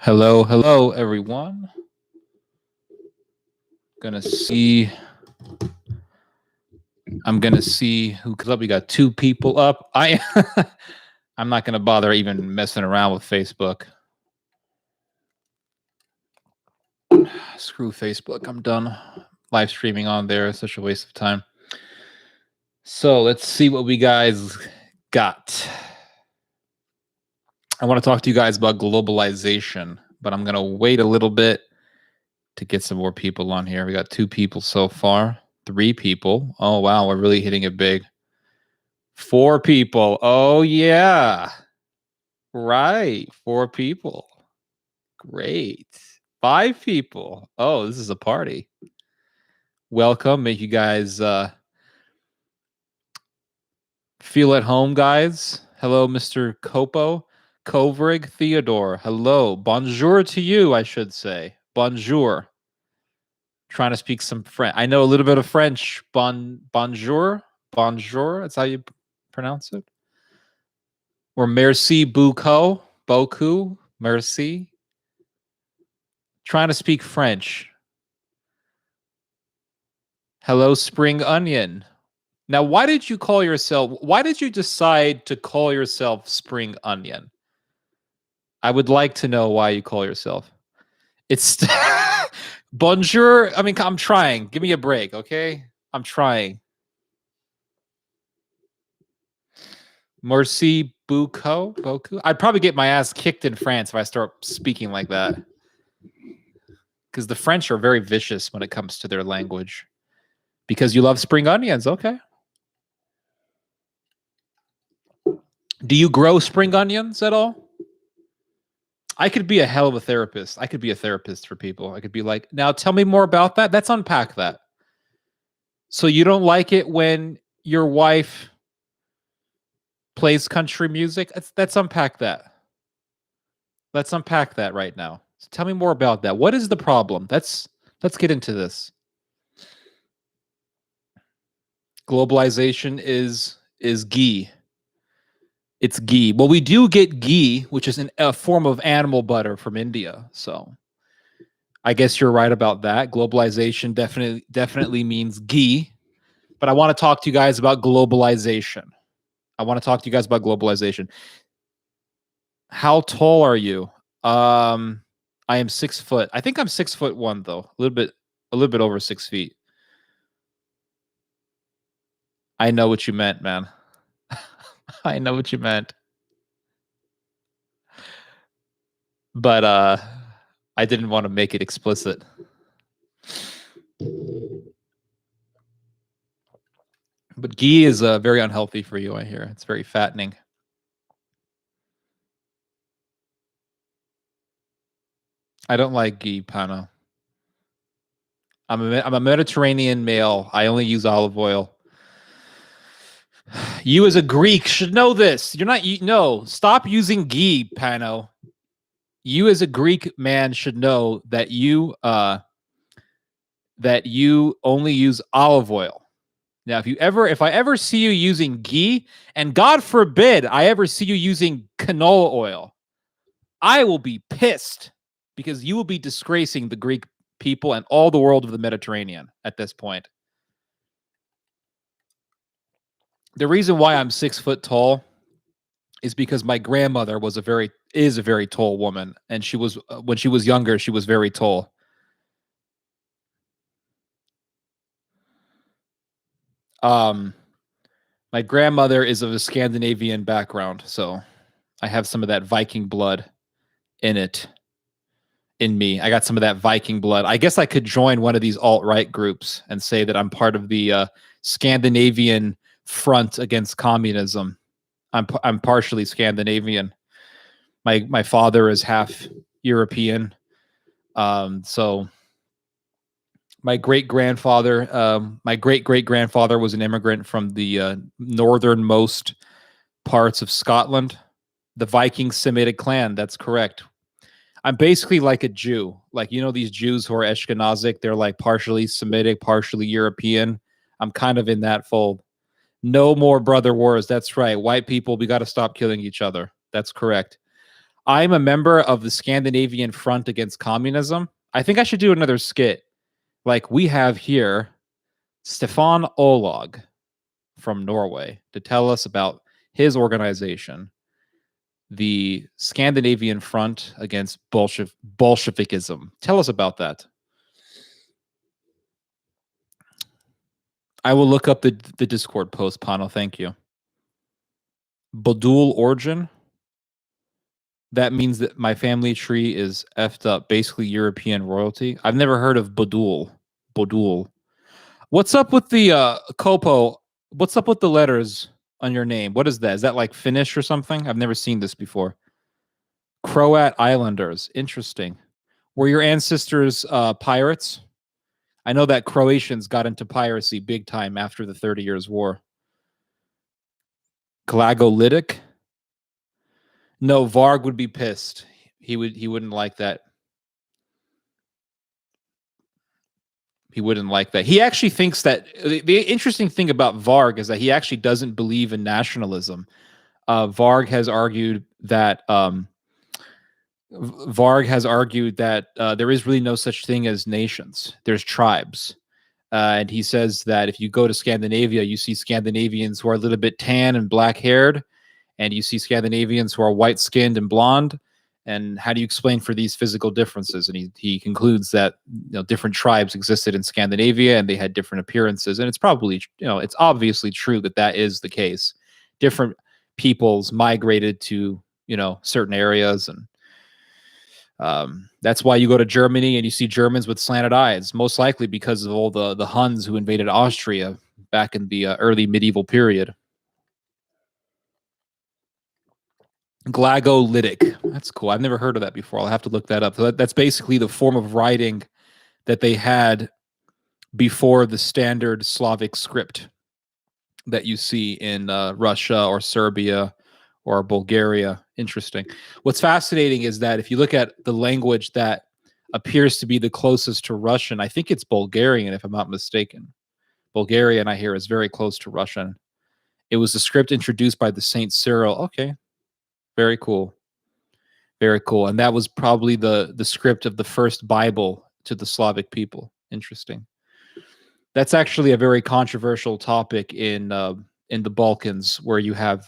Hello, hello, everyone. Gonna see. I'm gonna see who. Cause we got two people up. I'm not gonna bother even messing around with Facebook. Screw Facebook. I'm done live streaming on there. It's such a waste of time. So let's see what we guys got. I want to talk to you guys about globalization, but I'm gonna wait a little bit to get some more people on here. We got two people so far. Three people. Oh wow, we're really hitting it big. Four people. Oh yeah. Right. Four people. Great. Five people. Oh, this is a party. Welcome. Make you guys feel at home, guys. Hello, Mr. Kopo. Kovrig Theodore. Hello. Bonjour to you, I should say. Bonjour. Trying to speak some French. I know a little bit of French. Bonjour. Bonjour. That's how you pronounce it. Or merci beaucoup. Merci. Trying to speak French. Hello, Spring Onion. Now, why did you decide to call yourself Spring Onion? I would like to know why you call yourself. It's bonjour. I mean, I'm trying. Give me a break, okay? I'm trying. Merci beaucoup. I'd probably get my ass kicked in France if I start speaking like that. Because the French are very vicious when it comes to their language. Because you love spring onions, okay. Do you grow spring onions at all? I could be a hell of a therapist. I could be a therapist for people. I could be like, now tell me more about that. Let's unpack that. So you don't like it when your wife plays country music? Let's unpack that. Let's unpack that right now. So tell me more about that. What is the problem? Let's get into this. Globalization is ghee. It's ghee. Well, we do get ghee, which is a form of animal butter from India. So I guess you're right about that. Globalization definitely means ghee. But I want to talk to you guys about globalization. How tall are you? I am 6 foot. I think I'm 6'1" though. A little bit over 6 feet. I know what you meant, man. I know what you meant. But I didn't want to make it explicit. But ghee is very unhealthy for you, I hear. It's very fattening. I don't like ghee, Pano. I'm a Mediterranean male. I only use olive oil. You as a Greek should know this. No, stop using ghee, Pano. You as a Greek man should know that you only use olive oil. Now, if I ever see you using ghee, and God forbid I ever see you using canola oil, I will be pissed because you will be disgracing the Greek people and all the world of the Mediterranean at this point. The reason why I'm 6 foot tall is because my grandmother is a very tall woman, and she was when she was younger, she was very tall. My grandmother is of a Scandinavian background, so I have some of that Viking blood in me. I got some of that Viking blood. I guess I could join one of these alt-right groups and say that I'm part of the Scandinavian front against communism. I'm partially Scandinavian. My father is half European. So my great-great-grandfather was an immigrant from the northernmost parts of Scotland. The Viking Semitic clan, that's correct. I'm basically like a Jew. Like, these Jews who are Ashkenazic, they're like partially Semitic, partially European. I'm kind of in that fold. No more brother wars. That's right. White people, we got to stop killing each other. That's correct. I'm a member of the Scandinavian Front Against Communism. I think I should do another skit. Like we have here Stefan Olag from Norway to tell us about his organization, the Scandinavian Front Against Bolshevikism. Tell us about that. I will look up the Discord post, Pano. Thank you. Bodul origin. That means that my family tree is effed up, basically European royalty. I've never heard of Bodul. Bodul. What's up with the Kopo? What's up with the letters on your name? What is that? Is that like Finnish or something? I've never seen this before. Croat Islanders. Interesting. Were your ancestors pirates? I know that Croatians got into piracy big time after the 30 Years' War. Glagolitic? No, Varg would be pissed. He wouldn't like that. He wouldn't like that. He actually thinks that the interesting thing about Varg is that he actually doesn't believe in nationalism. Varg has argued that there is really no such thing as nations. There's tribes. And he says that if you go to Scandinavia, you see Scandinavians who are a little bit tan and black-haired, and you see Scandinavians who are white-skinned and blonde. And how do you explain for these physical differences? And he concludes that different tribes existed in Scandinavia and they had different appearances. And it's probably, it's obviously true that that is the case. Different peoples migrated to, certain areas. And that's why you go to Germany and you see Germans with slanted eyes, most likely because of all the Huns who invaded Austria back in the early medieval period. Glagolitic. That's cool. I've never heard of that before. I'll have to look that up. So that's basically the form of writing that they had before the standard Slavic script that you see in Russia or Serbia or Bulgaria. Interesting. What's fascinating is that if you look at the language that appears to be the closest to Russian, I think it's Bulgarian, if I'm not mistaken. Bulgarian, I hear, is very close to Russian. It was the script introduced by the Saint Cyril. Okay. Very cool. Very cool. And that was probably the script of the first Bible to the Slavic people. Interesting. That's actually a very controversial topic in the Balkans, where you have,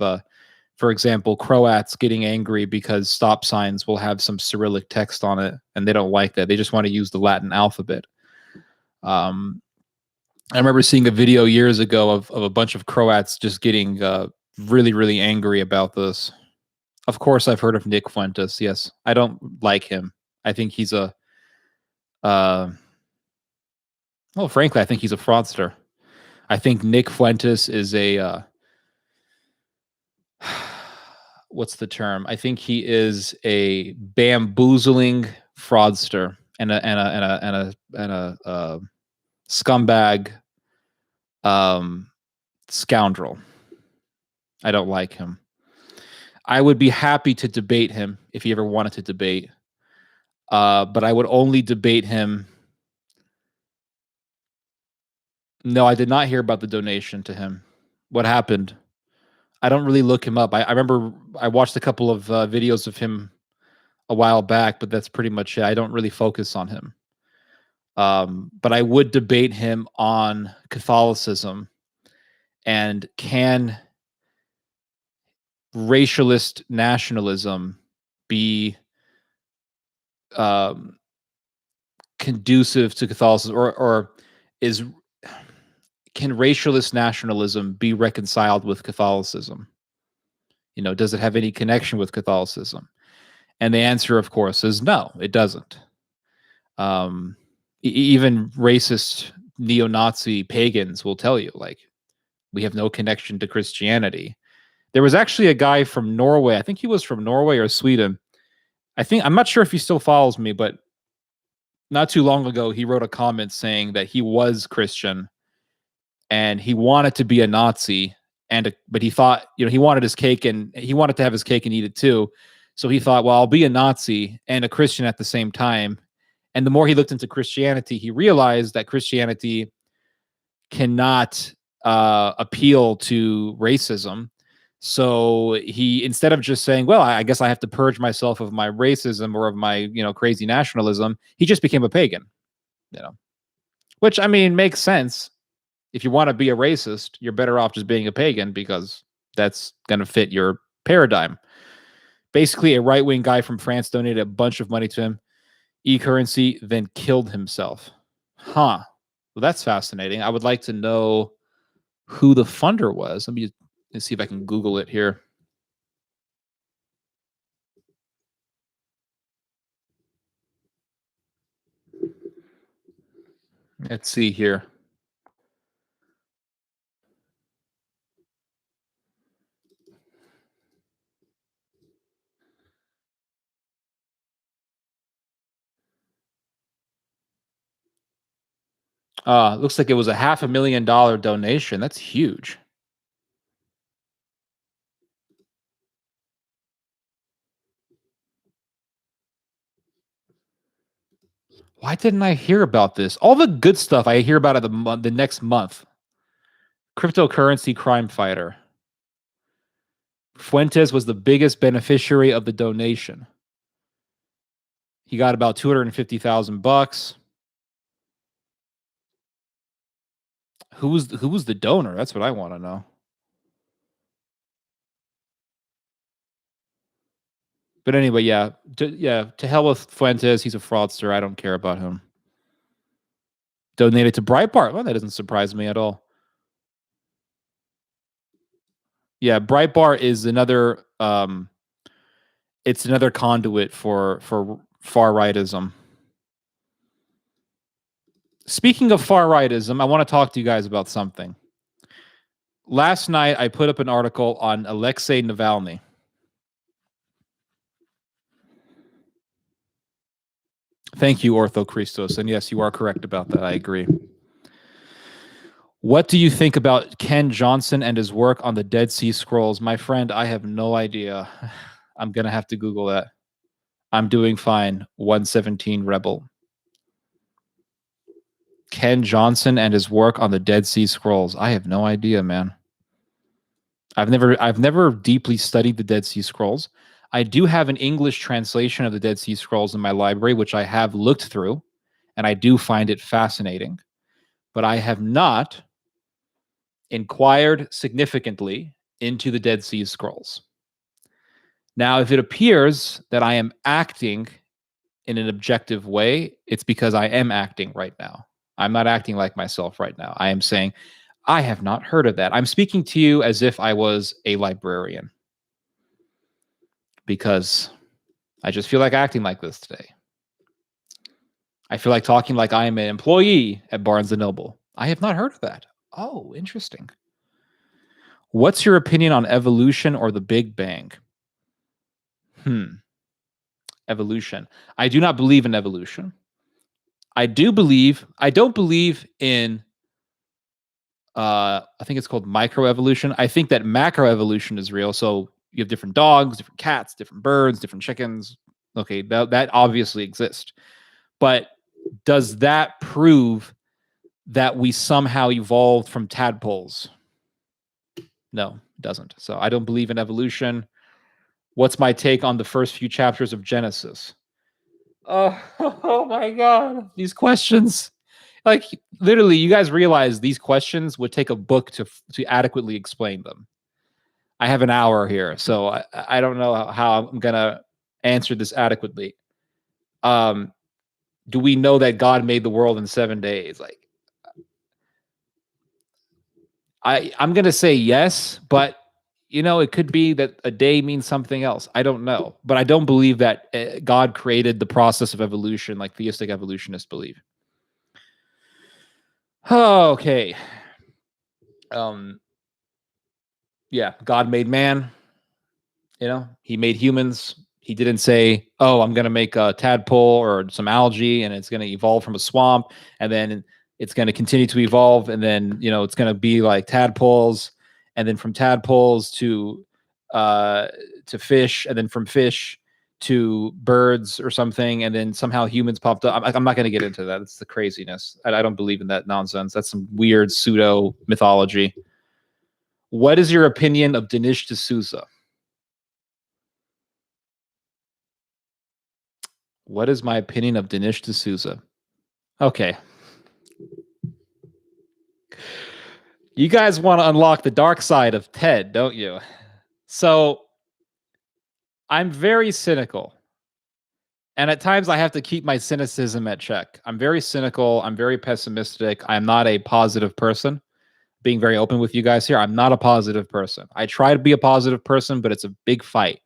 for example, Croats getting angry because stop signs will have some Cyrillic text on it, and they don't like that. They just want to use the Latin alphabet. I remember seeing a video years ago of a bunch of Croats just getting really, really angry about this. Of course, I've heard of Nick Fuentes. Yes, I don't like him. I think he's a, frankly, I think he's a fraudster. I think Nick Fuentes is a, what's the term? I think he is a bamboozling fraudster and a scumbag, scoundrel. I don't like him. I would be happy to debate him if he ever wanted to debate. But I would only debate him. No, I did not hear about the donation to him. What happened? I don't really look him up. I remember I watched a couple of videos of him a while back, but that's pretty much it. I don't really focus on him. But I would debate him on Catholicism and can racialist nationalism be conducive to Catholicism, or can racialist nationalism be reconciled with Catholicism? Does it have any connection with Catholicism? And the answer, of course, is no, it doesn't. Even racist neo-Nazi pagans will tell you, like, we have no connection to Christianity. There was actually a guy from Norway. I think he was from Norway or Sweden. I'm not sure if he still follows me, but not too long ago, he wrote a comment saying that he was Christian and he wanted to be a Nazi, but he thought, he wanted his cake and he wanted to have his cake and eat it too. So he thought, well, I'll be a Nazi and a Christian at the same time. And the more he looked into Christianity, he realized that Christianity cannot appeal to racism. So he, instead of just saying, well, I guess I have to purge myself of my racism or of my, crazy nationalism, he just became a pagan, which I mean, makes sense. If you want to be a racist, you're better off just being a pagan because that's going to fit your paradigm. Basically, a right-wing guy from France donated a bunch of money to him, e-currency, then killed himself. Huh. Well, that's fascinating. I would like to know who the funder was. Let's see if I can Google it here. Let's see here. Looks like it was a $500,000 donation. That's huge. Why didn't I hear about this? All the good stuff I hear about it the next month. Cryptocurrency crime fighter. Fuentes was the biggest beneficiary of the donation. He got about $250,000. Who was the donor? That's what I want to know. But anyway, to hell with Fuentes. He's a fraudster. I don't care about him. Donated to Breitbart. Well, that doesn't surprise me at all. Yeah, Breitbart is another. It's another conduit for far rightism. Speaking of far rightism, I want to talk to you guys about something. Last night, I put up an article on Alexei Navalny. Thank you, Ortho Christos. And yes, you are correct about that. I agree. What do you think about Ken Johnson and his work on the Dead Sea Scrolls? My friend, I have no idea. I'm going to have to Google that. I'm doing fine. 117 Rebel. Ken Johnson and his work on the Dead Sea Scrolls. I have no idea, man. I've never deeply studied the Dead Sea Scrolls. I do have an English translation of the Dead Sea Scrolls in my library, which I have looked through, and I do find it fascinating. But I have not inquired significantly into the Dead Sea Scrolls. Now, if it appears that I am acting in an objective way, it's because I am acting right now. I'm not acting like myself right now. I am saying, I have not heard of that. I'm speaking to you as if I was a librarian because I just feel like acting like this today. I feel like talking like I am an employee at Barnes & Noble. I have not heard of that. Oh, interesting. What's your opinion on evolution or the Big Bang? Evolution. I do not believe in evolution. I don't believe in I think it's called microevolution. I think that macroevolution is real. So you have different dogs, different cats, different birds, different chickens. Okay, that obviously exists. But does that prove that we somehow evolved from tadpoles? No, it doesn't. So I don't believe in evolution. What's my take on the first few chapters of Genesis? Oh my God. These questions. Like, literally, you guys realize these questions would take a book to adequately explain them. I have an hour here, so I don't know how I'm going to answer this adequately. Do we know that God made the world in 7 days? Like, I'm going to say yes, but it could be that a day means something else. I don't know. But I don't believe that God created the process of evolution like theistic evolutionists believe. Okay. Yeah, God made man. He made humans. He didn't say, oh, I'm going to make a tadpole or some algae and it's going to evolve from a swamp and then it's going to continue to evolve and then, it's going to be like tadpoles and then from tadpoles to fish and then from fish to birds or something and then somehow humans popped up. I'm not going to get into that. It's the craziness. I don't believe in that nonsense. That's some weird pseudo mythology. What is your opinion of Dinesh D'Souza? What is my opinion of Dinesh D'Souza? Okay. You guys want to unlock the dark side of Ted, don't you? So I'm very cynical. And at times I have to keep my cynicism at check. I'm very cynical. I'm very pessimistic. I'm not a positive person. Being very open with you guys here, I'm not a positive person. I try to be a positive person, but it's a big fight.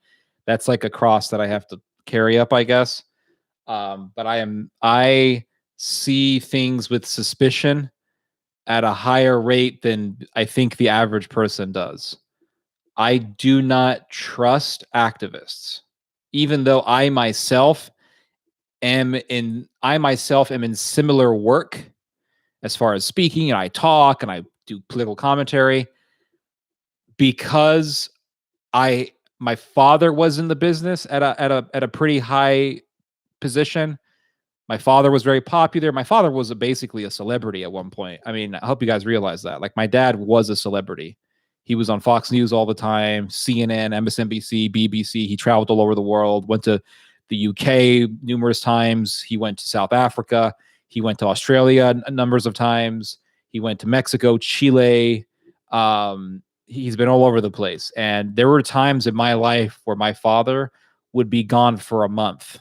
That's like a cross that I have to carry up, I guess. But I see things with suspicion at a higher rate than I think the average person does. I do not trust activists, even though I myself am in similar work as far as speaking, and I talk and I do political commentary because I my father was in the business at a pretty high position. My father was very popular. My father was basically a celebrity at one point. I mean, I hope you guys realize that. Like, my dad was a celebrity. He was on Fox News all the time, CNN, MSNBC, BBC. He traveled all over the world, went to the UK numerous times. He went to South Africa. He went to Australia numbers of times. He went to Mexico, Chile. He's been all over the place. And there were times in my life where my father would be gone for a month,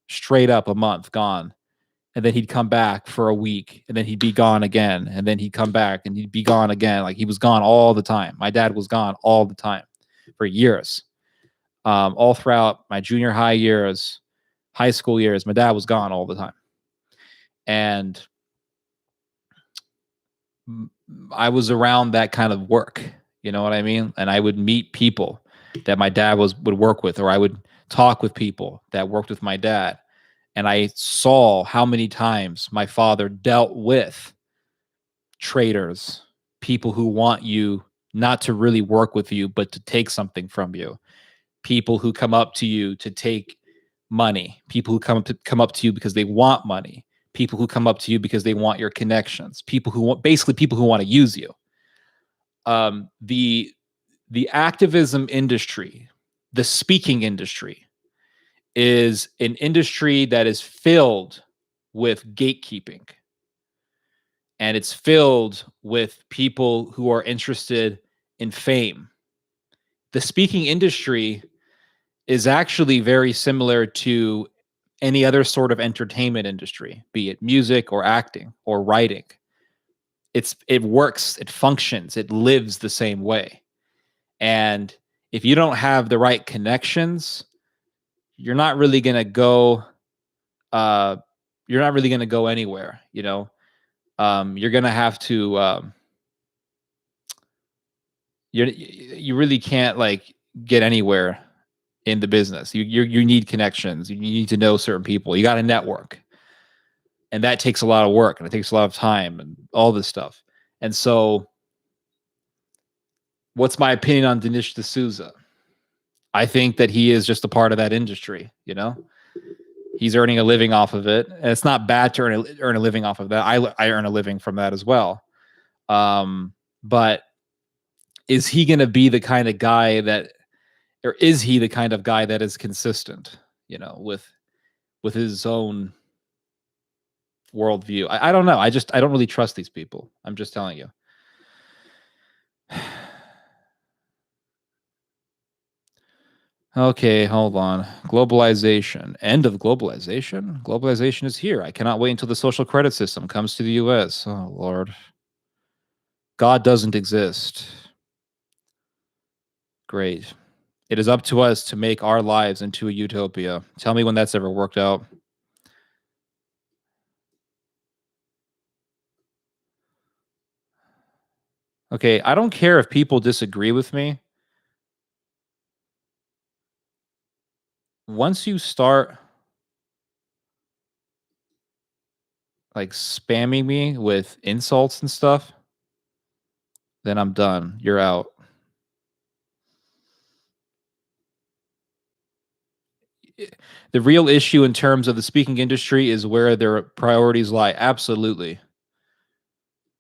straight up a month gone, and then he'd come back for a week, and then he'd be gone again, and then he'd come back and he'd be gone again. Like, he was gone all the time. My dad was gone all the time for years. All throughout my junior high years, high school years, my dad was gone all the time. And I was around that kind of work, you know what I mean? And I would meet people that my dad would work with, or I would talk with people that worked with my dad. And I saw how many times my father dealt with traders, people who want you not to really work with you, but to take something from you. People who come up to you to take money. People who come up to you because they want money. People who come up to you because they want your connections. People who want to use you. The activism industry, the speaking industry, is an industry that is filled with gatekeeping, and it's filled with people who are interested in fame. The speaking industry is actually very similar to any other sort of entertainment industry, be it music or acting or writing. It works, it functions, it lives the same way. And if you don't have the right connections, you're not really going to go anywhere, you know. You're going to have to you really can't like get anywhere in the business. You need connections. You need to know certain people. You got to network, and that takes a lot of work, and it takes a lot of time, and all this stuff. And so, what's my opinion on Dinesh D'Souza? I think that he is just a part of that industry. You know, he's earning a living off of it, and it's not bad to earn a living off of that. I earn a living from that as well. But is he going to be the kind of guy that, or is he the kind of guy that is consistent, you know, with his own worldview? I don't know. I don't really trust these people. I'm just telling you. Okay, hold on. Globalization. End of globalization? Globalization is here. I cannot wait until the social credit system comes to the US. Oh, Lord. God doesn't exist. Great. It is up to us to make our lives into a utopia. Tell me when that's ever worked out. Okay, I don't care if people disagree with me. Once you start like spamming me with insults and stuff, then I'm done. You're out. The real issue in terms of the speaking industry is where their priorities lie. Absolutely.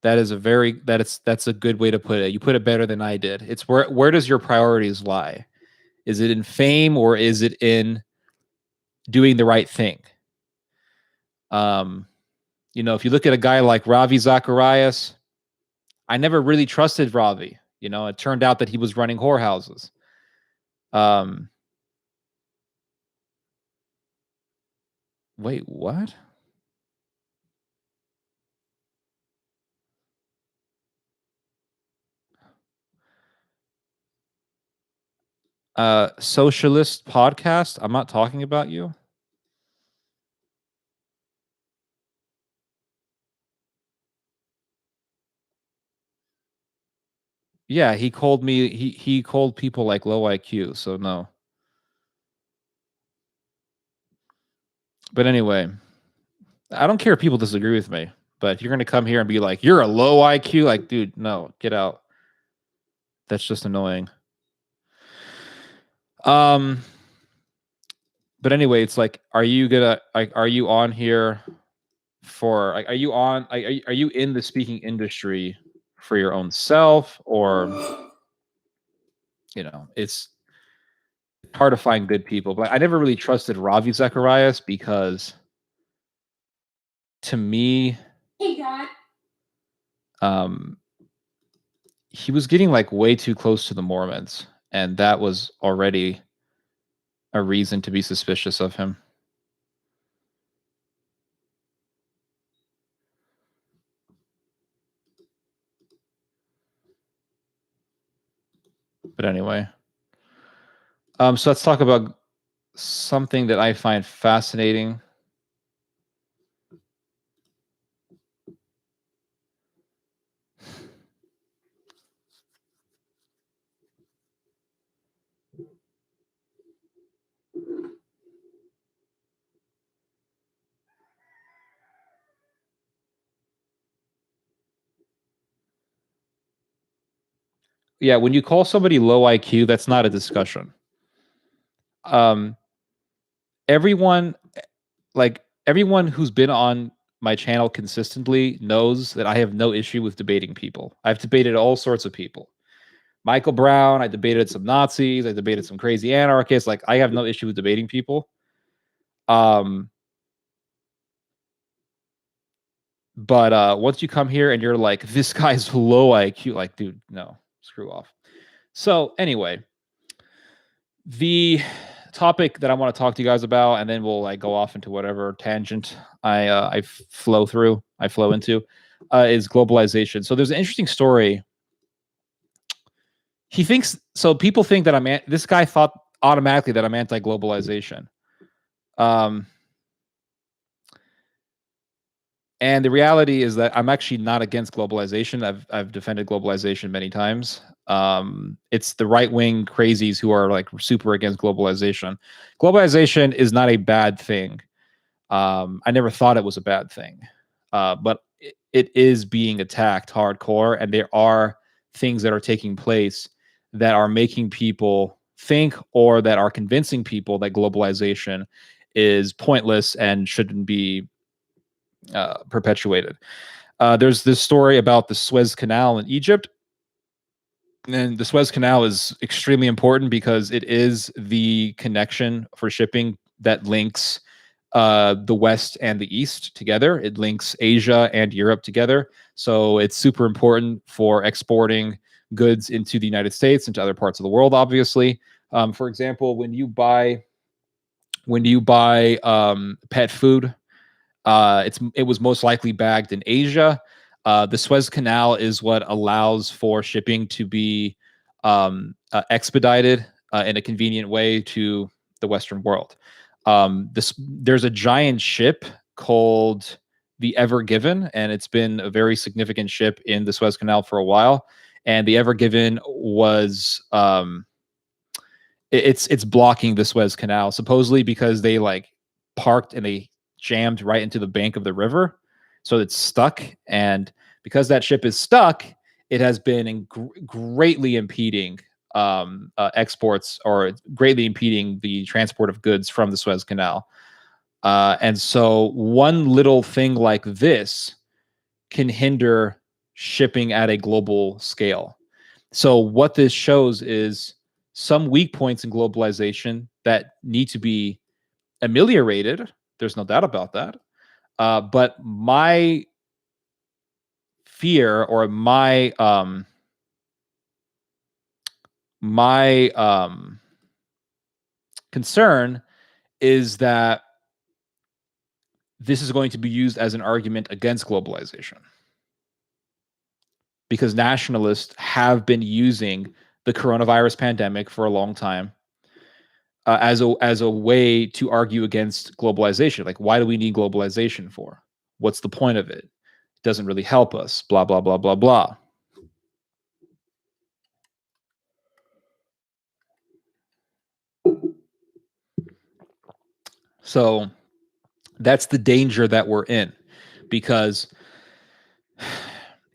That is a very that's a good way to put it. You put it better than I did. It's where does your priorities lie? Is it in fame or is it in doing the right thing? Um, if you look at a guy like Ravi Zacharias, I never really trusted Ravi. It turned out that he was running whorehouses. Wait, what? Socialist podcast? I'm not talking about you. Yeah, he called me. He called people like low IQ. So no. But anyway, I don't care if people disagree with me. But if you're gonna come here and be like, you're a low IQ, like, dude, no, get out. That's just annoying. But anyway, it's like, are you on here for? Are you on? Are you in the speaking industry for your own self, or it's hard to find good people. But I never really trusted Ravi Zacharias because, to me, Hey, God. He was getting like way too close to the Mormons, and that was already a reason to be suspicious of him. But anyway, so let's talk about something that I find fascinating. Yeah, when you call somebody low IQ, that's not a discussion. Everyone who's been on my channel consistently knows that I have no issue with debating people. I've debated all sorts of people. Michael Brown, I debated some Nazis, I debated some crazy anarchists. Like, I have no issue with debating people. But once you come here and you're like, this guy's low IQ, like, dude, no, screw off. So anyway, the topic that I want to talk to you guys about, and then we'll like go off into whatever tangent I flow into, is globalization. So there's an interesting story. People think that this guy thought automatically that I'm anti-globalization. And the reality is that I'm actually not against globalization. I've defended globalization many times. It's the right-wing crazies who are like super against globalization. Globalization is not a bad thing. I never thought it was a bad thing, but it is being attacked hardcore, and there are things that are taking place that are making people think, or that are convincing people that globalization is pointless and shouldn't be perpetuated. There's this story about the Suez Canal in Egypt. And the Suez Canal is extremely important because it is the connection for shipping that links the West and the East together. It links Asia and Europe together. So it's super important for exporting goods into the United States and to other parts of the world, obviously. For example, when you buy pet food, it was most likely bagged in Asia. The Suez Canal is what allows for shipping to be expedited in a convenient way to the Western world. There's a giant ship called the Ever Given, and it's been a very significant ship in the Suez Canal for a while. And the Ever Given was it's blocking the Suez Canal supposedly because they like parked and they jammed right into the bank of the river, so it's stuck. And because that ship is stuck, it has been greatly impeding exports, or greatly impeding the transport of goods from the Suez Canal. And so one little thing like this can hinder shipping at a global scale. So what this shows is some weak points in globalization that need to be ameliorated. There's no doubt about that. But my fear or my concern is that this is going to be used as an argument against globalization because nationalists have been using the coronavirus pandemic for a long time as a way to argue against globalization. Like, why do we need globalization for? What's the point of it? It doesn't really help us. Blah blah blah blah blah. So that's the danger that we're in, because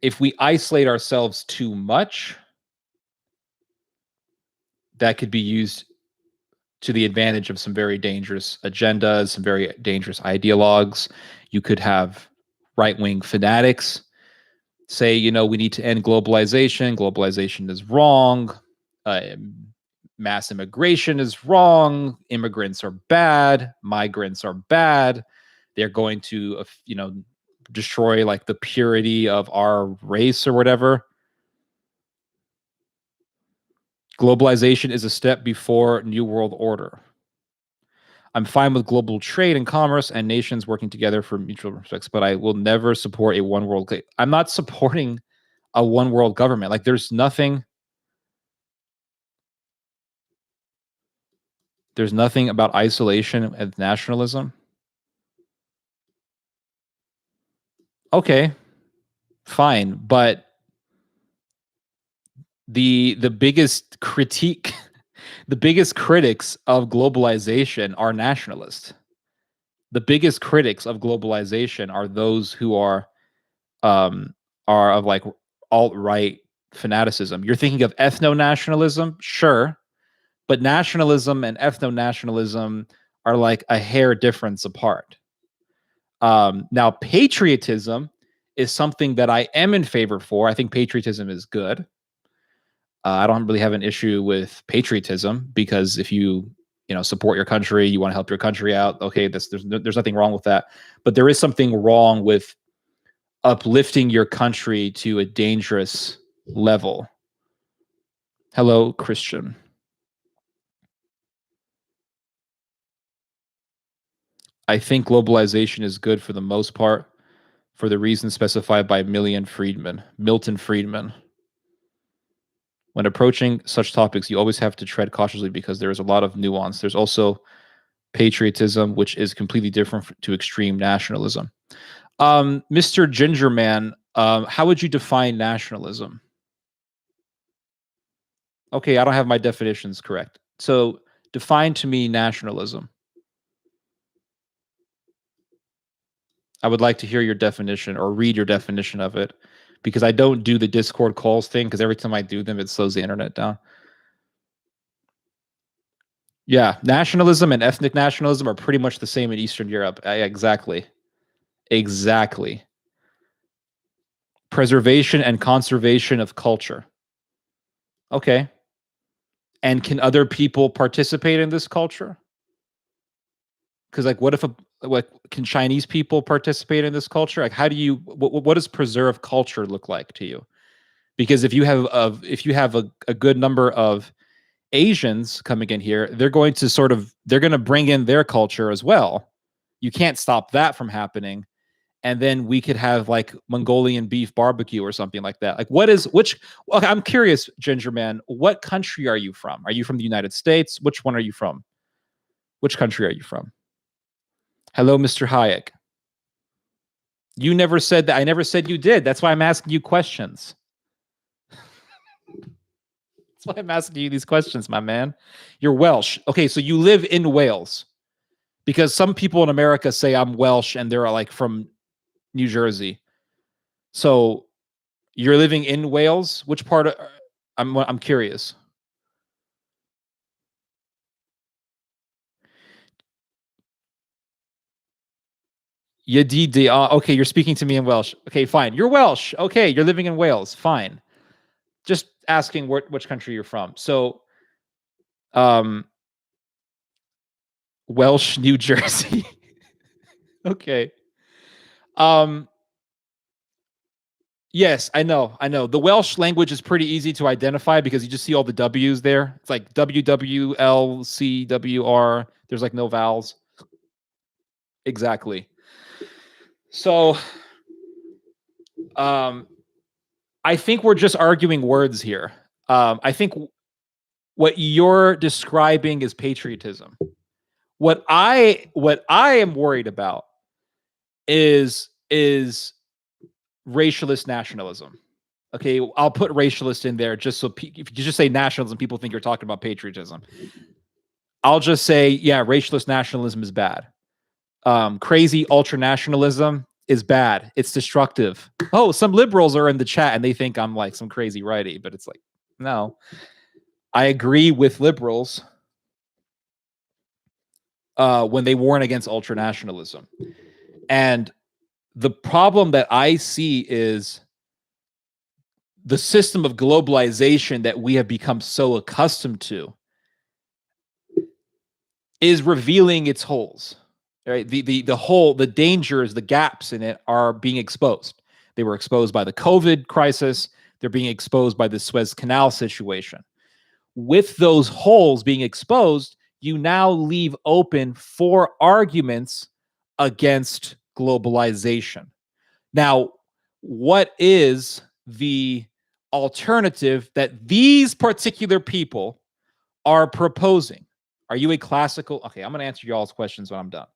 if we isolate ourselves too much, that could be used to the advantage of some very dangerous agendas, some very dangerous ideologues. You could have right-wing fanatics say, you know, we need to end globalization. Globalization is wrong. Mass immigration is wrong. Immigrants are bad. Migrants are bad. They're going to, you know, destroy like the purity of our race or whatever. Globalization is a step before New World Order. I'm fine with global trade and commerce and nations working together for mutual respects, but I will never support a one world. I'm not supporting a one world government. Like, there's nothing about isolation and nationalism. Okay, fine, but the biggest critique, the biggest critics of globalization are nationalists. The biggest critics of globalization are those who are of like alt-right fanaticism. You're thinking of ethno-nationalism, sure, but nationalism and ethno-nationalism are like a hair difference apart. Now, patriotism is something that I am in favor for. I think patriotism is good. I don't really have an issue with patriotism, because if you support your country, you want to help your country out. Okay, there's nothing wrong with that. But there is something wrong with uplifting your country to a dangerous level. Hello, Christian. I think globalization is good for the most part, for the reasons specified by Milton Friedman. When approaching such topics, you always have to tread cautiously because there is a lot of nuance. There's also patriotism, which is completely different to extreme nationalism. Mr. Gingerman, how would you define nationalism? Okay, I don't have my definitions correct. So define to me nationalism. I would like to hear your definition or read your definition of it, because I don't do the Discord calls thing, because every time I do them, it slows the internet down. Yeah, nationalism and ethnic nationalism are pretty much the same in Eastern Europe. Exactly. Preservation and conservation of culture. Okay. And can other people participate in this culture? Because like, what if can Chinese people participate in this culture? Like, how do you what does preserve culture look like to you? Because if you have a good number of Asians coming in here, they're going to bring in their culture as well. You can't stop that from happening. And then we could have like Mongolian beef barbecue or something like that. Like, okay, I'm curious, Gingerman, what country are you from? Are you from the United States? Which one are you from? Which country are you from? Hello, Mr. Hayek. You never said that. I never said you did. That's why I'm asking you questions. That's why I'm asking you these questions, my man. You're Welsh. Okay, so you live in Wales. Because some people in America say I'm Welsh and they're like from New Jersey. So you're living in Wales? Which part of, I'm curious. Yadidi. Okay, you're speaking to me in Welsh. Okay, fine. You're Welsh. Okay, you're living in Wales. Fine. Just asking which country you're from. So, um, Welsh, New Jersey. Okay. Um, yes, I know. I know. The Welsh language is pretty easy to identify because you just see all the W's there. It's like WWLCWR. There's like no vowels. Exactly. So, I think we're just arguing words here. I think what you're describing is patriotism. What I am worried about is racialist nationalism. Okay, I'll put racialist in there just so if you just say nationalism, people think you're talking about patriotism. I'll just say, yeah, racialist nationalism is bad. Crazy ultranationalism is bad. It's destructive. Oh, some liberals are in the chat and they think I'm like some crazy righty, but it's like, no. I agree with liberals when they warn against ultranationalism. And the problem that I see is the system of globalization that we have become so accustomed to is revealing its holes. Right? The dangers, the gaps in it are being exposed. They were exposed by the COVID crisis. They're being exposed by the Suez Canal situation. With those holes being exposed, you now leave open for arguments against globalization. Now, what is the alternative that these particular people are proposing? Are you a classical? Okay, I'm going to answer y'all's questions when I'm done.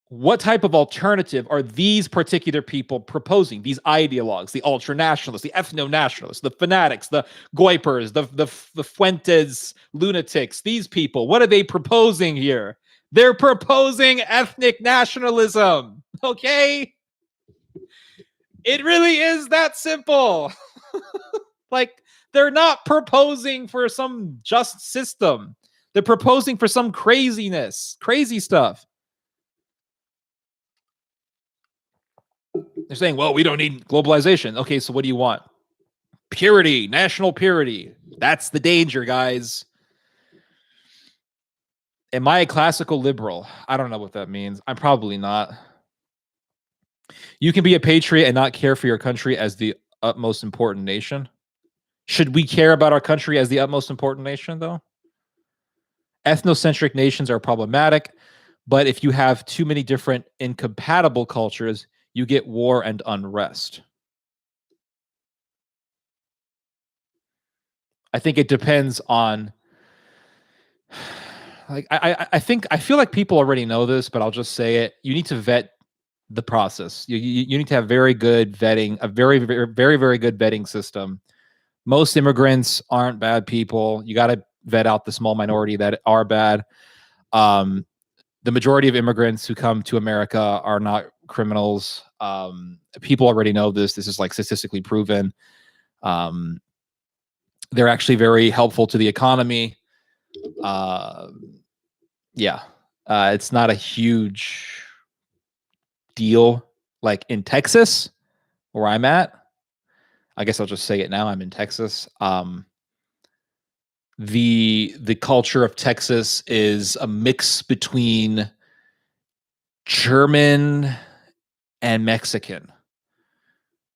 What type of alternative are these particular people proposing? These ideologues, the ultranationalists, the ethno-nationalists, the fanatics, the goipers, the Fuentes lunatics, these people, what are they proposing here? They're proposing ethnic nationalism, okay? It really is that simple. Like, they're not proposing for some just system. They're proposing for some craziness, crazy stuff. They're saying, well, we don't need globalization. Okay, so what do you want? Purity, national purity. That's the danger, guys. Am I a classical liberal? I don't know what that means. I'm probably not. You can be a patriot and not care for your country as the utmost important nation. Should we care about our country as the utmost important nation, though? Ethnocentric nations are problematic, but if you have too many different incompatible cultures, you get war and unrest. I think it depends on, like, I feel like people already know this, but I'll just say it. You need to vet the process. You need to have very good vetting, a very good vetting system. Most immigrants aren't bad people. You got to vet out the small minority that are bad. The majority of immigrants who come to America are not criminals. People already know this. This is like statistically proven. They're actually very helpful to the economy. Yeah, it's not a huge deal like in Texas, where I'm at. I guess I'll just say it now. I'm in Texas. The culture of Texas is a mix between German and Mexican.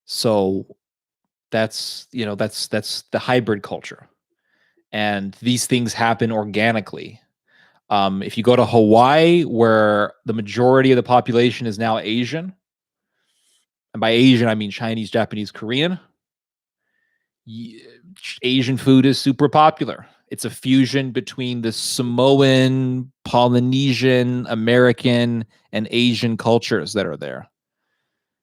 So that's the hybrid culture. And these things happen organically. If you go to Hawaii, where the majority of the population is now Asian, and by Asian, I mean Chinese, Japanese, Korean, Asian food is super popular. It's a fusion between the Samoan, Polynesian, American, and Asian cultures that are there.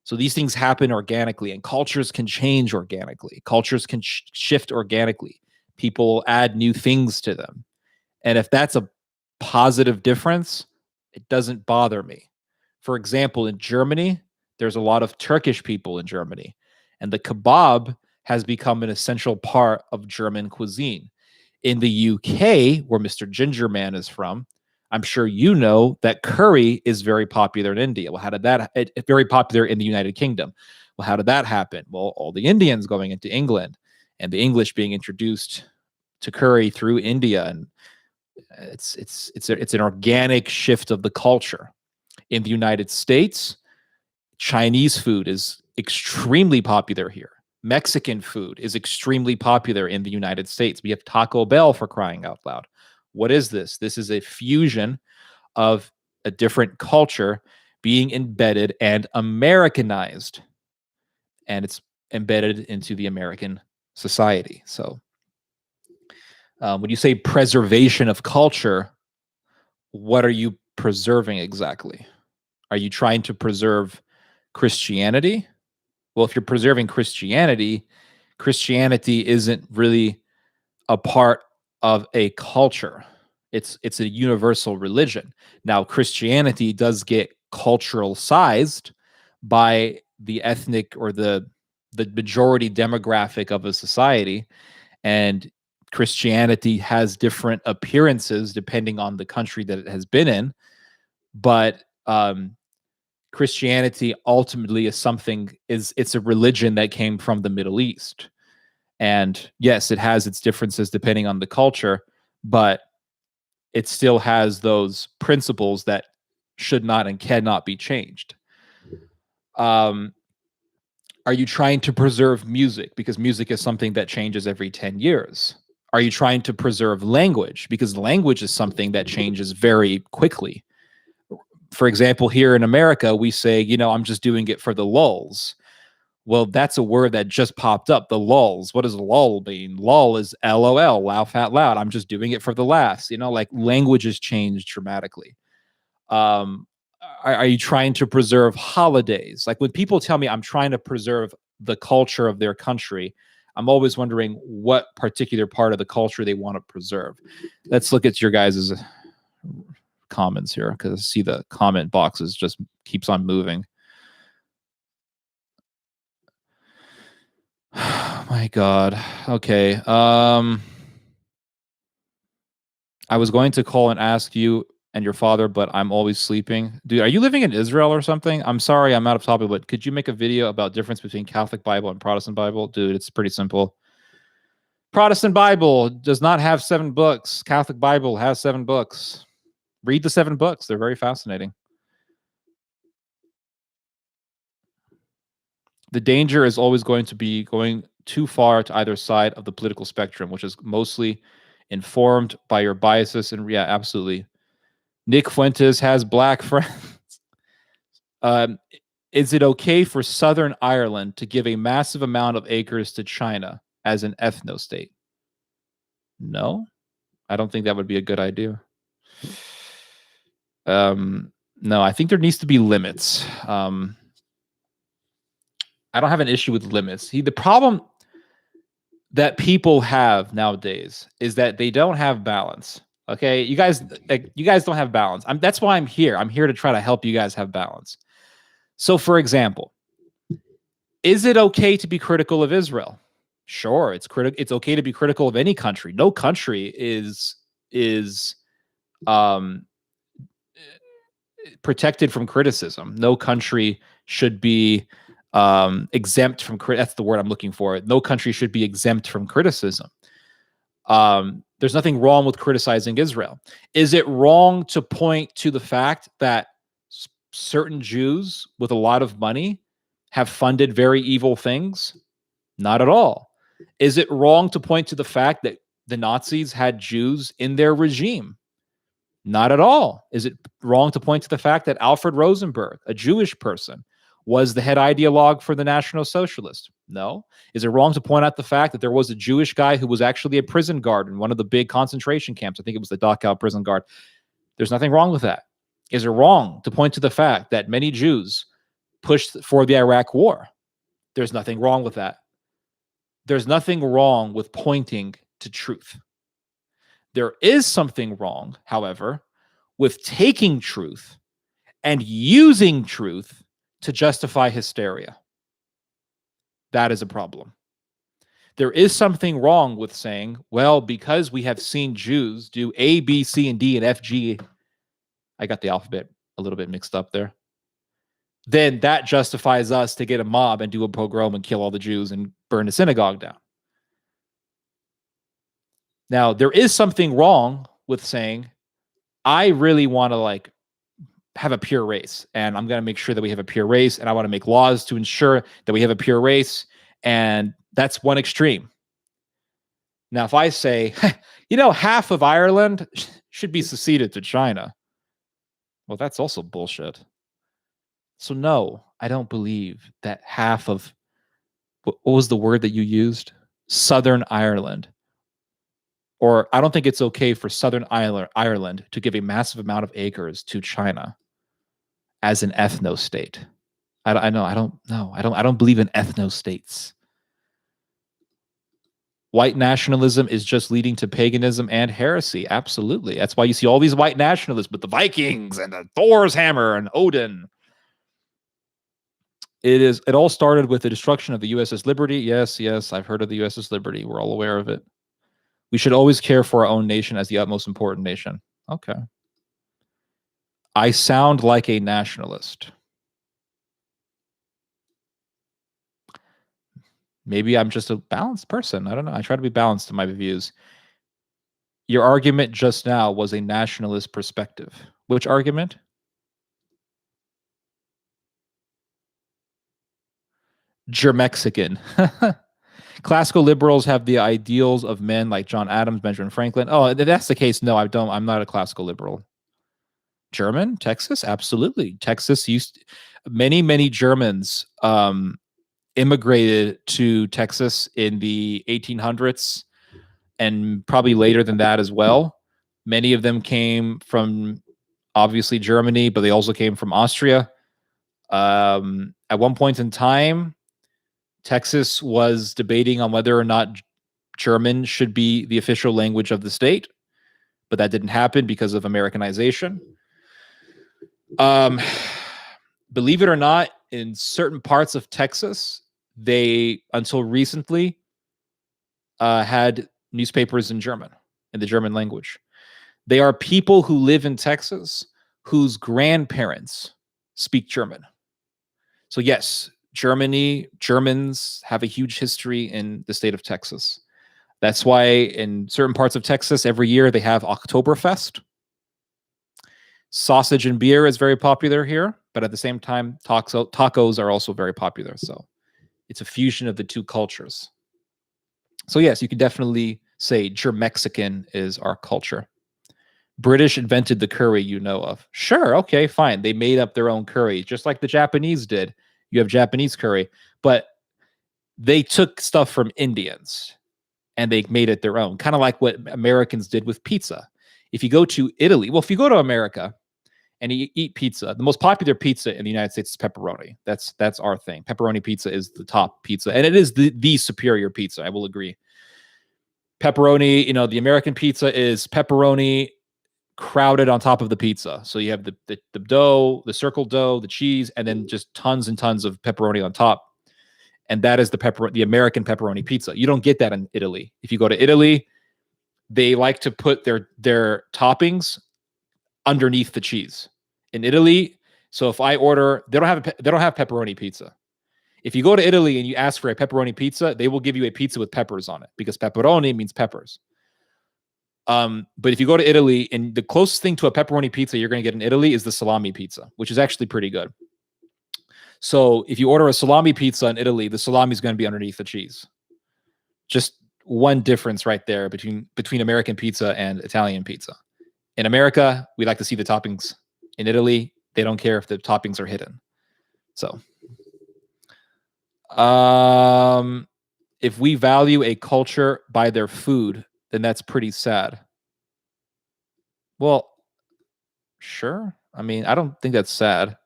So these things happen organically, and cultures can change organically. Cultures can shift organically. People add new things to them. And if that's a positive difference, it doesn't bother me. For example, in Germany, there's a lot of Turkish people in Germany, and the kebab has become an essential part of German cuisine. In the UK, where Mr. Gingerman is from, I'm sure you know that curry is very popular in India. Well, how did that? It's very popular in the United Kingdom. Well, how did that happen? Well, all the Indians going into England, and the English being introduced to curry through India, and it's an organic shift of the culture. In the United States, Chinese food is extremely popular here. Mexican food is extremely popular in the United States. We have Taco Bell, for crying out loud. What is this? This is a fusion of a different culture being embedded and Americanized, and it's embedded into the American society. So, when you say preservation of culture, what are you preserving exactly? Are you trying to preserve Christianity? Well, if you're preserving Christianity, Christianity isn't really a part of a culture. It's a universal religion. Now, Christianity does get cultural sized by the ethnic or the majority demographic of a society, and Christianity has different appearances depending on the country that it has been in. But Christianity ultimately it's a religion that came from the Middle East. And yes, it has its differences depending on the culture, but it still has those principles that should not and cannot be changed. Are you trying to preserve music? Because music is something that changes every 10 years. Are you trying to preserve language? Because language is something that changes very quickly. For example, here in America, we say, I'm just doing it for the lulz. Well, that's a word that just popped up, the lulz. What does lull mean? Lull is LOL, laugh out loud. I'm just doing it for the laughs. Like language has changed dramatically. Are you trying to preserve holidays? Like when people tell me I'm trying to preserve the culture of their country, I'm always wondering what particular part of the culture they want to preserve. Let's look at your guys' comments here, because I see the comment boxes just keeps on moving. My God. Okay. I was going to call and ask you and your father, but I'm always sleeping. Dude, are you living in Israel or something? I'm sorry, I'm out of topic, but could you make a video about difference between Catholic Bible and Protestant Bible? Dude, it's pretty simple. Protestant Bible does not have 7 books. Catholic Bible has 7 books. Read the 7 books. They're very fascinating. The danger is always going to be going too far to either side of the political spectrum, which is mostly informed by your biases. And yeah, absolutely. Nick Fuentes has black friends. Is it okay for Southern Ireland to give a massive amount of acres to China as an ethno-state? No, I don't think that would be a good idea. No, I think there needs to be limits. I don't have an issue with limits. The problem that people have nowadays is that they don't have balance. Okay, you guys don't have balance. That's why I'm here. I'm here to try to help you guys have balance. So, for example, is it okay to be critical of Israel? Sure, it's okay to be critical of any country. No country is protected from criticism. No country should be exempt from that's the word I'm looking for. No country should be exempt from criticism. There's nothing wrong with criticizing Israel. Is it wrong to point to the fact that certain Jews with a lot of money have funded very evil things? Not at all. Is it wrong to point to the fact that the Nazis had Jews in their regime? Not at all. Is it wrong to point to the fact that Alfred Rosenberg, a Jewish person, was the head ideologue for the National Socialists? No. Is it wrong to point out the fact that there was a Jewish guy who was actually a prison guard in one of the big concentration camps? I think it was the Dachau prison guard. There's nothing wrong with that. Is it wrong to point to the fact that many Jews pushed for the Iraq War? There's nothing wrong with that. There's nothing wrong with pointing to truth. There is something wrong, however, with taking truth and using truth to justify hysteria. That is a problem. There is something wrong with saying, well, because we have seen Jews do A, B, C, and D, and F, G, I got the alphabet a little bit mixed up there. Then that justifies us to get a mob and do a pogrom and kill all the Jews and burn the synagogue down. Now, there is something wrong with saying, I really want to like have a pure race, and I'm going to make sure that we have a pure race, and I want to make laws to ensure that we have a pure race, and that's one extreme. Now, if I say, half of Ireland should be seceded to China, well, that's also bullshit. So no, I don't believe that half of, what was the word that you used? Southern Ireland. Or I don't think it's okay for Southern Ireland to give a massive amount of acres to China as an ethno state. I don't believe in ethno states. White nationalism is just leading to paganism and heresy. Absolutely. That's why you see all these white nationalists with the Vikings and the Thor's hammer and Odin. It all started with the destruction of the USS Liberty. Yes, I've heard of the USS Liberty. We're all aware of it. We should always care for our own nation as the utmost important nation. Okay. I sound like a nationalist. Maybe I'm just a balanced person. I don't know. I try to be balanced in my views. Your argument just now was a nationalist perspective. Which argument? Germexican. Classical liberals have the ideals of men like John Adams, Benjamin Franklin. Oh, if that's the case, no, I don't. I'm not a classical liberal. German, Texas, absolutely. Texas many Germans immigrated to Texas in the 1800s and probably later than that as well. Many of them came from obviously Germany, but they also came from Austria. At one point in time, Texas was debating on whether or not German should be the official language of the state, but that didn't happen because of Americanization. Believe it or not, in certain parts of Texas, they, until recently, had newspapers in German, in the German language. They are people who live in Texas whose grandparents speak German. So yes, Germans have a huge history in the state of Texas. That's why in certain parts of Texas, every year they have Oktoberfest. Sausage and beer is very popular here, but at the same time, tacos are also very popular. So it's a fusion of the two cultures. So yes, you can definitely say Germexican is our culture. British invented the curry you know of. Sure, okay, fine. They made up their own curry, just like the Japanese did. You have Japanese curry, but they took stuff from Indians and they made it their own, kind of like what Americans did with pizza. If you go to Italy, well, if you go to America and you eat pizza, the most popular pizza in the United States is pepperoni. That's our thing. Pepperoni pizza is the top pizza, and it is the superior pizza. I will agree. Pepperoni, the American pizza is pepperoni crowded on top of the pizza. So you have the dough, the circle dough, the cheese, and then just tons and tons of pepperoni on top. And that is the American pepperoni pizza. You don't get that in Italy. If you go to Italy, they like to put their toppings underneath the cheese. In Italy, so if I order, they don't have pepperoni pizza. If you go to Italy and you ask for a pepperoni pizza, they will give you a pizza with peppers on it because pepperoni means peppers. But if you go to Italy, and the closest thing to a pepperoni pizza you're going to get in Italy is the salami pizza, which is actually pretty good. So if you order a salami pizza in Italy, the salami is going to be underneath the cheese. Just one difference right there between American pizza and Italian pizza. In America, we like to see the toppings. In Italy, they don't care if the toppings are hidden. So, if we value a culture by their food, then that's pretty sad. Well, sure. I mean, I don't think that's sad.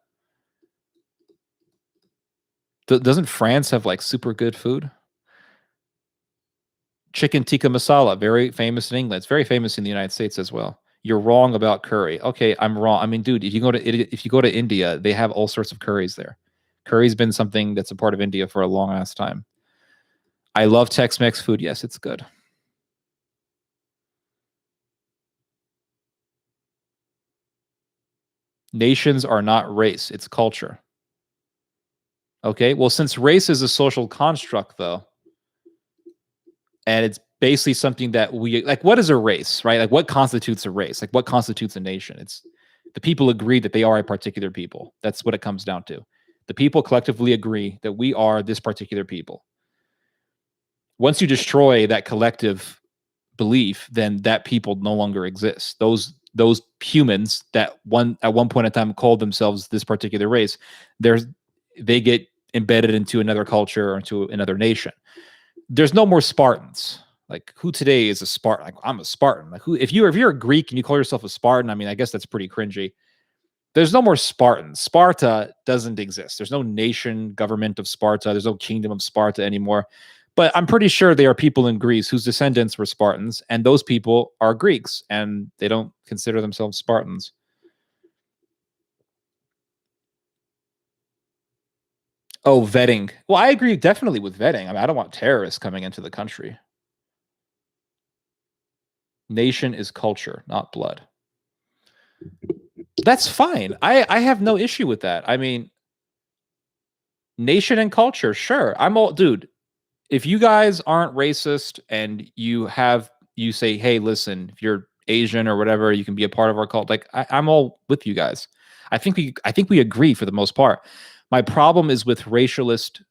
Doesn't France have like super good food? Chicken tikka masala, very famous in England. It's very famous in the United States as well. You're wrong about curry. Okay, I'm wrong. I mean, dude, if you go to India, they have all sorts of curries there. Curry's been something that's a part of India for a long ass time. I love Tex-Mex food. Yes, it's good. Nations are not race, it's culture. Okay, well, since race is a social construct, though, and it's basically something that we like, what is a race, right? Like, what constitutes a race? Like, what constitutes a nation? It's the people agree that they are a particular people. That's what it comes down to. The people collectively agree that we are this particular people. Once you destroy that collective belief, then that people no longer exist. Those humans that at one point in time called themselves this particular race, they get embedded into another culture or into another nation. There's no more Spartans. Like, who today is a Spartan? Like, I'm a Spartan. Like, who if you're a Greek and you call yourself a Spartan, I mean, I guess that's pretty cringy. There's no more Spartans. Sparta doesn't exist. There's no nation government of Sparta. There's no kingdom of Sparta anymore. But I'm pretty sure there are people in Greece whose descendants were Spartans, and those people are Greeks, and they don't consider themselves Spartans. Oh, vetting. Well, I agree definitely with vetting. I mean, I don't want terrorists coming into the country. Nation is culture, not blood. That's fine. I have no issue with that. I mean, nation and culture, sure. I'm all, dude. If you guys aren't racist and you say, hey, listen, if you're Asian or whatever, you can be a part of our cult. Like, I'm all with you guys. I think we agree for the most part. My problem is with racialist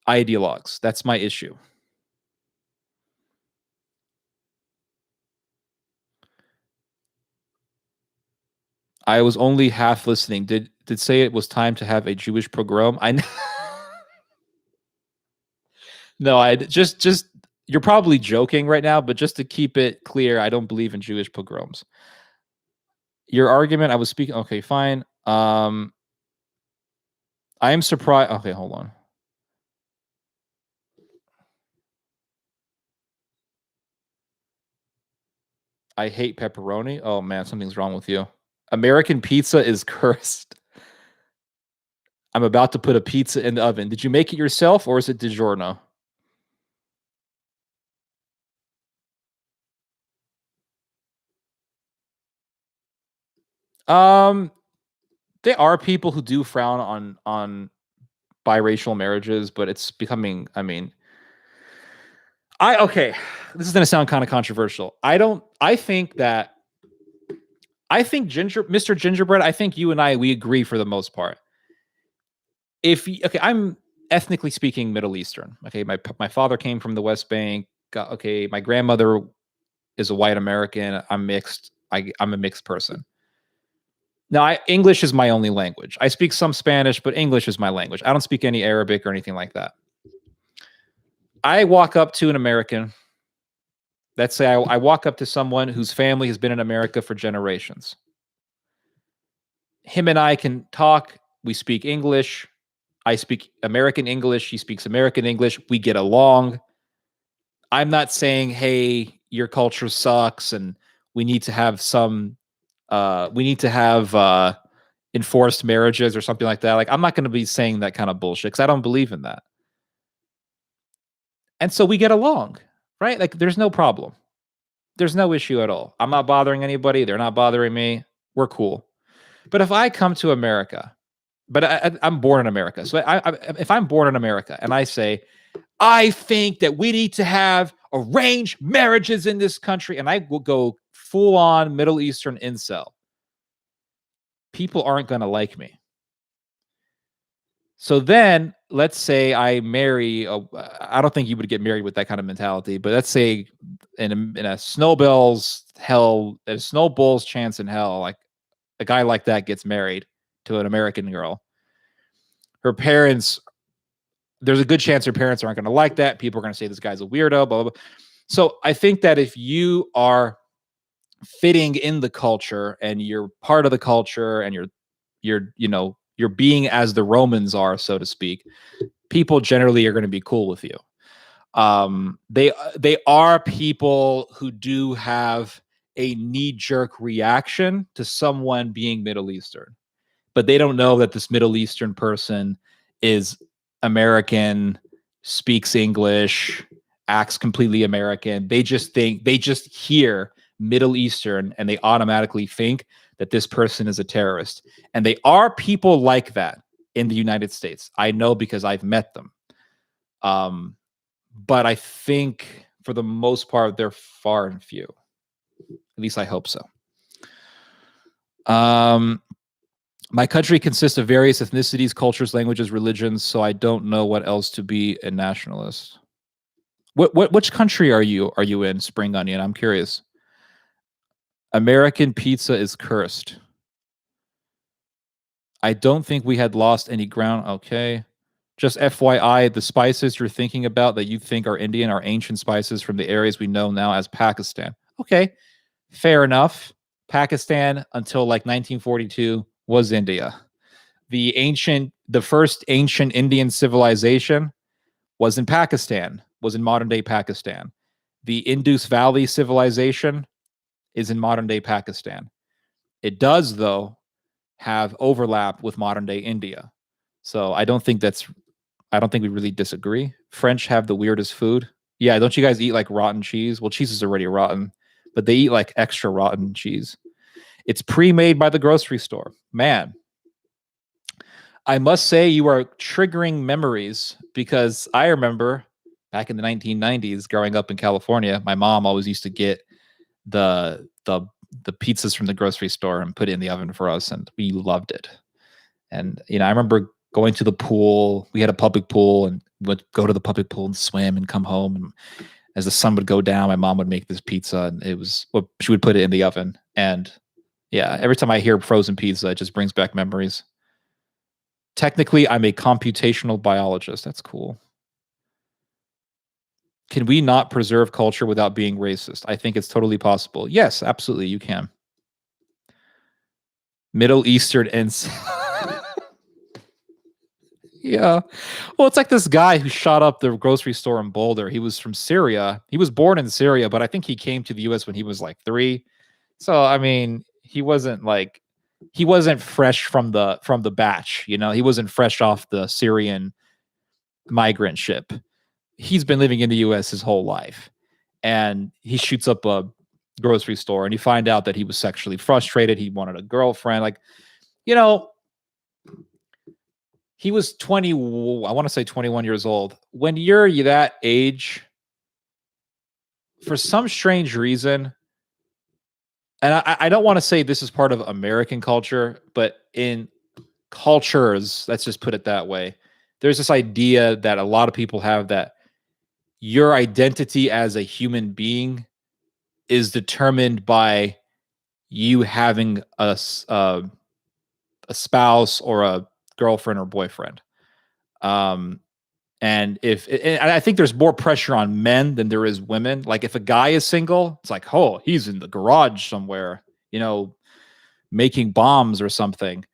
ideologues. That's my issue. I was only half listening. Did say it was time to have a Jewish pogrom? No, I just you're probably joking right now, but just to keep it clear, I don't believe in Jewish pogroms. Your argument, I was speaking. Okay, fine. I am surprised. Okay, hold on. I hate pepperoni. Oh man, something's wrong with you. American pizza is cursed. I'm about to put a pizza in the oven. Did you make it yourself or is it DiGiorno? Um, there are people who do frown on biracial marriages, but it's becoming. I mean, okay. This is going to sound kind of controversial. I think that. I think Mr. Gingerbread. I think you and I we agree for the most part. Okay, I'm ethnically speaking Middle Eastern. Okay, my father came from the West Bank. Okay, my grandmother is a white American. I'm mixed. I'm a mixed person. Now, English is my only language. I speak some Spanish, but English is my language. I don't speak any Arabic or anything like that. I walk up to an American. Let's say I walk up to someone whose family has been in America for generations. Him and I can talk. We speak English. I speak American English. He speaks American English. We get along. I'm not saying, hey, your culture sucks and we need to have enforced marriages or something like that. Like, I'm not going to be saying that kind of bullshit because I don't believe in that. And so we get along, right? Like, there's no problem. There's no issue at all. I'm not bothering anybody. They're not bothering me. We're cool. But if I come to America, but I'm born in America. So if I'm born in America and I say, I think that we need to have arranged marriages in this country, and I will go full on Middle Eastern incel, people aren't going to like me. So then let's say I marry, I don't think you would get married with that kind of mentality, but let's say in a snowball's chance in hell, like a guy like that gets married to an American girl. Her parents, there's a good chance her parents aren't going to like that. People are going to say this guy's a weirdo, blah, blah, blah. So I think that if you are fitting in the culture and you're part of the culture and you're being as the Romans are, so to speak, people generally are going to be cool with you. They are people who do have a knee-jerk reaction to someone being Middle Eastern, but they don't know that this Middle Eastern person is American, speaks English, acts completely American. They just hear Middle Eastern, and they automatically think that this person is a terrorist. And they are people like that in the United States. I know because I've met them. But I think for the most part, they're far and few. At least I hope so. My country consists of various ethnicities, cultures, languages, religions, so I don't know what else to be a nationalist. Which country are you in, Spring Onion? I'm curious. American pizza is cursed. I don't think we had lost any ground. Okay. Just FYI, the spices you're thinking about that you think are Indian are ancient spices from the areas we know now as Pakistan. Okay. Fair enough. Pakistan until like 1942 was India. The first ancient Indian civilization was in Pakistan, was in modern day Pakistan. The Indus Valley civilization is in modern day Pakistan. It does, though, have overlap with modern day India. So I don't think we really disagree. French have the weirdest food. Yeah, don't you guys eat like rotten cheese? Well, cheese is already rotten, but they eat like extra rotten cheese. It's pre-made by the grocery store. Man, I must say you are triggering memories, because I remember back in the 1990s growing up in California, my mom always used to get the pizzas from the grocery store and put it in the oven for us, and we loved it. And I remember going to the pool. We had a public pool, and would go to the public pool and swim and come home. And as the sun would go down, my mom would make this pizza, and she would put it in the oven. And yeah, every time I hear frozen pizza, it just brings back memories. Technically, I'm a computational biologist. That's cool. Can we not preserve culture without being racist? I think it's totally possible. Yes, absolutely, you can. Middle Eastern and yeah. Well, it's like this guy who shot up the grocery store in Boulder. He was from Syria. He was born in Syria, but I think he came to the US when he was like 3. So, I mean, he wasn't fresh from the batch, He wasn't fresh off the Syrian migrant ship. He's been living in the US his whole life. And he shoots up a grocery store, and you find out that he was sexually frustrated. He wanted a girlfriend. He was 20, I want to say 21 years old. When you're that age, for some strange reason, and I don't want to say this is part of American culture, but in cultures, let's just put it that way, there's this idea that a lot of people have that your identity as a human being is determined by you having a spouse or a girlfriend or boyfriend. And I think there's more pressure on men than there is women. Like if a guy is single, it's like, oh, he's in the garage somewhere, making bombs or something,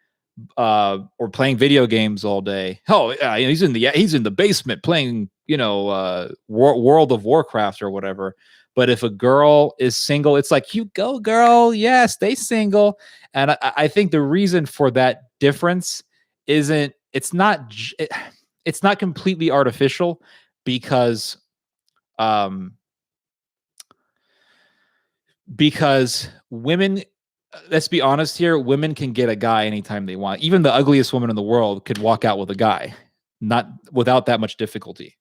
or playing video games all day. Oh, he's in the basement playing, World of Warcraft or whatever. But if a girl is single, it's like, you go, girl. Yeah, stay single. And I think the reason for that difference it's not completely artificial, because women, let's be honest here, women can get a guy anytime they want. Even the ugliest woman in the world could walk out with a guy, not without that much difficulty.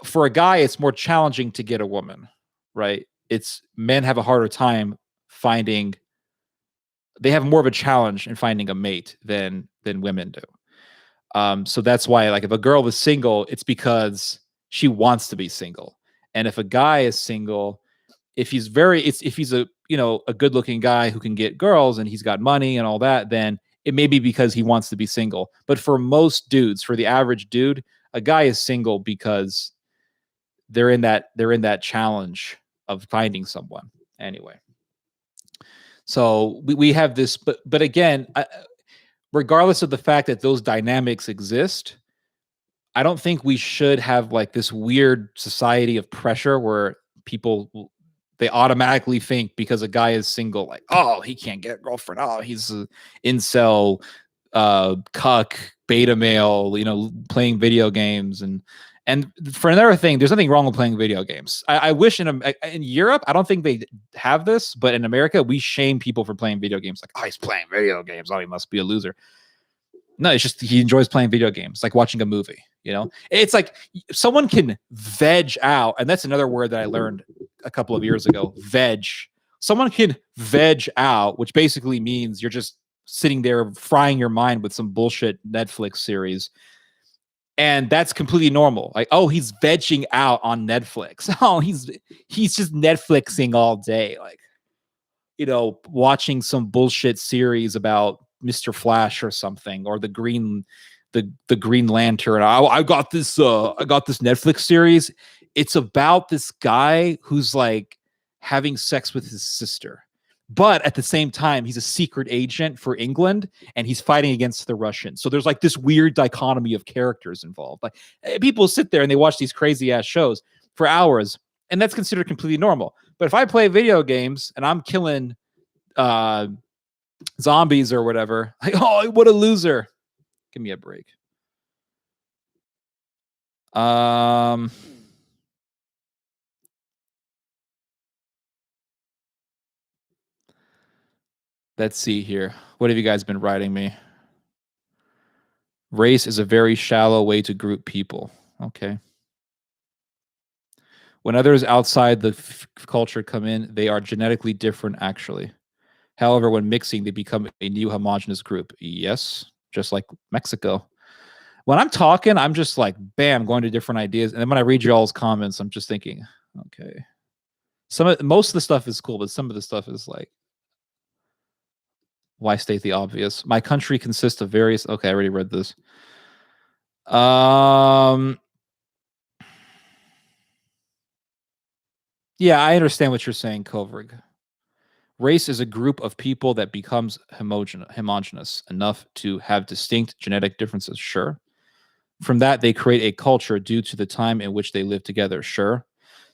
For a guy, it's more challenging to get a woman, right? Men have a harder time finding. They have more of a challenge in finding a mate than women do. So that's why, like, if a girl is single, it's because she wants to be single. And if a guy is single, if he's a good-looking guy who can get girls and he's got money and all that, then it may be because he wants to be single. But for most dudes, for the average dude, a guy is single because they're in that challenge of finding someone. Anyway, so we have this, but again, regardless of the fact that those dynamics exist, I don't think we should have like this weird society of pressure where they automatically think because a guy is single, like, oh, he can't get a girlfriend. Oh, he's an incel, cuck, beta male, playing video games and And for another thing, there's nothing wrong with playing video games. I wish in Europe, I don't think they have this, but in America, we shame people for playing video games. Like, oh, he's playing video games. Oh, he must be a loser. No, it's just he enjoys playing video games, like watching a movie. You know, it's like someone can veg out, and that's another word that I learned a couple of years ago. Veg. Someone can veg out, which basically means you're just sitting there frying your mind with some bullshit Netflix series. And that's completely normal. Like, oh, he's vegging out on Netflix. Oh, he's just Netflixing all day. Like, you know, watching some bullshit series about Mr. Flash or something, or the Green Lantern. I got this Netflix series. It's about this guy who's like having sex with his sister. But at the same time, he's a secret agent for England and he's fighting against the Russians. So there's like this weird dichotomy of characters involved. Like people sit there and they watch these crazy ass shows for hours, and that's considered completely normal. But if I play video games and I'm killing zombies or whatever, like, oh, what a loser. Give me a break. Let's see here. What have you guys been writing me? Race is a very shallow way to group people. Okay. When others outside the culture come in, they are genetically different, actually. However, when mixing, they become a new homogenous group. Yes, just like Mexico. When I'm talking, I'm just like, bam, going to different ideas. And then when I read y'all's comments, I'm just thinking, okay. Most of the stuff is cool, but some of the stuff is like, why state the obvious? My country consists of various. Okay, I already read this. Yeah, I understand what you're saying, Kovrig. Race is a group of people that becomes homogenous enough to have distinct genetic differences. Sure. From that, they create a culture due to the time in which they live together. Sure.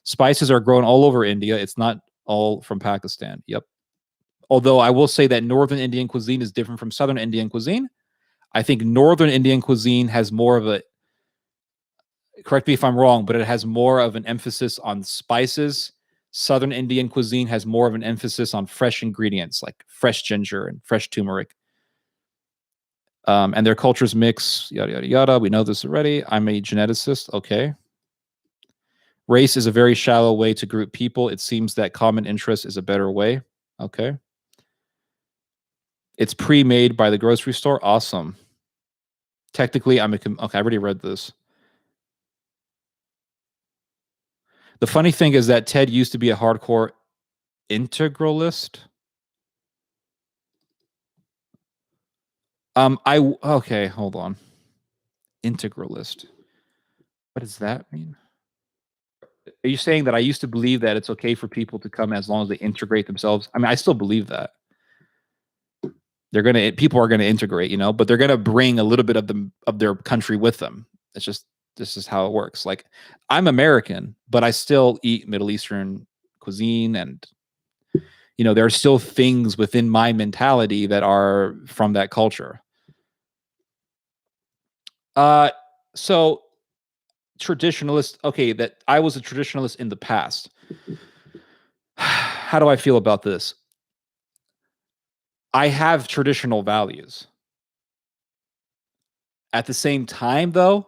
Spices are grown all over India. It's not all from Pakistan. Yep. Although I will say that Northern Indian cuisine is different from Southern Indian cuisine. I think Northern Indian cuisine has more of a, correct me if I'm wrong, but it has more of an emphasis on spices. Southern Indian cuisine has more of an emphasis on fresh ingredients like fresh ginger and fresh turmeric. And their cultures mix, yada, yada, yada. We know this already. I'm a geneticist. Okay. Race is a very shallow way to group people. It seems that common interest is a better way. Okay. It's pre-made by the grocery store. Awesome. Technically, okay, I already read this. The funny thing is that Ted used to be a hardcore integralist. Okay, hold on. Integralist. What does that mean? Are you saying that I used to believe that it's okay for people to come as long as they integrate themselves? I mean, I still believe that. People are gonna integrate, you know, but they're gonna bring a little bit of their country with them. It's just, this is how it works. Like, I'm American, but I still eat Middle Eastern cuisine, and you know, there are still things within my mentality that are from that culture. So traditionalist, okay, that I was a traditionalist in the past. How do I feel about this? I have traditional values. At the same time, though,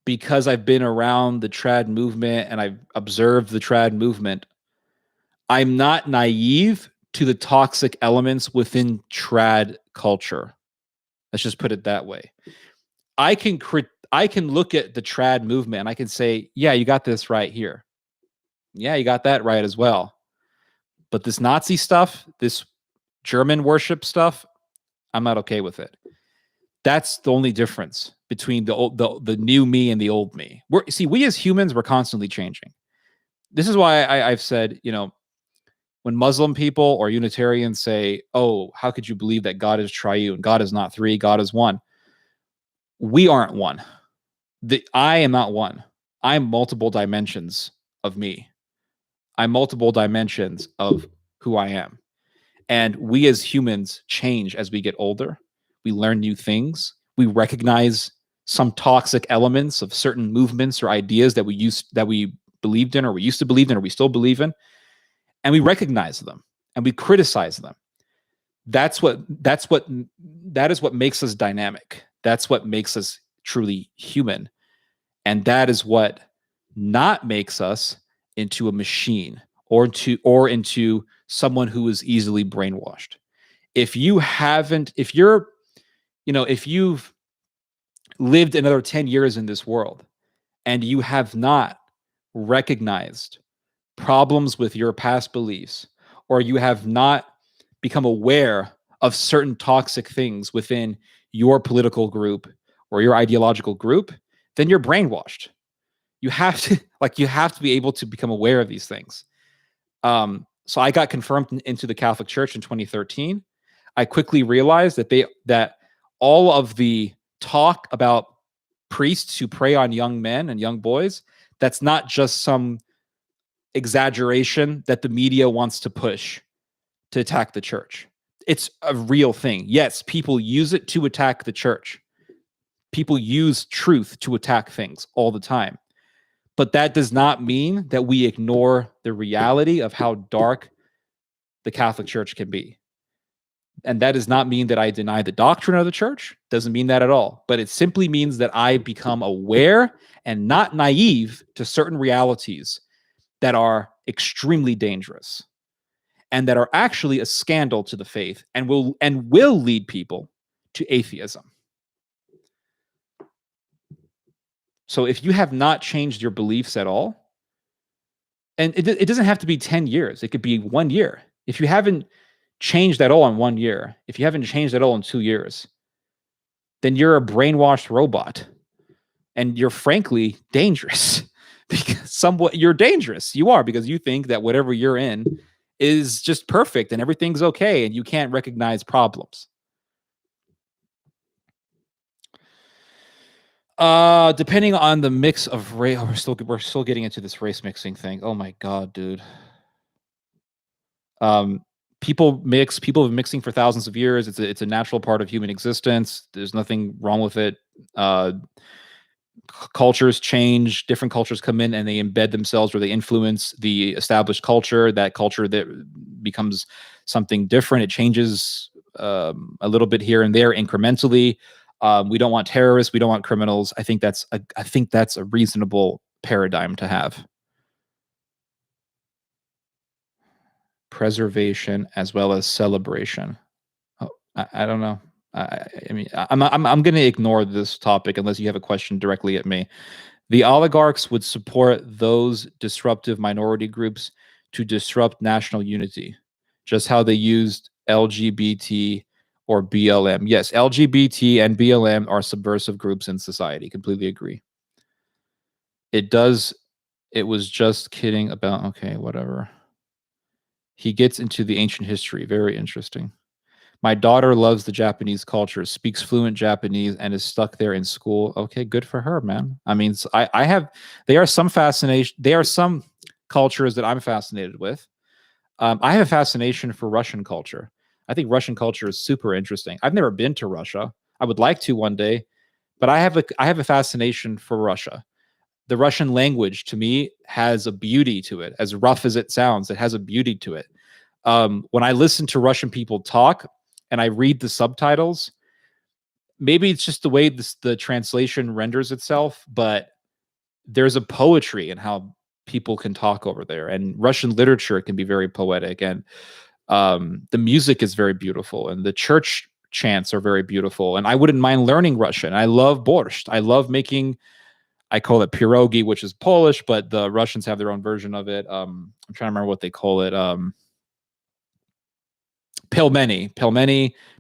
because I've been around the trad movement and I've observed the trad movement, I'm not naive to the toxic elements within trad culture. Let's just put it that way. I can look at the trad movement and I can say, yeah, you got this right here. Yeah, you got that right as well. But this Nazi stuff, this German worship stuff, I'm not okay with it. That's the only difference between the new me and the old me. We as humans, we're constantly changing. This is why I've said, you know, when Muslim people or Unitarians say, oh, how could you believe that God is triune? God is not three, God is one. We aren't one. I am not one. I'm multiple dimensions of me. I'm multiple dimensions of who I am. And we as humans change as we get older. We learn new things. We recognize some toxic elements of certain movements or ideas that we believed in, or we used to believe in, or we still believe in, and we recognize them and we criticize them. That is what makes us dynamic. That's what makes us truly human. And that is what not makes us into a machine or into someone who is easily brainwashed. If you've lived another 10 years in this world and you have not recognized problems with your past beliefs, or you have not become aware of certain toxic things within your political group or your ideological group, then you're brainwashed. You have to be able to become aware of these things. So I got confirmed into the Catholic Church in 2013. I quickly realized that all of the talk about priests who prey on young men and young boys, that's not just some exaggeration that the media wants to push to attack the church. It's a real thing. Yes, people use it to attack the church. People use truth to attack things all the time. But that does not mean that we ignore the reality of how dark the Catholic Church can be. And that does not mean that I deny the doctrine of the church. Doesn't mean that at all. But it simply means that I become aware and not naive to certain realities that are extremely dangerous and that are actually a scandal to the faith and will lead people to atheism. So if you have not changed your beliefs at all, and it doesn't have to be 10 years, it could be 1 year. If you haven't changed at all in 1 year, if you haven't changed at all in 2 years, then you're a brainwashed robot. And you're frankly dangerous. Because you're dangerous. You are, because you think that whatever you're in is just perfect and everything's okay and you can't recognize problems. Depending on the mix of race, we're still getting into this race mixing thing. Oh my god, dude. People have been mixing for thousands of years. It's a natural part of human existence. There's nothing wrong with it. Cultures change, different cultures come in and they embed themselves, or they influence the established culture. That culture that becomes something different. It changes a little bit here and there incrementally. We don't want terrorists. We don't want criminals. I think that's a reasonable paradigm to have. Preservation as well as celebration. Oh, I don't know. I mean, I'm going to ignore this topic unless you have a question directly at me. The oligarchs would support those disruptive minority groups to disrupt national unity, just how they used LGBT or BLM. Yes, LGBT and BLM are subversive groups in society. Completely agree. It was just kidding about, okay, whatever. He gets into the ancient history. Very interesting. My daughter loves the Japanese culture, speaks fluent Japanese, and is stuck there in school. Okay, good for her, man. I mean, there are some cultures that I'm fascinated with. I have a fascination for Russian culture. I think Russian culture is super interesting. I've never been to Russia. I would like to one day, but I have a fascination for Russia. The Russian language, to me, has a beauty to it. As rough as it sounds, it has a beauty to it. When I listen to Russian people talk and I read the subtitles, maybe it's just the way the translation renders itself, but there's a poetry in how people can talk over there. And Russian literature can be very poetic. And the music is very beautiful. And the church chants are very beautiful. And I wouldn't mind learning Russian. I love borscht. I love making... I call it pierogi, which is Polish, but the Russians have their own version of it. I'm trying to remember what they call it. Pelmeni,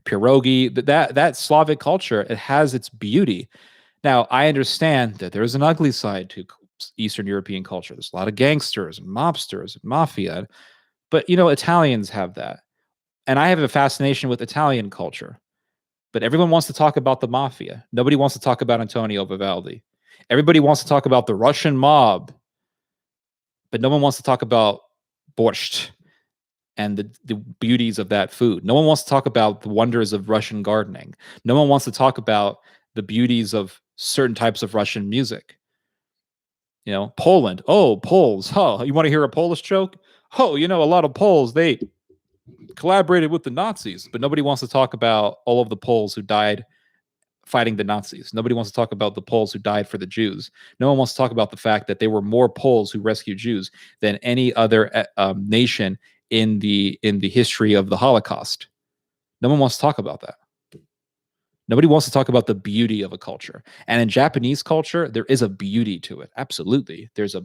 pierogi. That Slavic culture, it has its beauty. Now, I understand that there's an ugly side to Eastern European culture. There's a lot of gangsters and mobsters and mafia, but Italians have that, and I have a fascination with Italian culture. But everyone wants to talk about the mafia. Nobody wants to talk about Antonio Vivaldi. Everybody wants to talk about the Russian mob, but no one wants to talk about borscht and the beauties of that food. No one wants to talk about the wonders of Russian gardening. No one wants to talk about the beauties of certain types of Russian music. You know, Poland. Oh, Poles. Huh. You want to hear a Polish joke? Oh, you know, a lot of Poles, they collaborated with the Nazis, but nobody wants to talk about all of the Poles who died fighting the Nazis. Nobody wants to talk about the Poles who died for the Jews. No one wants to talk about the fact that there were more Poles who rescued Jews than any other nation in the history of the Holocaust. No one wants to talk about that. Nobody wants to talk about the beauty of a culture. And in Japanese culture, there is a beauty to it. Absolutely. There's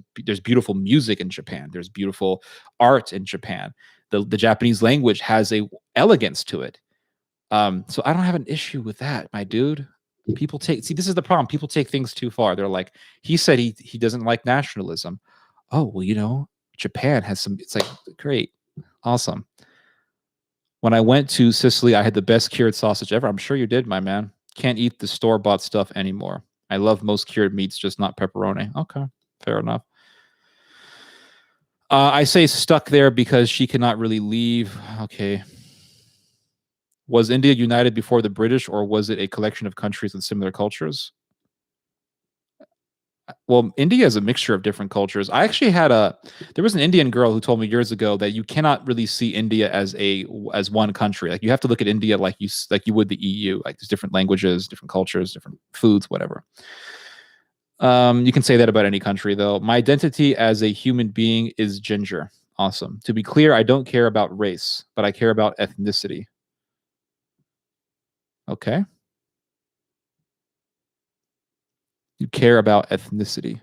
beautiful music in Japan. There's beautiful art in Japan. The Japanese language has a elegance to it. So I don't have an issue with that, my dude. People this is the problem. People take things too far. They're like, he said he doesn't like nationalism. Oh, well, you know, Japan has some, it's like, great, awesome. When I went to Sicily, I had the best cured sausage ever. I'm sure you did, my man. Can't eat the store-bought stuff anymore. I love most cured meats, just not pepperoni. Okay, fair enough. I say stuck there because she cannot really leave. Okay. Was India united before the British, or was it a collection of countries with similar cultures? Well, India is a mixture of different cultures. I actually there was an Indian girl who told me years ago that you cannot really see India as one country. Like, you have to look at India like you would the EU. Like, there's different languages, different cultures, different foods, whatever. You can say that about any country, though. My identity as a human being is ginger. Awesome. To be clear, I don't care about race, but I care about ethnicity. Okay. You care about ethnicity.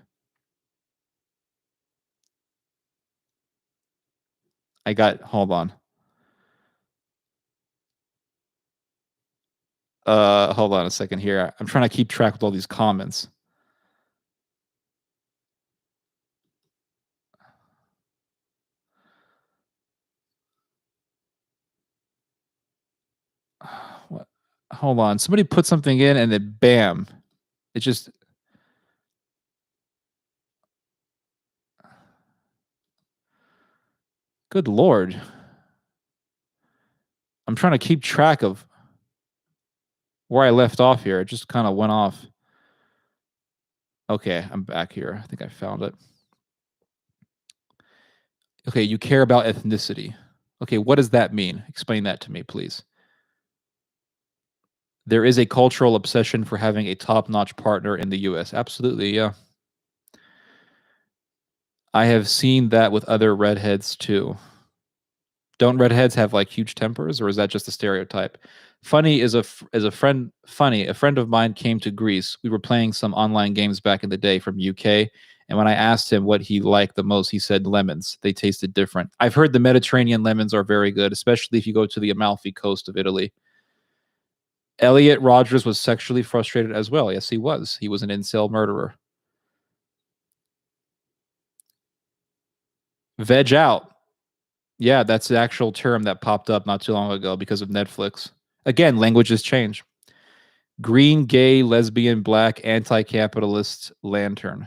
Hold on. Hold on a second here. I'm trying to keep track with all these comments. What? Hold on. Somebody put something in and then bam. It just. Good Lord. I'm trying to keep track of where I left off here. It just kind of went off. Okay, I'm back here. I think I found it. Okay, you care about ethnicity. Okay, what does that mean? Explain that to me, please. There is a cultural obsession for having a top-notch partner in the US. Absolutely, yeah. I have seen that with other redheads too. Don't redheads have like huge tempers, or is that just a stereotype? Funny is a friend. Funny, a friend of mine came to Greece. We were playing some online games back in the day from UK, and when I asked him what he liked the most, he said lemons. They tasted different. I've heard the Mediterranean lemons are very good, especially if you go to the Amalfi Coast of Italy. Elliot Rogers was sexually frustrated as well. Yes, he was. He was an incel murderer. Veg out. Yeah, that's the actual term that popped up not too long ago because of Netflix. Again, languages change. Green, gay, lesbian, black, anti-capitalist lantern.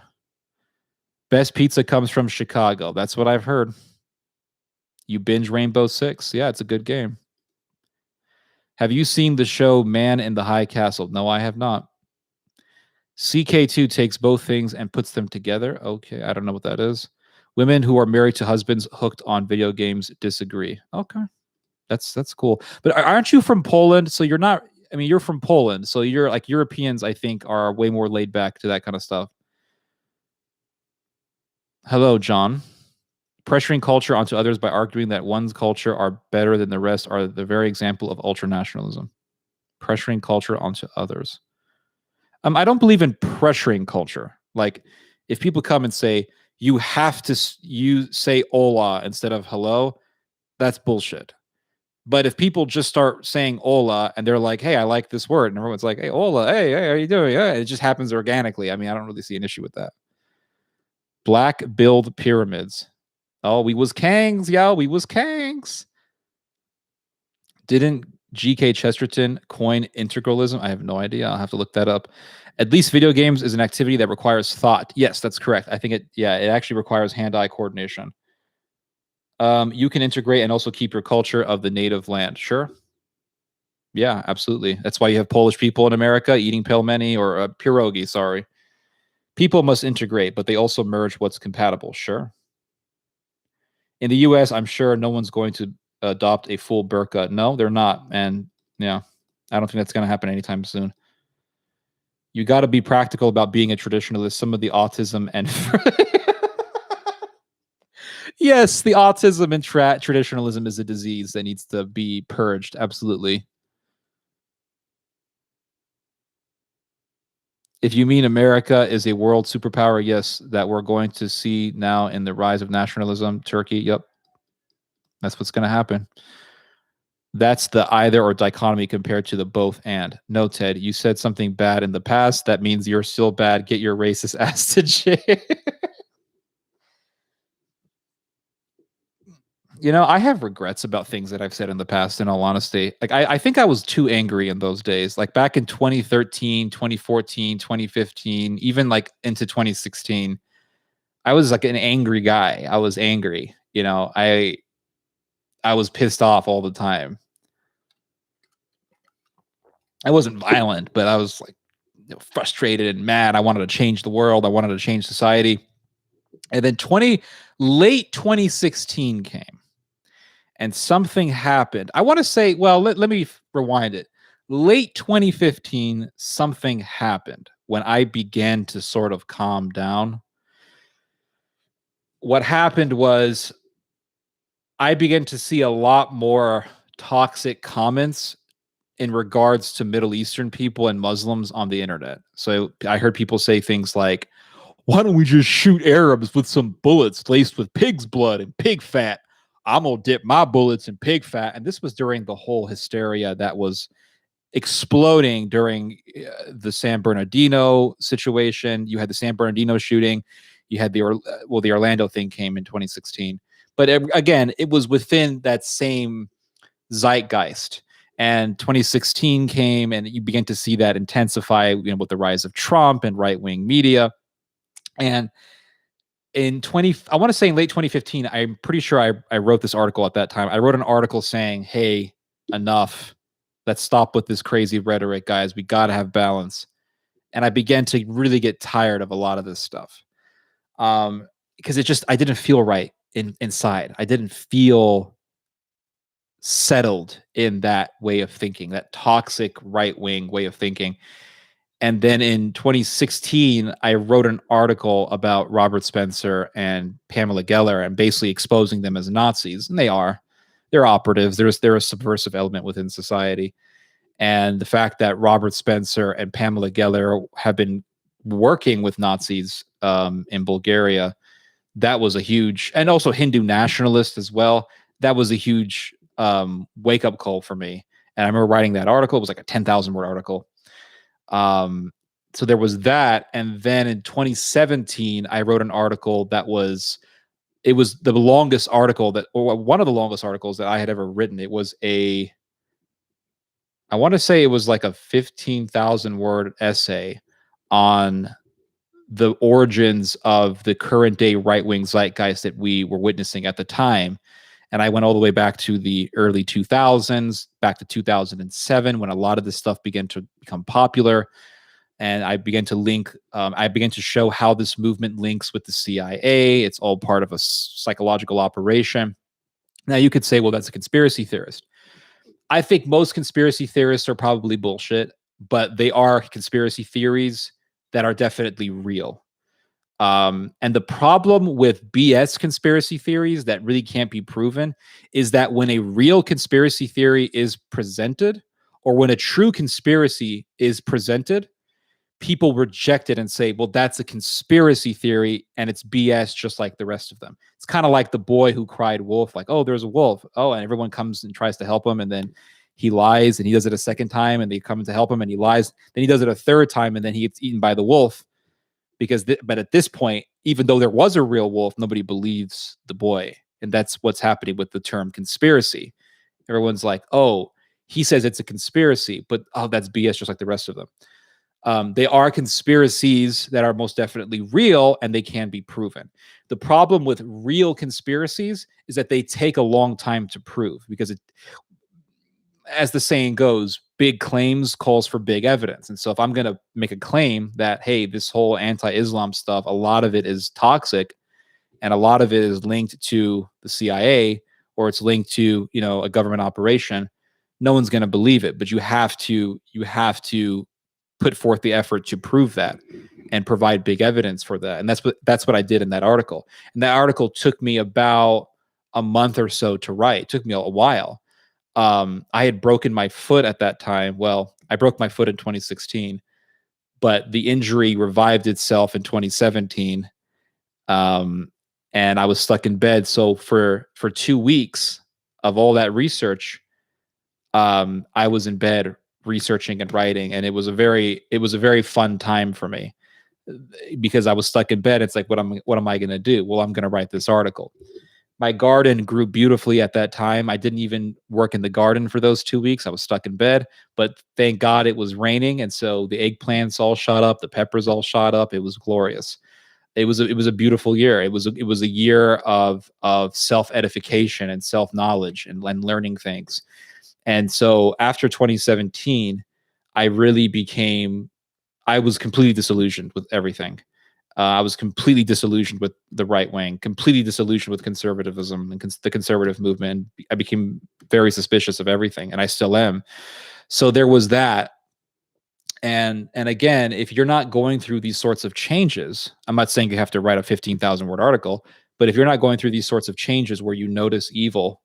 Best pizza comes from Chicago. That's what I've heard. You binge Rainbow Six. Yeah, it's a good game. Have you seen the show Man in the High Castle? No, I have not. CK2 takes both things and puts them together. Okay, I don't know what that is. Women who are married to husbands hooked on video games disagree. Okay. That's cool. But aren't you from Poland? So you're not, I mean, you're from Poland. So you're like, Europeans, I think, are way more laid back to that kind of stuff. Hello, John. Pressuring culture onto others by arguing that one's culture are better than the rest are the very example of ultranationalism. Pressuring culture onto others. I don't believe in pressuring culture. Like, if people come and say, you have to say hola instead of hello, that's bullshit. But if people just start saying hola and they're like, hey, I like this word, and everyone's like, hey, hola, hey, how are you doing? Yeah, it just happens organically. I mean, I don't really see an issue with that. Black build pyramids. Oh, we was Kangs, yo, we was Kangs. Didn't G.K. Chesterton coin integralism? I have no idea. I'll have to look that up. At least video games is an activity that requires thought. Yes, that's correct. I think it actually requires hand-eye coordination. You can integrate and also keep your culture of the native land. Sure. Yeah, absolutely. That's why you have Polish people in America eating pelmeni or pierogi. Sorry, people must integrate, but they also merge what's compatible. Sure. In the U.S., I'm sure no one's going to adopt a full burqa. No, they're not, and yeah, I don't think that's going to happen anytime soon. You got to be practical about being a traditionalist. Some of the autism and yes, the autism and traditionalism is a disease that needs to be purged. Absolutely. If you mean America is a world superpower, yes, that we're going to see now in the rise of nationalism, Turkey. Yep, that's what's going to happen. That's the either or dichotomy compared to the both and. No, Ted, you said something bad in the past. That means you're still bad. Get your racist ass to jail. You know, I have regrets about things that I've said in the past, in all honesty. Like, I think I was too angry in those days. Like back in 2013, 2014, 2015, even like into 2016. I was like an angry guy. I was angry. You know, I was pissed off all the time. I wasn't violent, but I was like, you know, frustrated and mad. I wanted to change the world. I wanted to change society. And then late 2016 came and something happened. I want to say, well, let me rewind it. Late 2015, something happened when I began to sort of calm down. What happened was I began to see a lot more toxic comments in regards to Middle Eastern people and Muslims on the internet. So I heard people say things like, why don't we just shoot Arabs with some bullets laced with pig's blood and pig fat? I'm going to dip my bullets in pig fat. And this was during the whole hysteria that was exploding during the San Bernardino situation. You had the San Bernardino shooting. You had the Orlando thing came in 2016. But again, it was within that same zeitgeist. And 2016 came, and you begin to see that intensify, you know, with the rise of Trump and right wing media. And I want to say in late 2015, I'm pretty sure I wrote this article at that time. I wrote an article saying, "Hey, enough. Let's stop with this crazy rhetoric, guys. We got to have balance." And I began to really get tired of a lot of this stuff, because I didn't feel right inside. I didn't feel settled in that way of thinking, that toxic right wing way of thinking. And then in 2016, I wrote an article about Robert Spencer and Pamela Geller and basically exposing them as Nazis. And they're operatives. They're a subversive element within society. And the fact that Robert Spencer and Pamela Geller have been working with Nazis in Bulgaria, that was a huge, and also Hindu nationalists as well. That was a huge wake up call for me. And I remember writing that article. It was like a 10,000 word article. So there was that. And then in 2017, I wrote an article it was the longest article or one of the longest articles that I had ever written. It was I want to say it was like a 15,000 word essay on the origins of the current day right wing zeitgeist that we were witnessing at the time. And I went all the way back to the early 2000s, back to 2007, when a lot of this stuff began to become popular. And I began to show how this movement links with the CIA. It's all part of a psychological operation. Now, you could say, well, that's a conspiracy theorist. I think most conspiracy theorists are probably bullshit, but they are conspiracy theories that are definitely real. And the problem with BS conspiracy theories that really can't be proven is that when a real conspiracy theory is presented, or when a true conspiracy is presented, people reject it and say, well, that's a conspiracy theory and it's BS just like the rest of them. It's kind of like the boy who cried wolf, like, oh, there's a wolf. Oh, and everyone comes and tries to help him. And then he lies and he does it a second time and they come to help him and he lies. Then he does it a third time and then he gets eaten by the wolf. But at this point, even though there was a real wolf, nobody believes the boy. And that's what's happening with the term conspiracy. Everyone's like, oh, he says it's a conspiracy, but oh, that's BS just like the rest of them. They are conspiracies that are most definitely real and they can be proven. The problem with real conspiracies is that they take a long time to prove because as the saying goes, big claims calls for big evidence. And so if I'm going to make a claim that, hey, this whole anti-Islam stuff, a lot of it is toxic and a lot of it is linked to the CIA, or it's linked to, a government operation, no one's going to believe it. But you have to put forth the effort to prove that and provide big evidence for that. And that's what I did in that article. And that article took me about a month or so to write. It took me a while. I had broken my foot at that time. Well, I broke my foot in 2016, but the injury revived itself in 2017. And I was stuck in bed. So for 2 weeks of all that research, I was in bed researching and writing, and it was a very fun time for me because I was stuck in bed. It's like, what am I going to do? Well, I'm going to write this article. My garden grew beautifully at that time. I didn't even work in the garden for those 2 weeks. I was stuck in bed, but thank God it was raining. And so the eggplants all shot up, the peppers all shot up. It was glorious. It was a beautiful year. It was a year of self-edification and self-knowledge and learning things. And so after 2017, I was completely disillusioned with everything. I was completely disillusioned with the right wing, completely disillusioned with conservatism and the conservative movement. I became very suspicious of everything, and I still am. So there was that. And again, if you're not going through these sorts of changes, I'm not saying you have to write a 15,000 word article, but if you're not going through these sorts of changes where you notice evil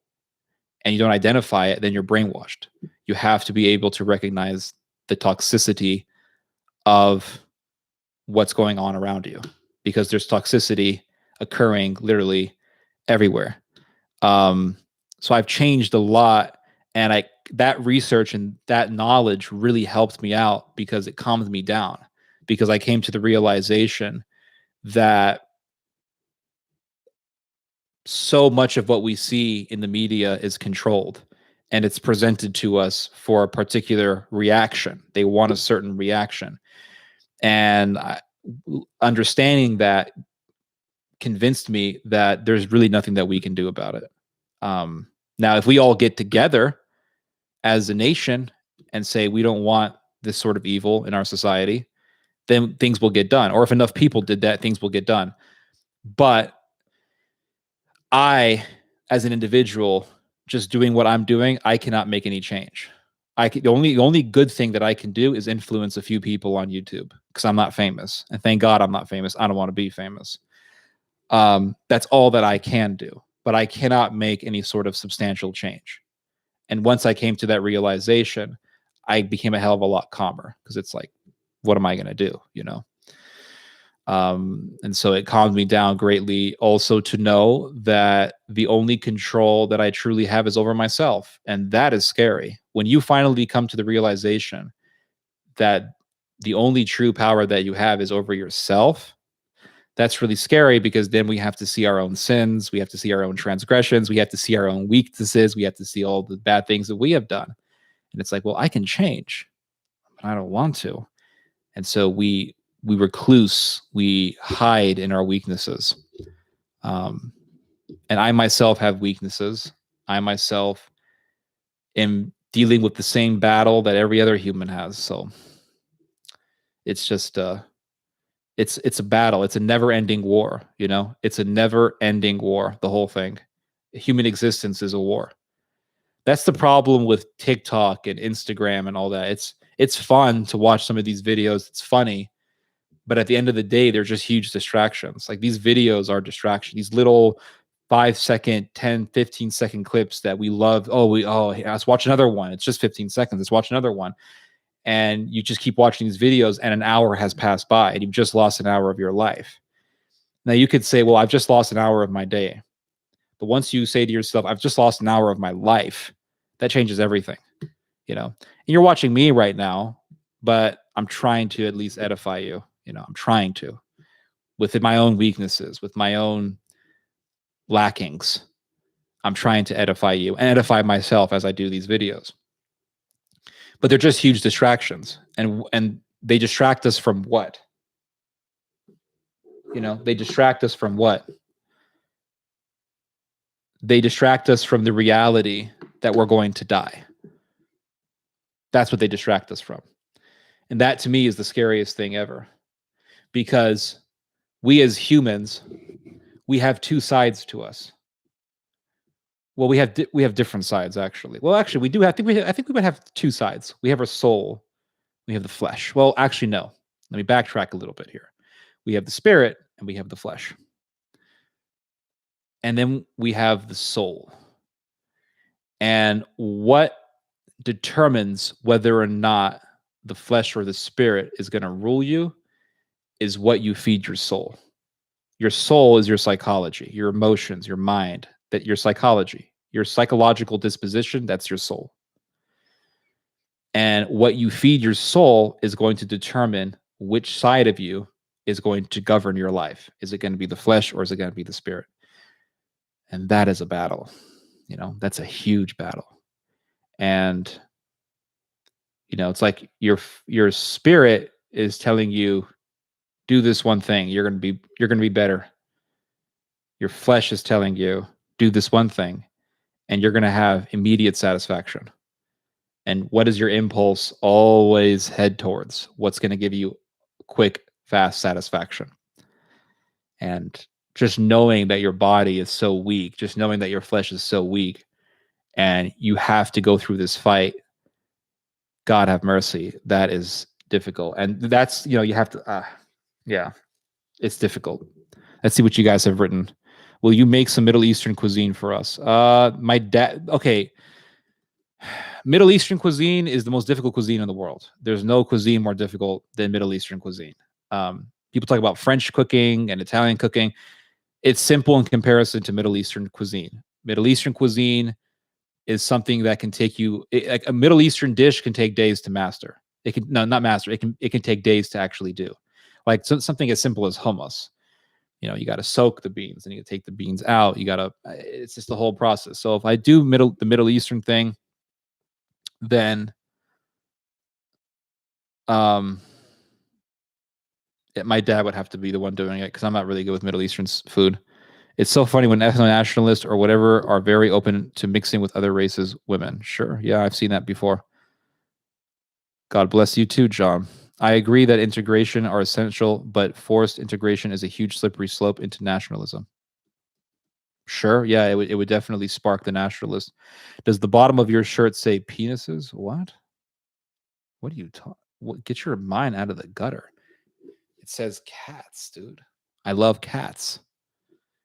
and you don't identify it, then you're brainwashed. You have to be able to recognize the toxicity of what's going on around you, because there's toxicity occurring literally everywhere. So I've changed a lot, and that research and that knowledge really helped me out because it calmed me down, because I came to the realization that so much of what we see in the media is controlled, and it's presented to us for a particular reaction. They want a certain reaction. And understanding that convinced me that there's really nothing that we can do about it. Now, if we all get together as a nation and say we don't want this sort of evil in our society, then things will get done. Or if enough people did that, things will get done. But I, as an individual, just doing what I'm doing, I cannot make any change. The only good thing that I can do is influence a few people on YouTube, because I'm not famous, and thank God I'm not famous. I don't want to be famous. That's all that I can do, but I cannot make any sort of substantial change. And once I came to that realization, I became a hell of a lot calmer, because it's like, what am I going to do? And so it calmed me down greatly also to know that the only control that I truly have is over myself. And that is scary. When you finally come to the realization that the only true power that you have is over yourself, that's really scary, because then we have to see our own sins. We have to see our own transgressions. We have to see our own weaknesses. We have to see all the bad things that we have done. And it's like, well, I can change, but I don't want to. And so we recluse, we hide in our weaknesses. And I myself have weaknesses. I myself am dealing with the same battle that every other human has. So it's just it's a battle. It's a never-ending war, It's a never-ending war, the whole thing. Human existence is a war. That's the problem with TikTok and Instagram and all that. It's fun to watch some of these videos. It's funny. But at the end of the day, they're just huge distractions. Like, these videos are distractions. These little 5-second, 10, 15-second clips that we love. Let's watch another one. It's just 15 seconds. Let's watch another one. And you just keep watching these videos, and an hour has passed by, and you've just lost an hour of your life. Now, you could say, well, I've just lost an hour of my day. But once you say to yourself, I've just lost an hour of my life, that changes everything, And you're watching me right now, but I'm trying to at least edify you. I'm trying to, with my own weaknesses, with my own lackings. I'm trying to edify you and edify myself as I do these videos. But they're just huge distractions, and they distract us from what? They distract us from what? They distract us from the reality that we're going to die. That's what they distract us from. And that to me is the scariest thing ever, because we as humans, we have two sides to us. Well, we have different sides actually. Well, actually, we do. I think we would have two sides. We have our soul. We have the flesh. Well, actually, no. Let me backtrack a little bit here. We have the spirit and we have the flesh, and then we have the soul. And what determines whether or not the flesh or the spirit is going to rule you is what you feed your soul. Your soul is your psychology, your emotions, your mind, that your psychology, your psychological disposition, that's your soul. And what you feed your soul is going to determine which side of you is going to govern your life. Is it going to be the flesh or is it going to be the spirit? And that is a battle. You know, that's a huge battle. And you know, it's like your spirit is telling you, do this one thing, you're going to be better. Your flesh is telling you, do this one thing and you're going to have immediate satisfaction. And what is your impulse always head towards? What's going to give you quick, fast satisfaction? And just knowing that your body is so weak, just knowing that your flesh is so weak, and you have to go through this fight, God have mercy, that is difficult. And that's, you know, you have to, yeah, it's difficult. Let's see what you guys have written. Will you make some Middle Eastern cuisine for us? My dad, okay. Middle Eastern cuisine is the most difficult cuisine in the world. There's no cuisine more difficult than Middle Eastern cuisine. People talk about French cooking and Italian cooking. It's simple in comparison to Middle Eastern cuisine. Middle Eastern cuisine is something that can take you, like a Middle Eastern dish can take days to master. It can, no, not master. It can take days to actually do. Like something as simple as hummus. You know, you got to soak the beans and you take the beans out. You got to, it's just the whole process. So if I do the Middle Eastern thing, then my dad would have to be the one doing it because I'm not really good with Middle Eastern food. It's so funny when ethno-nationalists or whatever are very open to mixing with other races, women. Sure. Yeah, I've seen that before. God bless you too, John. I agree that integration are essential, but forced integration is a huge slippery slope into nationalism. Sure. Yeah, it would definitely spark the nationalist. Does the bottom of your shirt say penises? What? What are you talking? Get your mind out of the gutter. It says cats, dude. I love cats.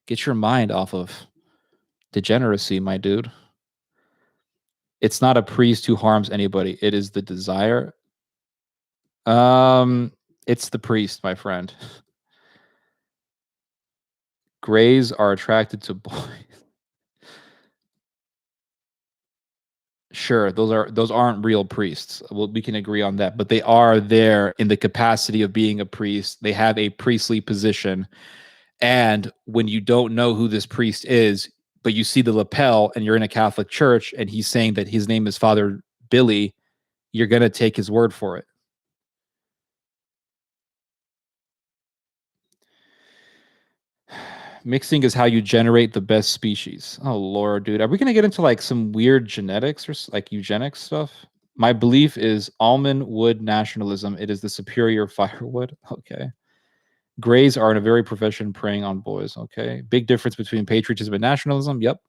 Get your mind off of degeneracy, my dude. It's not a priest who harms anybody. It is the desire. It's the priest, my friend. Grays are attracted to boys. Sure, those aren't real priests. Well, we can agree on that, but they are there in the capacity of being a priest. They have a priestly position. And when you don't know who this priest is, but you see the lapel and you're in a Catholic church and he's saying that his name is Father Billy, you're going to take his word for it. Mixing is how you generate the best species. Oh, Lord, dude. Are we going to get into like some weird genetics or like eugenics stuff? My belief is almond wood nationalism. It is the superior firewood. Okay. Grays are in a very profession preying on boys. Okay. Big difference between patriotism and nationalism. Yep.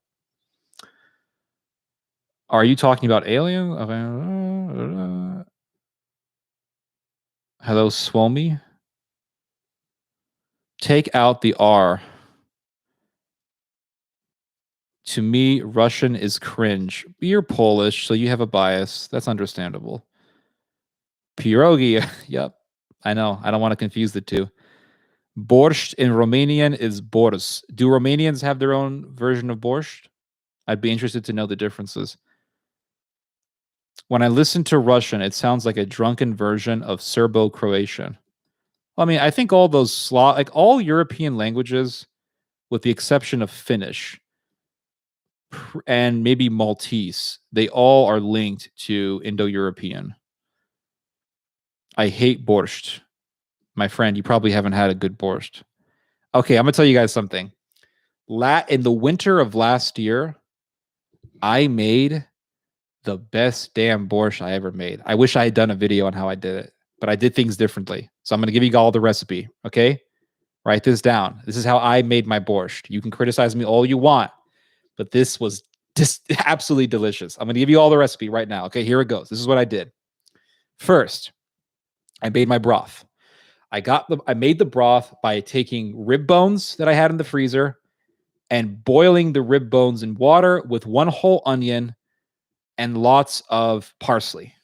Are you talking about alien? Hello, Swomi. Take out the R. To me, Russian is cringe. You're Polish, so you have a bias. That's understandable. Pierogi. Yep. I know. I don't want to confuse the two. Borscht in Romanian is Boris. Do Romanians have their own version of borscht? I'd be interested to know the differences. When I listen to Russian, it sounds like a drunken version of Serbo-Croatian. Well, I mean, I think all those like all European languages, with the exception of Finnish and maybe Maltese, they all are linked to Indo-European. I hate borscht. My friend, you probably haven't had a good borscht. Okay, I'm gonna tell you guys something. In the winter of last year, I made the best damn borscht I ever made. I wish I had done a video on how I did it, but I did things differently. So I'm going to give you all the recipe. Okay. Write this down. This is how I made my borscht. You can criticize me all you want, but this was just absolutely delicious. I'm going to give you all the recipe right now. Okay. Here it goes. This is what I did. First, I made my broth. I made the broth by taking rib bones that I had in the freezer and boiling the rib bones in water with one whole onion and lots of parsley.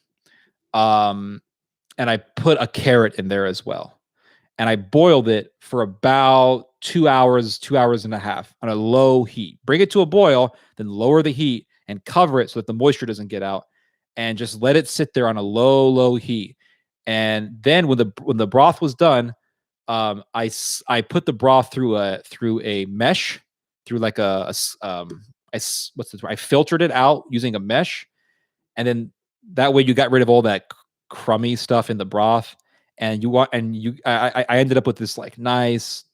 And I put a carrot in there as well. And I boiled it for about 2 hours, 2 hours and a half on a low heat. Bring it to a boil, then lower the heat and cover it so that the moisture doesn't get out, and just let it sit there on a low heat. And then when the broth was done, I put the broth through a mesh, through like I filtered it out using a mesh, and then that way you got rid of all that crummy stuff in the broth. And I ended up with this like nice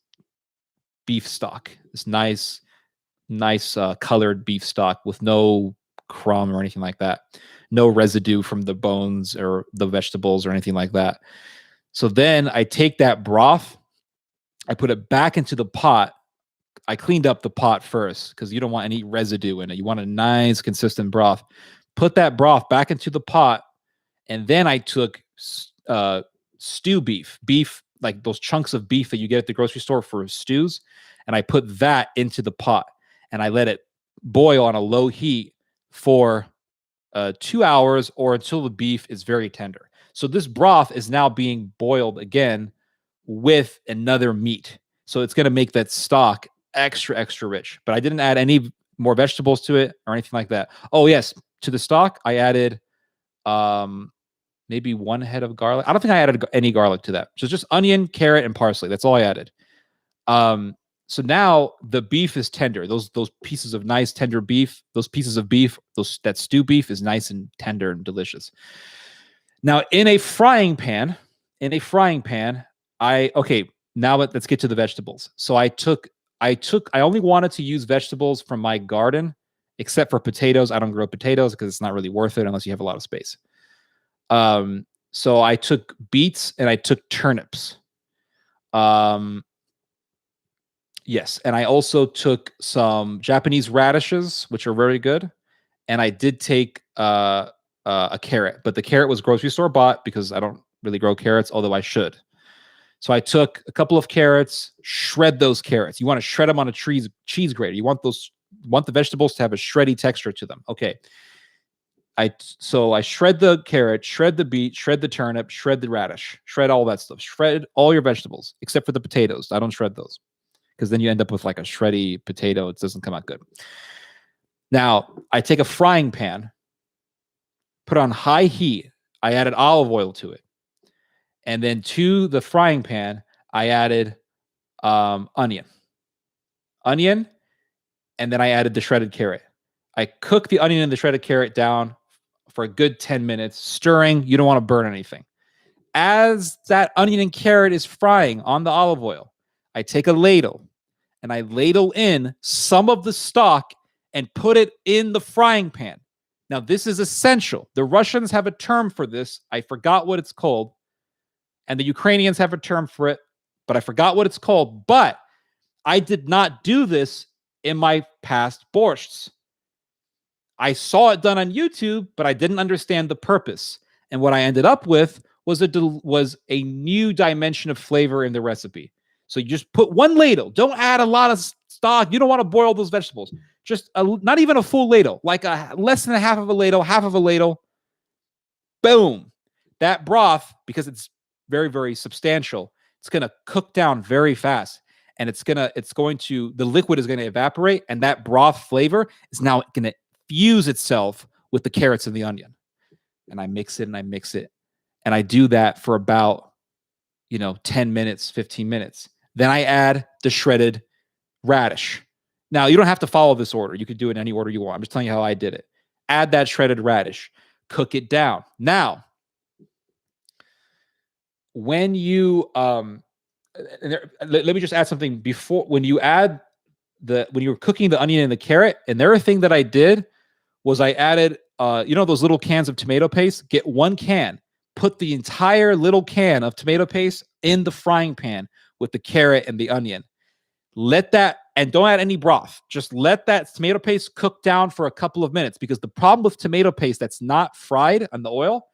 beef stock, this nice colored beef stock with no crumb or anything like that, no residue from the bones or the vegetables or anything like that. So then I take that broth, I put it back into the pot. I cleaned up the pot first because you don't want any residue in it. You want a nice consistent broth. Put that broth back into the pot, and then I took stew beef, like those chunks of beef that you get at the grocery store for stews, and I put that into the pot, and I let it boil on a low heat for 2 hours or until the beef is very tender. So this broth is now being boiled again with another meat. So it's going to make that stock extra rich. But I didn't add any more vegetables to it or anything like that. Oh yes, to the stock I added maybe 1 head of garlic. I don't think I added any garlic to that. So just onion, carrot, and parsley. That's all I added. So now the beef is tender. Those pieces of nice tender beef, those pieces of beef, that stew beef is nice and tender and delicious. Now in a frying pan, now let's get to the vegetables. So I only wanted to use vegetables from my garden, except for potatoes. I don't grow potatoes because it's not really worth it unless you have a lot of space. So I took beets and I took turnips. Yes, and I also took some Japanese radishes, which are very good. And I did take a carrot, but the carrot was grocery store bought because I don't really grow carrots, although I should. So I took a couple of carrots, shred those carrots. You want to shred them on a cheese grater. You want the vegetables to have a shreddy texture to them. Okay. So I shred the carrot, shred the beet, shred the turnip, shred the radish, shred all that stuff. Shred all your vegetables except for the potatoes. I don't shred those because then you end up with like a shreddy potato. It doesn't come out good. Now I take a frying pan, put on high heat. I added olive oil to it. And then to the frying pan, I added onion, and then I added the shredded carrot. I cooked the onion and the shredded carrot down for a good 10 minutes, stirring. You don't want to burn anything. As that onion and carrot is frying on the olive oil, I take a ladle and I ladle in some of the stock and put it in the frying pan. Now, this is essential. The Russians have a term for this. I forgot what it's called. And the Ukrainians have a term for it, but I forgot what it's called. But I did not do this in my past borschts. I saw it done on YouTube, but I didn't understand the purpose. And what I ended up with was a new dimension of flavor in the recipe. So you just put one ladle. Don't add a lot of stock. You don't want to boil those vegetables. Just not even a full ladle, like less than half of a ladle. Boom. That broth, because it's very, very substantial, it's going to cook down very fast. And the liquid is going to evaporate. And that broth flavor is now going to fuse itself with the carrots and the onion. And I mix it. And I do that for about, 10 minutes, 15 minutes. Then I add the shredded radish. Now, you don't have to follow this order. You could do it in any order you want. I'm just telling you how I did it. Add that shredded radish. Cook it down. Now, when you let me just add something before. When you're cooking the onion and the carrot, another thing that I did was I added you know those little cans of tomato paste? Get 1 can. Put the entire little can of tomato paste in the frying pan with the carrot and the onion. Let that, and don't add any broth. Just let that tomato paste cook down for a couple of minutes, because the problem with tomato paste that's not fried on the oil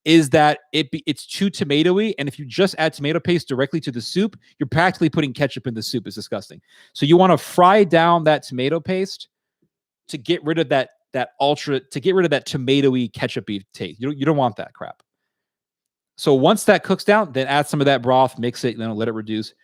is that it's too tomatoey. And if you just add tomato paste directly to the soup, you're practically putting ketchup in the soup. It's disgusting. So you want to fry down that tomato paste to get rid of that tomatoey ketchupy taste. You don't want that crap. So once that cooks down, then add some of that broth, mix it, let it reduce.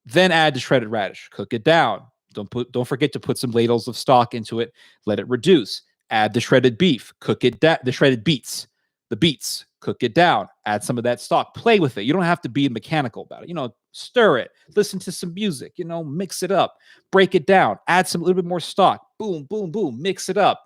Then add the shredded radish. Cook it down. Don't forget to put some ladles of stock into it. Let it reduce. Add the shredded beef. Cook it down. The shredded beets. The beets. Cook it down. Add some of that stock. Play with it. You don't have to be mechanical about it. Stir it. Listen to some music. Mix it up. Break it down. Add a little bit more stock. Boom, boom, boom. Mix it up.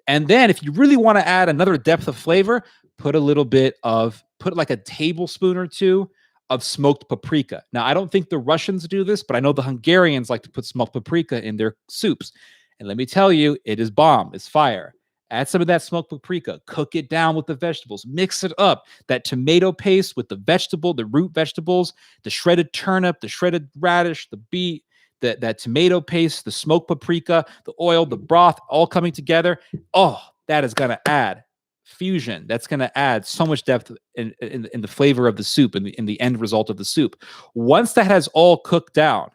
And then if you really want to add another depth of flavor, put like a tablespoon or two of smoked paprika. Now, I don't think the Russians do this, but I know the Hungarians like to put smoked paprika in their soups. And let me tell you, it is bomb. It's fire. Add some of that smoked paprika. Cook it down with the vegetables. Mix it up. That tomato paste with the root vegetables, the shredded turnip, the shredded radish, the beet, that tomato paste, the smoked paprika, the oil, the broth, all coming together. Oh, that is going to add fusion. That's going to add so much depth in the flavor of the soup and in the end result of the soup. Once that has all cooked down,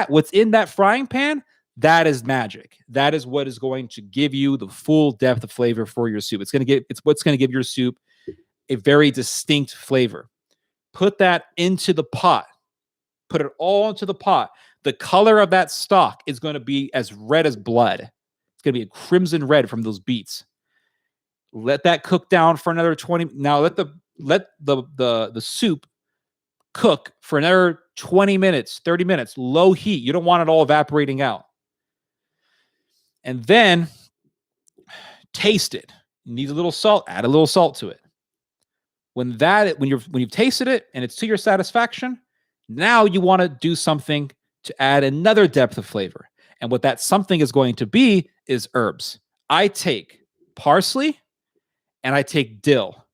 what's in that frying pan, that is magic. That is what is going to give you the full depth of flavor for your soup. It's what's going to give your soup a very distinct flavor. Put that into the pot. Put it all into the pot. The color of that stock is going to be as red as blood. It's going to be a crimson red from those beets. Let that cook down for another 20. Now let the soup cook for another 20 minutes, 30 minutes, low heat. You don't want it all evaporating out. And then taste it. You need a little salt, add a little salt to it. When you've tasted it and it's to your satisfaction, now you want to do something to add another depth of flavor. And what that something is going to be is herbs. I take parsley and I take dill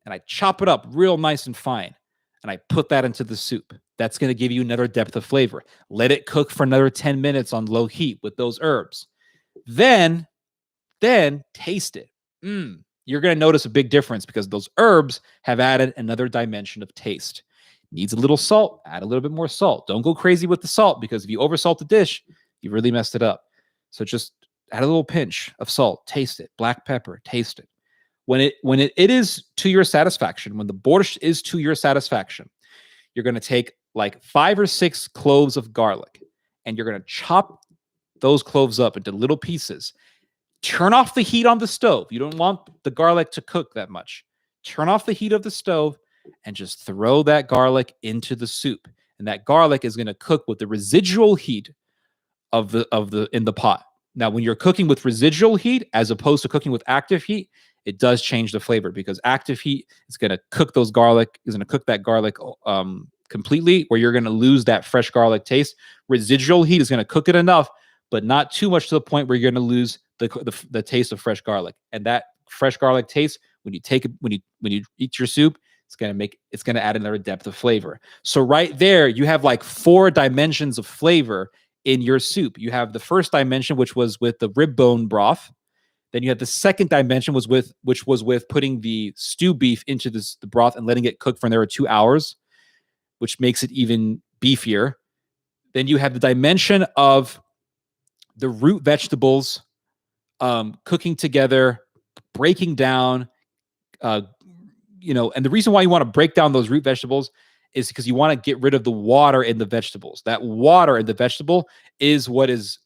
and I chop it up real nice and fine. And I put that into the soup. That's going to give you another depth of flavor. Let it cook for another 10 minutes on low heat with those herbs. Then taste it. You're going to notice a big difference because those herbs have added another dimension of taste. Needs a little salt, add a little bit more salt. Don't go crazy with the salt, because if you oversalt the dish, you really messed it up. So just add a little pinch of salt, taste it. Black pepper, taste it. When it is to your satisfaction, when the borscht is to your satisfaction, you're going to take like 5 or 6 cloves of garlic and you're going to chop those cloves up into little pieces. Turn off the heat on the stove. You don't want the garlic to cook that much. Turn off the heat of the stove and just throw that garlic into the soup. And that garlic is going to cook with the residual heat in the pot. Now, when you're cooking with residual heat as opposed to cooking with active heat, it does change the flavor, because active heat is going to cook that garlic completely, where you're going to lose that fresh garlic taste. Residual heat is going to cook it enough, but not too much to the point where you're going to lose the taste of fresh garlic. And that fresh garlic taste, when you eat your soup, it's going to add another depth of flavor. So right there, you have like 4 dimensions of flavor in your soup. You have the first dimension, which was with the rib bone broth. Then you have the second dimension, which was with putting the stew beef into the broth and letting it cook for another 2 hours, which makes it even beefier. Then you have the dimension of the root vegetables cooking together, breaking down, and the reason why you want to break down those root vegetables is because you want to get rid of the water in the vegetables. That water in the vegetable is what is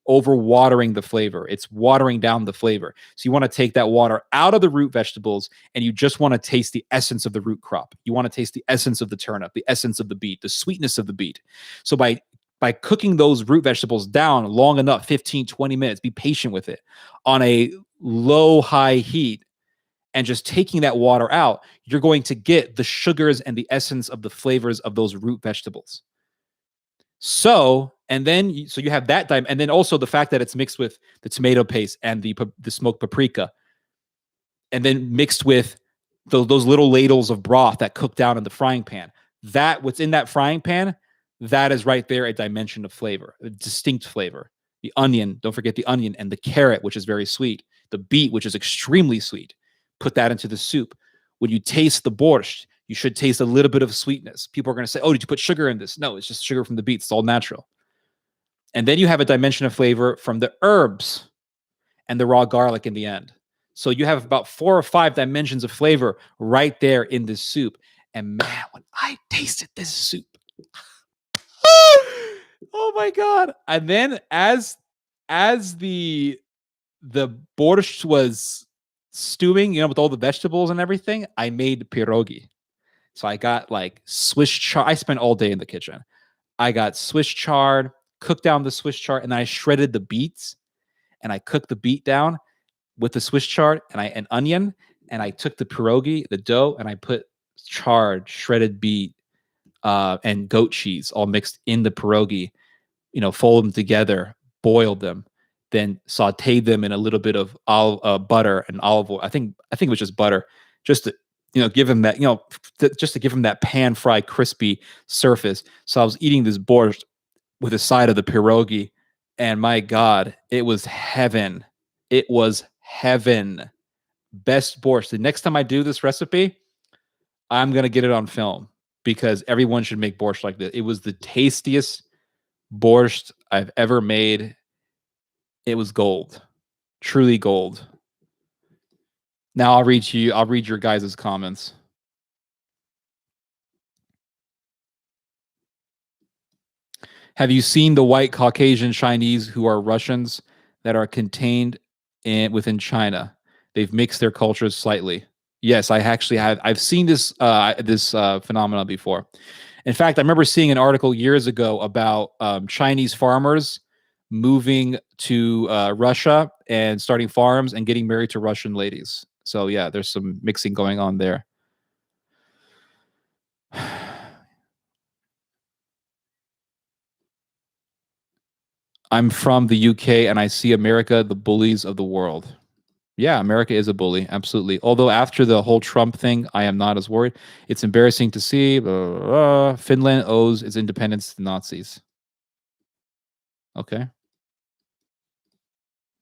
overwatering the flavor. It's watering down the flavor. So you want to take that water out of the root vegetables, and you just want to taste the essence of the root crop. You want to taste the essence of the turnip, the essence of the beet, the sweetness of the beet. So by cooking those root vegetables down long enough, 15, 20 minutes, be patient with it on a low-high heat, and just taking that water out, you're going to get the sugars and the essence of the flavors of those root vegetables. So And then so you have that and then also the fact that it's mixed with the tomato paste and the smoked paprika, and then mixed with those little ladles of broth that cook down in the frying pan. That what's in that frying pan, that is right there a dimension of flavor, a distinct flavor. The onion, don't forget the onion, and the carrot, which is very sweet. The beet, which is extremely sweet. Put that into the soup. When you taste the borscht, you should taste a little bit of sweetness. People are going to say, "Oh, did you put sugar in this?" No, it's just sugar from the beets. It's all natural. And then you have a dimension of flavor from the herbs and the raw garlic in the end. So you have about 4 or 5 dimensions of flavor right there in this soup. And man, when I tasted this soup, oh my god! And then as the borscht was stewing, with all the vegetables and everything, I made pierogi. So I got like Swiss chard. I spent all day in the kitchen. I got Swiss chard, cooked down the Swiss chard, and then I shredded the beets, and I cooked the beet down with the Swiss chard and onion, and I took the pierogi, the dough, and I put chard, shredded beet, and goat cheese all mixed in the pierogi. Fold them together, boiled them, then sauteed them in a little bit of butter and olive oil. I think it was just butter, just to give them that just to give them that pan fried crispy surface. So I was eating this borscht with a side of the pierogi, and my God, it was heaven. It was heaven. Best borscht. The next time I do this recipe, I'm gonna get it on film because everyone should make borscht like this. It was the tastiest borscht I've ever made. It was gold, truly gold. Now I'll read your guys' comments. Have you seen the white Caucasian Chinese who are Russians that are contained within China? They've mixed their cultures slightly. Yes, I actually have. I've seen this phenomenon before. In fact, I remember seeing an article years ago about Chinese farmers moving to Russia and starting farms and getting married to Russian ladies. So yeah, there's some mixing going on there. I'm from the UK and I see America the bullies of the world. Yeah, America is a bully, absolutely. Although after the whole Trump thing, I am not as worried. It's embarrassing to see. Blah, blah, blah. Finland owes its independence to Nazis. Okay.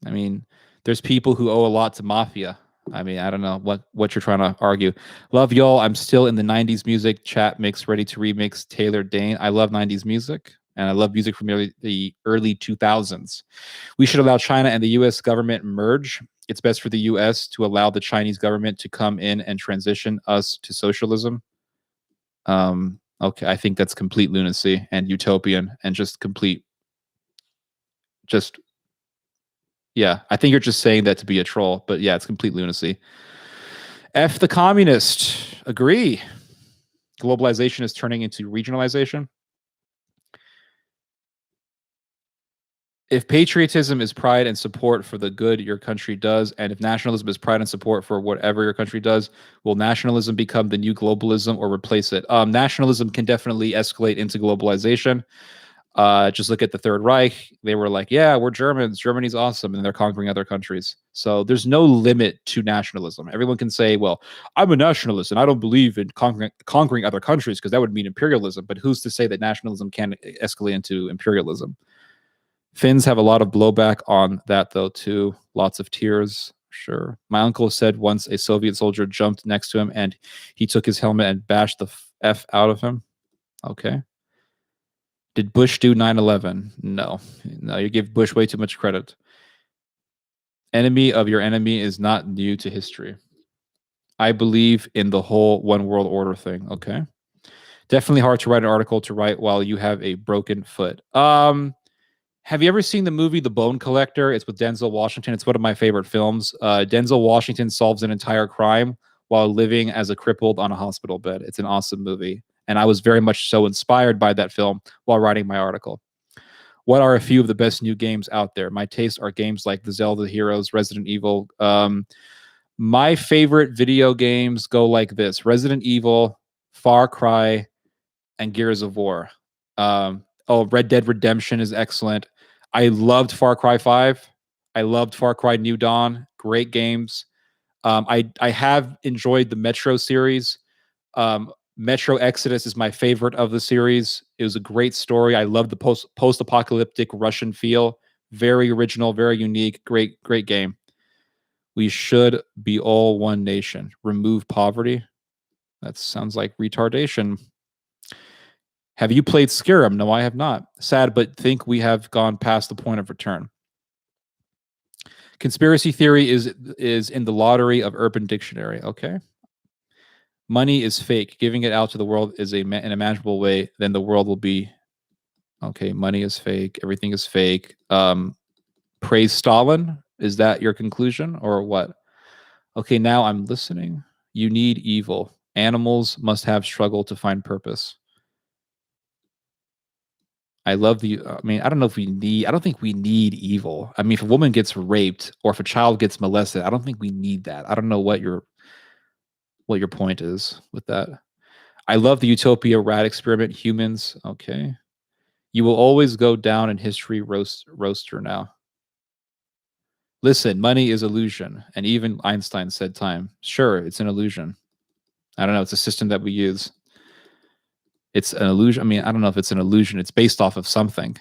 I mean, there's people who owe a lot to mafia. I mean, I don't know what you're trying to argue. Love y'all. I'm still in the 90s music chat mix, ready to remix Taylor Dane. I love 90s music, and I love music from the early 2000s. We should allow China and the U.S. government merge. It's best for the U.S. to allow the Chinese government to come in and transition us to socialism. Okay, I think that's complete lunacy and utopian and just complete. Yeah, I think you're just saying that to be a troll, but yeah, it's complete lunacy. F the communist. Agree. Globalization is turning into regionalization. If patriotism is pride and support for the good your country does, and if nationalism is pride and support for whatever your country does, will nationalism become the new globalism or replace it? Nationalism can definitely escalate into globalization. Just look at the Third Reich. They were like, yeah, we're Germans. Germany's awesome. And they're conquering other countries. So there's no limit to nationalism. Everyone can say, well, I'm a nationalist and I don't believe in conquering other countries because that would mean imperialism. But who's to say that nationalism can escalate into imperialism? Finns have a lot of blowback on that, though, too. Lots of tears. Sure. My uncle said once a Soviet soldier jumped next to him and he took his helmet and bashed the F out of him. Okay. Did Bush do 9/11? No, you give Bush way too much credit. Enemy of your enemy is not new to history. I believe in the whole one world order thing. Okay. Definitely hard to write an article to write while you have a broken foot. Have you ever seen the movie The Bone Collector? It's with Denzel Washington. It's one of my favorite films. Denzel Washington solves an entire crime while living as a crippled on a hospital bed. It's an awesome movie. And I was very much so inspired by that film while writing my article. What are a few of the best new games out there? My tastes are games like the Zelda Heroes, Resident Evil. My favorite video games go like this: Resident Evil, Far Cry, and Gears of War. Oh, Red Dead Redemption is excellent. I loved Far Cry 5. I loved Far Cry New Dawn. Great games. I have enjoyed the Metro series. Metro Exodus is my favorite of the series. It was a great story. I love the post apocalyptic Russian feel. Very original, very unique. Great game. We should be all one nation. Remove poverty. That sounds like retardation. Have you played Skyrim? No, I have not. Sad, but think we have gone past the point of return. Conspiracy theory is in the lottery of Urban Dictionary. Okay. Money is fake. Giving it out to the world is in a manageable way. Then the world will be okay. Money is fake. Everything is fake. Praise Stalin. Is that your conclusion or what? Okay, now I'm listening. You need evil. Animals must have struggle to find purpose. I love the. I mean, I don't know if we need. I don't think we need evil. I mean, if a woman gets raped or if a child gets molested, I don't think we need that. I don't know what your point is with that. I love the Utopia rat experiment. Humans, okay. You will always go down in history. Roaster now. Listen, money is illusion, and even Einstein said time. Sure, it's an illusion. I don't know. It's a system that we use. It's an illusion. I mean, I don't know if it's an illusion. It's based off of something.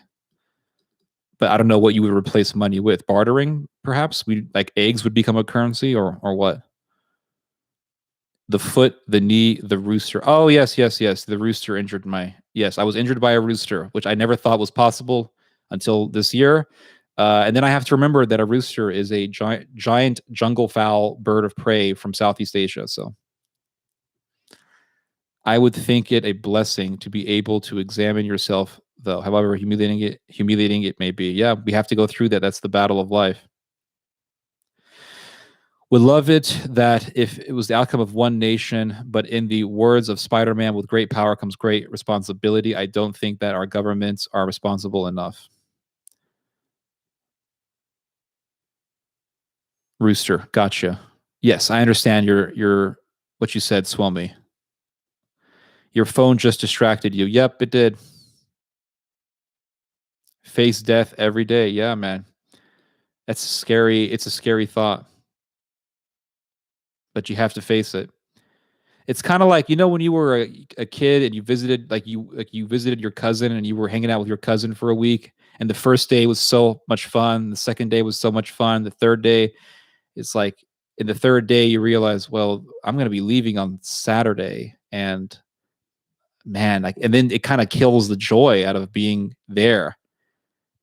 But I don't know what you would replace money with. Bartering, perhaps? We like eggs would become a currency or what? The foot, the knee, the rooster. Oh, yes. The rooster injured my. Yes, I was injured by a rooster, which I never thought was possible until this year. And then I have to remember that a rooster is a giant jungle fowl bird of prey from Southeast Asia. So I would think it a blessing to be able to examine yourself, though, however humiliating it may be. Yeah, we have to go through that. That's the battle of life. Would love it that if it was the outcome of one nation, but in the words of Spider-Man, with great power comes great responsibility. I don't think that our governments are responsible enough. Rooster, gotcha. Yes, I understand your what you said, Swelmy. Your phone just distracted you. Yep, it did. Face death every day. Yeah, man. That's scary. It's a scary thought. But you have to face it. It's kind of like, when you were a kid and you visited you visited your cousin and you were hanging out with your cousin for a week, and the first day was so much fun, the second day was so much fun, the third day, it's like in the third day you realize, well, I'm going to be leaving on Saturday, and man, and then it kind of kills the joy out of being there.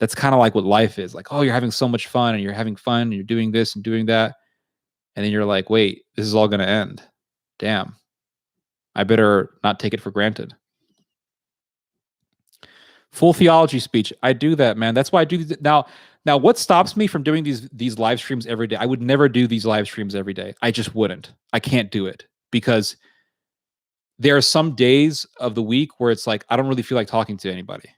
That's kind of like what life is. Like, oh, you're having so much fun and you're having fun and you're doing this and doing that. And then you're like, wait, this is all going to end. Damn. I better not take it for granted. Full theology speech. I do that, man. That's why I do now. Now, what stops me from doing these live streams every day? I would never do these live streams every day. I just wouldn't. I can't do it because there are some days of the week where it's like I don't really feel like talking to anybody.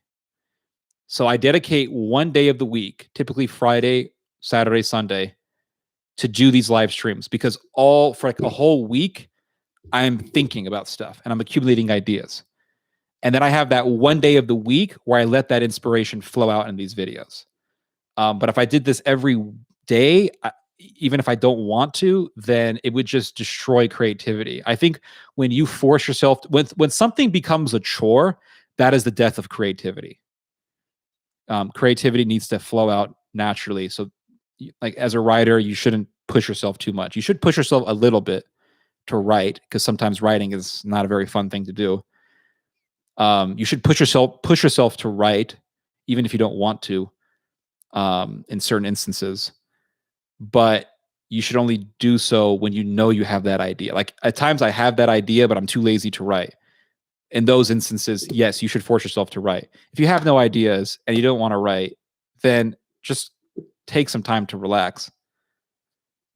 So I dedicate one day of the week, typically Friday, Saturday, Sunday, to do these live streams because for like a whole week, I'm thinking about stuff and I'm accumulating ideas. And then I have that one day of the week where I let that inspiration flow out in these videos. But if I did this every day, even if I don't want to, then it would just destroy creativity. I think when you force yourself, when something becomes a chore, that is the death of creativity. Creativity needs to flow out naturally. So, like as a writer, you shouldn't push yourself too much. You should push yourself a little bit to write because sometimes writing is not a very fun thing to do. You should push yourself to write, even if you don't want to, in certain instances. But you should only do so when you have that idea. Like at times I have that idea, but I'm too lazy to write. In those instances, yes, you should force yourself to write. If you have no ideas and you don't want to write, then just take some time to relax.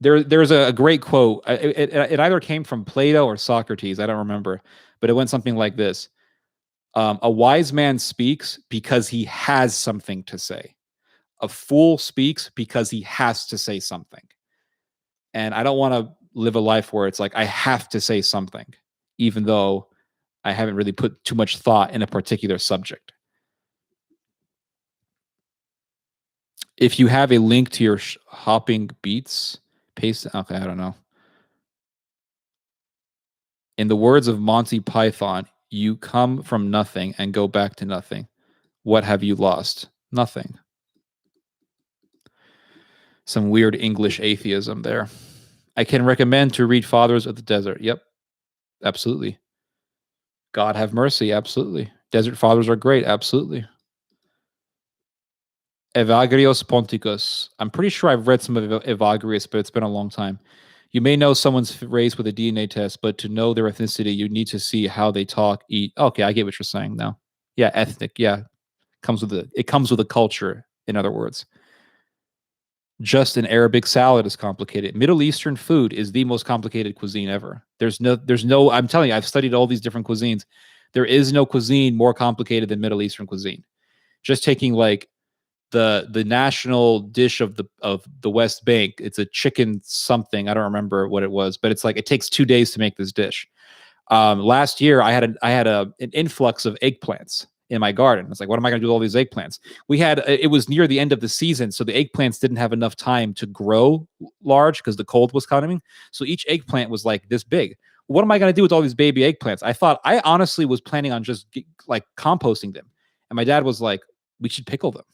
There's a great quote. It either came from Plato or Socrates. I don't remember, but it went something like this. A wise man speaks because he has something to say. A fool speaks because he has to say something. And I don't want to live a life where it's like I have to say something, even though I haven't really put too much thought in a particular subject. If you have a link to your hopping beats, paste. Okay, I don't know. In the words of Monty Python, you come from nothing and go back to nothing. What have you lost? Nothing. Some weird English atheism there. I can recommend to read Fathers of the Desert. Yep, absolutely. God have mercy. Absolutely. Desert Fathers are great. Absolutely. Evagrios Ponticus. I'm pretty sure I've read some of Evagrius, but it's been a long time. You may know someone's raised with a DNA test, but to know their ethnicity, you need to see how they talk, eat. Okay, I get what you're saying now. Yeah, ethnic. Yeah, it comes with a culture. In other words, just an Arabic salad is complicated. Middle Eastern food is the most complicated cuisine ever. There's no. I'm telling you, I've studied all these different cuisines. There is no cuisine more complicated than Middle Eastern cuisine. Just taking like the national dish of the West Bank. It's a chicken something. I don't remember what it was, but it's like it takes 2 days to make this dish. Last year, I had an influx of eggplants in my garden. I was like, what am I going to do with all these eggplants? It was near the end of the season, so the eggplants didn't have enough time to grow large because the cold was coming. So each eggplant was like this big. What am I going to do with all these baby eggplants? I honestly was planning on just like composting them. And my dad was like, we should pickle them.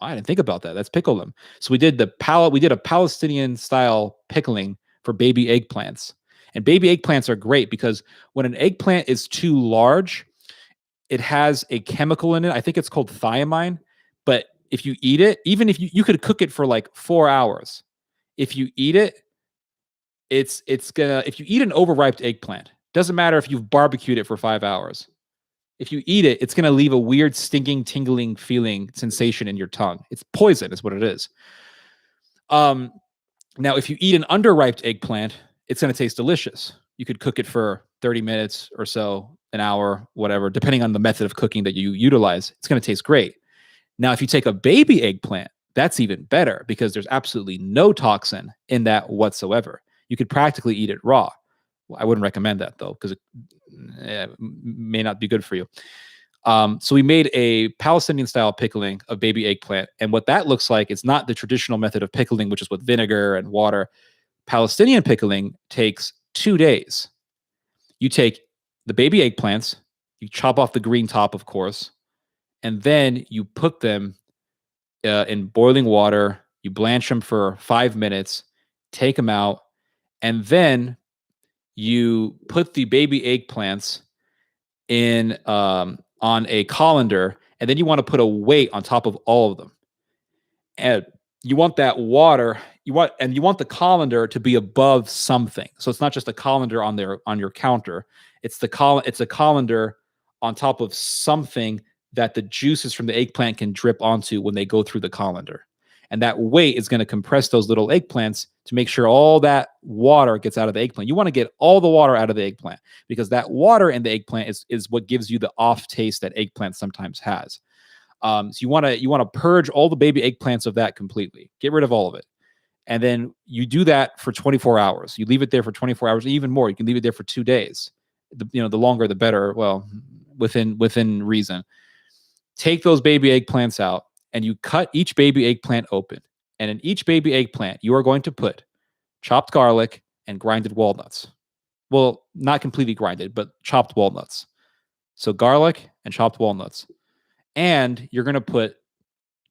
I didn't think about that. Let's pickle them. So we did a Palestinian style pickling for baby eggplants. And baby eggplants are great because when an eggplant is too large, it has a chemical in it. I think it's called thiamine. But if you eat it, even if you could cook it for like 4 hours, if you eat it, if you eat an overripe eggplant, doesn't matter if you've barbecued it for 5 hours. If you eat it, it's going to leave a weird stinging, tingling feeling sensation in your tongue. It's poison is what it is. Now, if you eat an underripe eggplant, it's going to taste delicious. You could cook it for 30 minutes or so, an hour, whatever, depending on the method of cooking that you utilize. It's going to taste great. Now, if you take a baby eggplant, that's even better because there's absolutely no toxin in that whatsoever. You could practically eat it raw. Well, I wouldn't recommend that though, because it may not be good for you. So we made a Palestinian style pickling of baby eggplant. And what that looks like, it's not the traditional method of pickling, which is with vinegar and water. Palestinian pickling takes 2 days. You take the baby eggplants, you chop off the green top, of course, and then you put them in boiling water. You blanch them for 5 minutes, take them out, and then you put the baby eggplants in on a colander, and then you want to put a weight on top of all of them. And you want that water, you want the colander to be above something. So it's not just a colander on your counter. It's a colander on top of something that the juices from the eggplant can drip onto when they go through the colander. And that weight is going to compress those little eggplants to make sure all that water gets out of the eggplant. You want to get all the water out of the eggplant because that water in the eggplant is what gives you the off taste that eggplant sometimes has. So you want to purge all the baby eggplants of that completely. Get rid of all of it. And then you do that for 24 hours. You leave it there for 24 hours, even more. You can leave it there for 2 days. The longer, the better. Well, within reason. Take those baby eggplants out and you cut each baby eggplant open. And in each baby eggplant, you are going to put chopped garlic and grinded walnuts. Well, not completely grinded, but chopped walnuts. So garlic and chopped walnuts. And you're going to put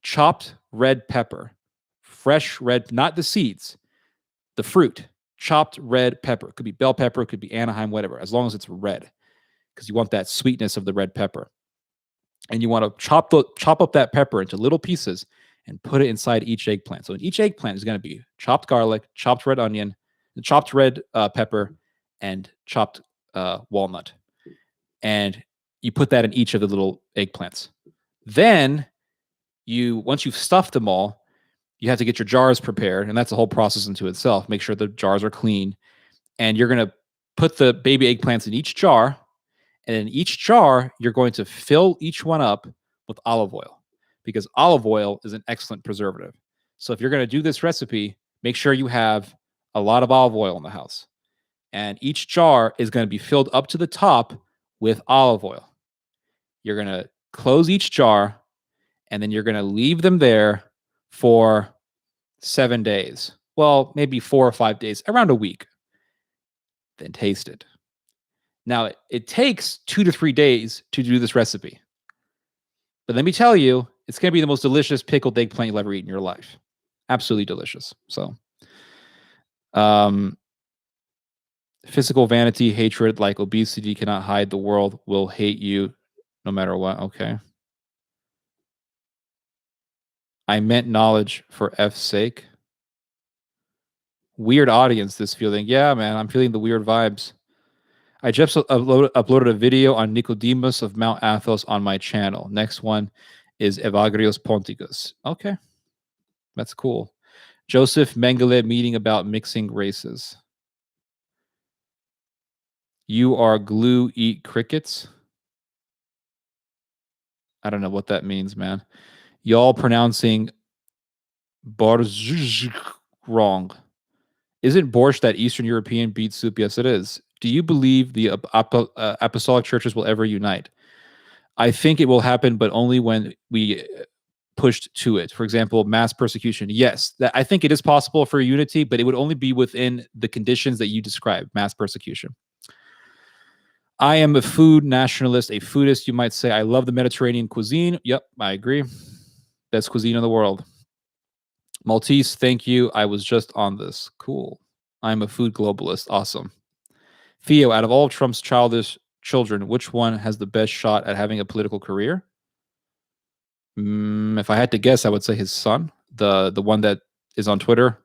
chopped red pepper, fresh red, not the seeds, the fruit, chopped red pepper. It could be bell pepper, it could be Anaheim, whatever, as long as it's red, because you want that sweetness of the red pepper. And you want to chop up that pepper into little pieces and put it inside each eggplant. So in each eggplant is going to be chopped garlic, chopped red onion, chopped red pepper, and chopped walnut. And you put that in each of the little eggplants. Then once you've stuffed them all, you have to get your jars prepared, and that's a whole process into itself. Make sure the jars are clean. And you're going to put the baby eggplants in each jar. And in each jar, you're going to fill each one up with olive oil because olive oil is an excellent preservative. So if you're going to do this recipe, make sure you have a lot of olive oil in the house. And each jar is going to be filled up to the top with olive oil. You're going to close each jar, and then you're going to leave them there for 7 days. Well, maybe 4 or 5 days, around a week. Then taste it. Now, it takes 2 to 3 days to do this recipe. But let me tell you, it's going to be the most delicious pickled eggplant you'll ever eat in your life. Absolutely delicious. So, physical vanity, hatred, like obesity, cannot hide. The world will hate you no matter what. Okay. I meant knowledge for F's sake. Weird audience, this feeling. Yeah, man, I'm feeling the weird vibes. I just uploaded a video on Nicodemus of Mount Athos on my channel. Next one is Evagrios Ponticus. Okay, that's cool. Joseph Mengele meeting about mixing races. You are glue, eat crickets. I don't know what that means, man. Y'all pronouncing borzh wrong. Isn't borscht that Eastern European beet soup? Yes, it is. Do you believe the apostolic churches will ever unite? I think it will happen, but only when we pushed to it. For example, mass persecution. Yes, I think it is possible for unity, but it would only be within the conditions that you described, mass persecution. I am a food nationalist, a foodist, you might say. I love the Mediterranean cuisine. Yep, I agree. Best cuisine in the world. Maltese, thank you. I was just on this. Cool. I'm a food globalist. Awesome. Theo, out of all Trump's childish children, which one has the best shot at having a political career? If I had to guess, I would say his son, the one that is on Twitter.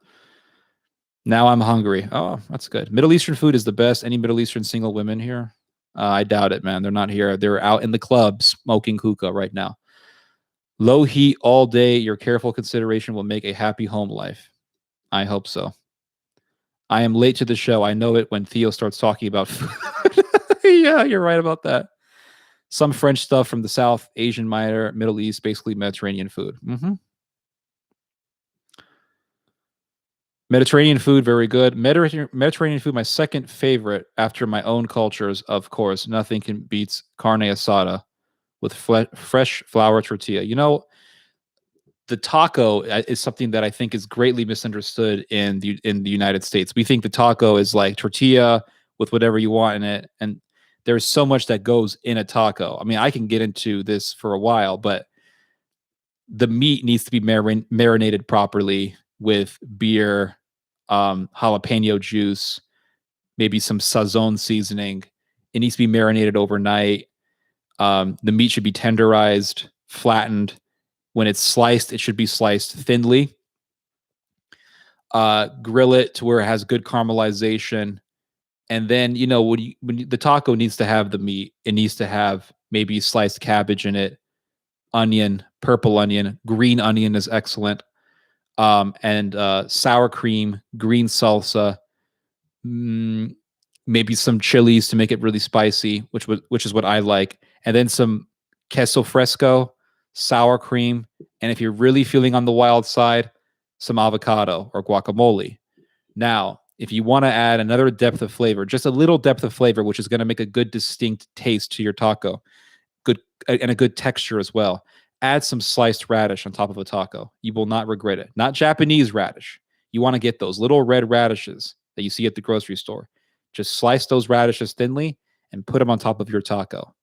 Now I'm hungry. Oh, that's good. Middle Eastern food is the best. Any Middle Eastern single women here? I doubt it, man. They're not here. They're out in the club smoking hookah right now. Low heat all day. Your careful consideration will make a happy home life. I hope so. I am late to the show. I know it when Theo starts talking about food. Yeah, you're right about that. Some French stuff from the South, Asian minor, Middle East, basically Mediterranean food. Mediterranean food, very good. Mediterranean food, my second favorite after my own cultures, of course. Nothing can beats carne asada with fresh flour tortilla. You know, the taco is something that I think is greatly misunderstood in the United States. We think the taco is like tortilla with whatever you want in it, and there's so much that goes in a taco. I mean, I can get into this for a while, but the meat needs to be marinated properly with beer, jalapeno juice, maybe some sazon seasoning. It needs to be marinated overnight. The meat should be tenderized, flattened. When it's sliced, it should be sliced thinly. Grill it to where it has good caramelization. And then, you know, the taco needs to have the meat, it needs to have maybe sliced cabbage in it, onion, purple onion, green onion is excellent. And sour cream, green salsa, maybe some chilies to make it really spicy, which is what I like. And then some queso fresco, sour cream, and if you're really feeling on the wild side, some avocado or guacamole. Now, if you want to add another depth of flavor, just a little depth of flavor, which is going to make a good distinct taste to your taco, good and a good texture as well, add some sliced radish on top of a taco. You will not regret it. Not Japanese radish. You want to get those little red radishes that you see at the grocery store. Just slice those radishes thinly and put them on top of your taco.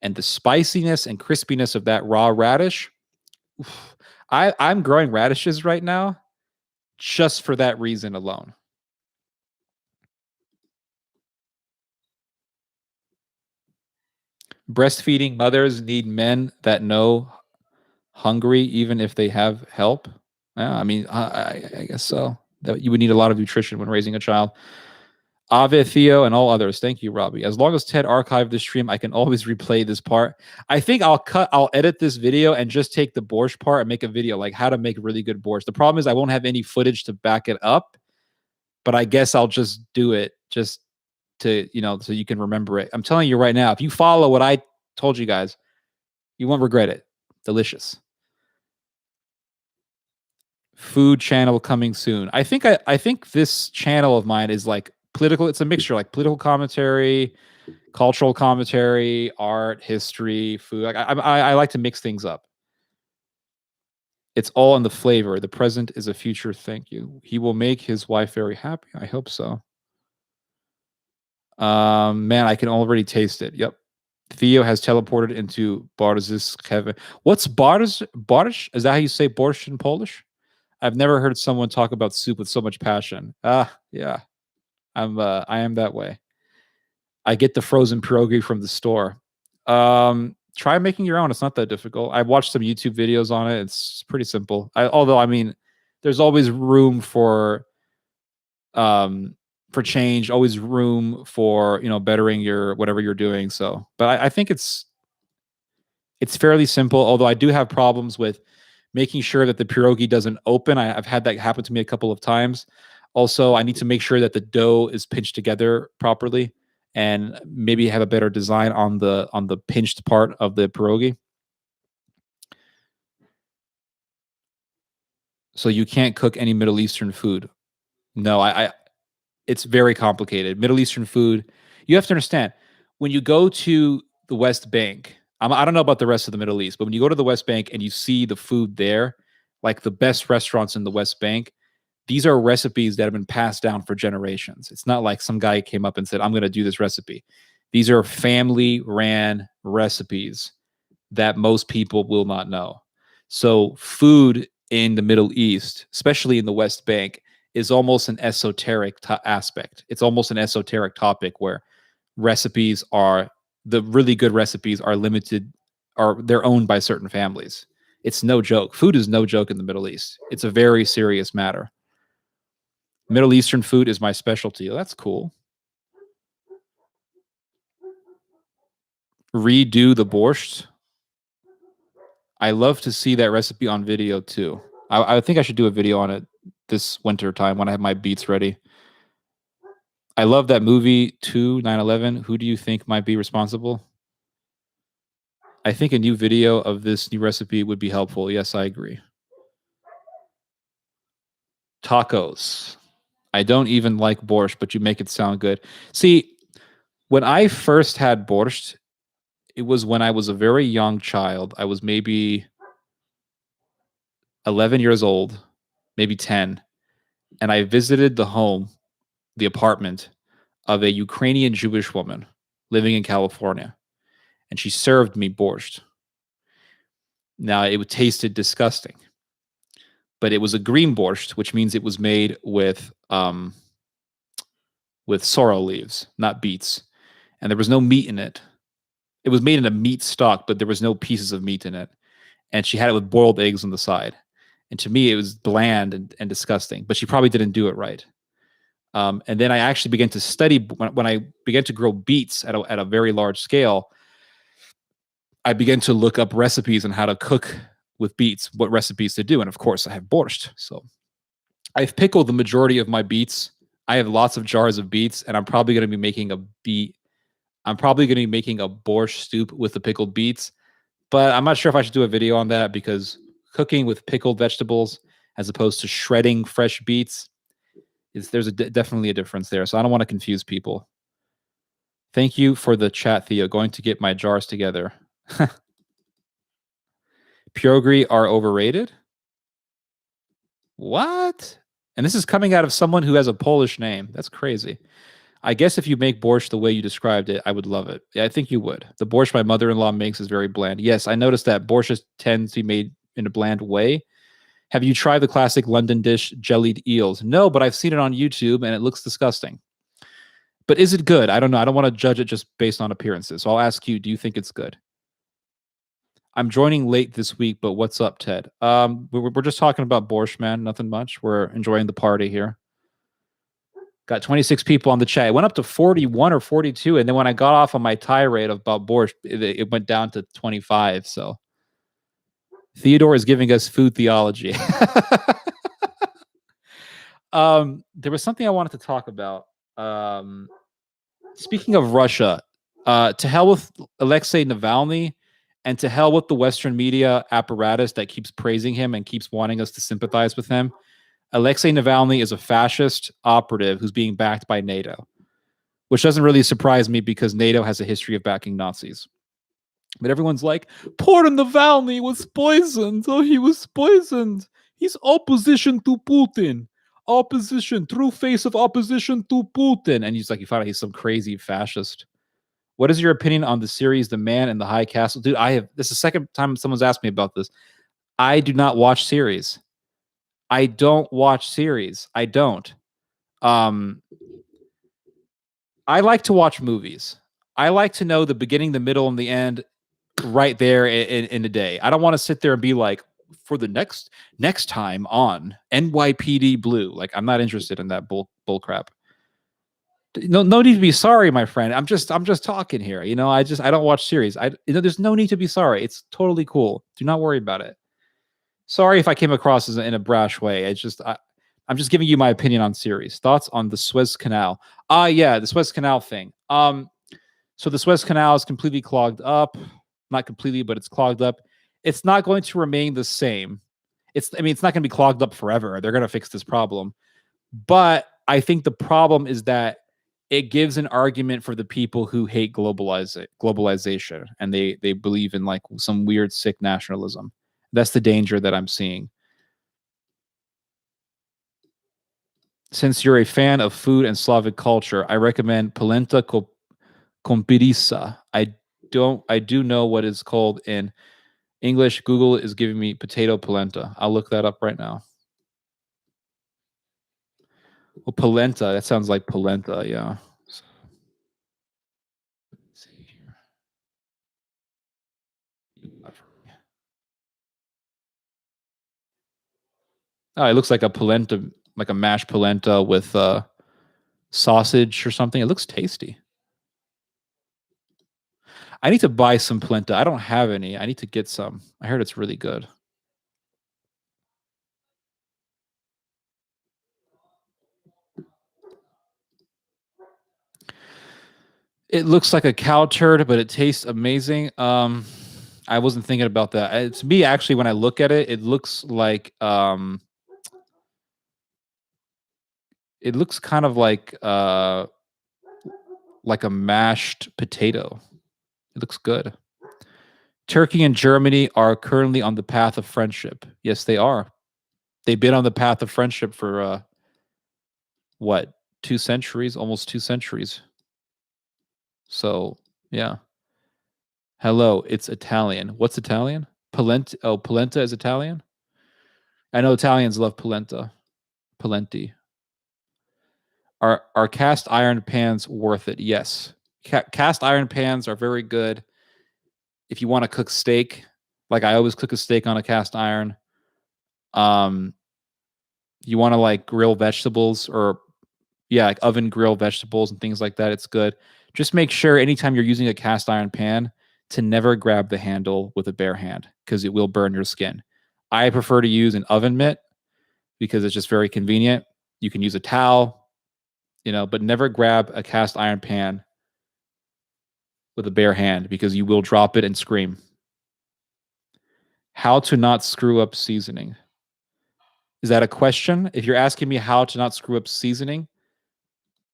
And the spiciness and crispiness of that raw radish, I'm growing radishes right now just for that reason alone. Breastfeeding mothers need men that know hungry, even if they have help. Yeah, I mean, I guess so. That you would need a lot of nutrition when raising a child. Ave, Theo, and all others. Thank you, Robbie. As long as Ted archived the stream, I can always replay this part. I think I'll edit this video and just take the borscht part and make a video like how to make really good borscht. The problem is I won't have any footage to back it up, but I guess I'll just do it just to, you know, so you can remember it. I'm telling you right now, if you follow what I told you guys, you won't regret it. Delicious. Food channel coming soon. I think this channel of mine is like political. It's a mixture, like political commentary, cultural commentary, art, history, food. Like I like to mix things up. It's all in the flavor. The present is a future. Thank you. He will make his wife very happy. I hope so. Man, I can already taste it. Yep. Theo has teleported into Barsz's heaven. What's Barsz? Barsz? Is that how you say borscht in Polish? I've never heard someone talk about soup with so much passion. Yeah. I am that way. I get the frozen pierogi from the store. Try making your own. It's not that difficult. I've watched some YouTube videos on it. It's pretty simple. Although I mean, there's always room for change, always room for bettering your whatever you're doing. So, but I think it's fairly simple. Although I do have problems with making sure that the pierogi doesn't open. I've had that happen to me a couple of times. Also, I need to make sure that the dough is pinched together properly, and maybe have a better design on the pinched part of the pierogi. So you can't cook any Middle Eastern food. No, it's very complicated. Middle Eastern food, you have to understand, when you go to the West Bank, I don't know about the rest of the Middle East, but when you go to the West Bank and you see the food there, like the best restaurants in the West Bank, these are recipes that have been passed down for generations. It's not like some guy came up and said, I'm going to do this recipe. These are family ran recipes that most people will not know. So food in the Middle East, especially in the West Bank, is almost an esoteric aspect. It's almost an esoteric topic where recipes are the really good recipes are limited, are they're owned by certain families. It's no joke. Food is no joke in the Middle East. It's a very serious matter. Middle Eastern food is my specialty. Oh, that's cool. Redo the borscht. I love to see that recipe on video too. I think I should do a video on it this winter time when I have my beets ready. I love that movie 9/11. Who do you think might be responsible? I think a new video of this new recipe would be helpful. Yes, I agree. Tacos. I don't even like borscht, but you make it sound good. See, when I first had borscht, it was when I was a very young child. I was maybe 11 years old, maybe 10. And I visited the apartment of a Ukrainian Jewish woman living in California. And she served me borscht. Now, it tasted disgusting. But it was a green borscht, which means it was made with sorrel leaves, not beets. And there was no meat in it. It was made in a meat stock, but there was no pieces of meat in it. And she had it with boiled eggs on the side. And to me, it was bland and disgusting. But she probably didn't do it right. And then I actually began to study when I began to grow beets at a very large scale. I began to look up recipes on how to cook with beets, what recipes to do. And of course, I have borscht. So I've pickled the majority of my beets. I have lots of jars of beets, and I'm probably going to be making a borscht soup with the pickled beets. But I'm not sure if I should do a video on that, because cooking with pickled vegetables as opposed to shredding fresh beets, there's definitely a difference there. So I don't want to confuse people. Thank you for the chat, Theo. Going to get my jars together. Pierogi are overrated? What? And this is coming out of someone who has a Polish name. That's crazy. I guess if you make borscht the way you described it, I would love it. Yeah, I think you would. The borscht my mother-in-law makes is very bland. Yes, I noticed that borscht tends to be made in a bland way. Have you tried the classic London dish, jellied eels? No, but I've seen it on YouTube, and it looks disgusting. But is it good? I don't know. I don't want to judge it just based on appearances. So I'll ask you, do you think it's good? I'm joining late this week, but what's up, Ted? We're just talking about borscht, man. Nothing much. We're enjoying the party here. Got 26 people on the chat. It went up to 41 or 42, and then when I got off on my tirade about borscht, it went down to 25. So Theodore is giving us food theology. There was something I wanted to talk about. Speaking of Russia, to hell with Alexei Navalny, and to hell with the Western media apparatus that keeps praising him and keeps wanting us to sympathize with him. Alexei Navalny is a fascist operative who's being backed by NATO, which doesn't really surprise me because NATO has a history of backing Nazis. But everyone's like, Porn Navalny was poisoned. Oh, he was poisoned. He's opposition to Putin. Opposition, true face of opposition to Putin. And he's like, you find out he's some crazy fascist. What is your opinion on the series The Man in the High Castle? Dude, this is the second time someone's asked me about this. I do not watch series. I don't watch series. I don't. I like to watch movies. I like to know the beginning, the middle, and the end right there in a day. I don't want to sit there and be like, for the next time on NYPD Blue. Like, I'm not interested in that bull crap. No need to be sorry, my friend. I'm just talking here. I don't watch series. There's no need to be sorry. It's totally cool. Do not worry about it. Sorry if I came across as in a brash way. I'm just giving you my opinion on series. Thoughts on the Suez Canal? Yeah, the Suez Canal thing. So the Suez Canal is completely clogged up. Not completely, but it's clogged up. It's not going to remain the same. It's not going to be clogged up forever. They're going to fix this problem. But I think the problem is that it gives an argument for the people who hate globalization, and they believe in like some weird sick nationalism. That's the danger that I'm seeing. Since you're a fan of food and Slavic culture, I recommend polenta kompirica. I do know what it's called in English. Google is giving me potato polenta. I'll look that up right now. Well, polenta, that sounds like polenta, yeah. Let's see here. Oh, it looks like a polenta, like a mashed polenta with sausage or something. It looks tasty. I need to buy some polenta. I don't have any. I need to get some. I heard it's really good. It looks like a cow turd, but it tastes amazing. I wasn't thinking about that. To me, actually, when I look at it, it looks like it looks kind of like a mashed potato. It looks good. Turkey and Germany are currently on the path of friendship. Yes, they are. They've been on the path of friendship for what, 2 centuries, almost 2 centuries. So, yeah. Hello, it's Italian. What's Italian? Polenta. Oh, polenta is Italian? I know Italians love polenta. Polenti. Are cast iron pans worth it? Yes. Cast iron pans are very good if you want to cook steak. Like, I always cook a steak on a cast iron. You want to like grill vegetables, or like oven grill vegetables and things like that. It's good. Just make sure anytime you're using a cast iron pan to never grab the handle with a bare hand, because it will burn your skin. I prefer to use an oven mitt because it's just very convenient. You can use a towel, but never grab a cast iron pan with a bare hand, because you will drop it and scream. How to not screw up seasoning? Is that a question? If you're asking me how to not screw up seasoning,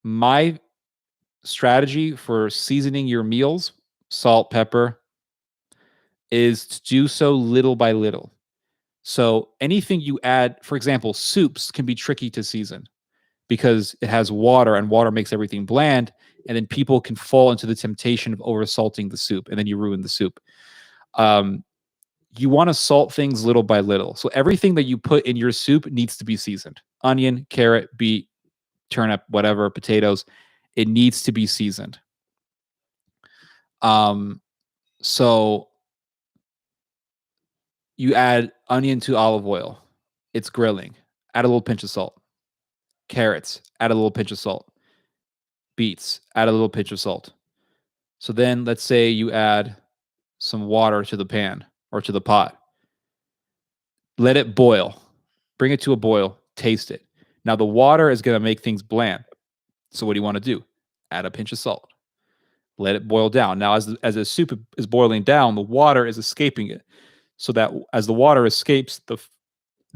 my strategy for seasoning your meals, salt, pepper, is to do so little by little. So anything you add, for example, soups can be tricky to season because it has water, and water makes everything bland. And then people can fall into the temptation of over salting the soup, and then you ruin the soup. You want to salt things little by little. So everything that you put in your soup needs to be seasoned. Onion, carrot, beet, turnip, whatever, potatoes, it needs to be seasoned. So you add onion to olive oil. It's grilling. Add a little pinch of salt. Carrots, add a little pinch of salt. Beets, add a little pinch of salt. So then let's say you add some water to the pan or to the pot. Let it boil. Bring it to a boil. Taste it. Now the water is going to make things bland. So what do you want to do? Add a pinch of salt. Let it boil down. Now as the soup is boiling down, the water is escaping it. So that as the water escapes, the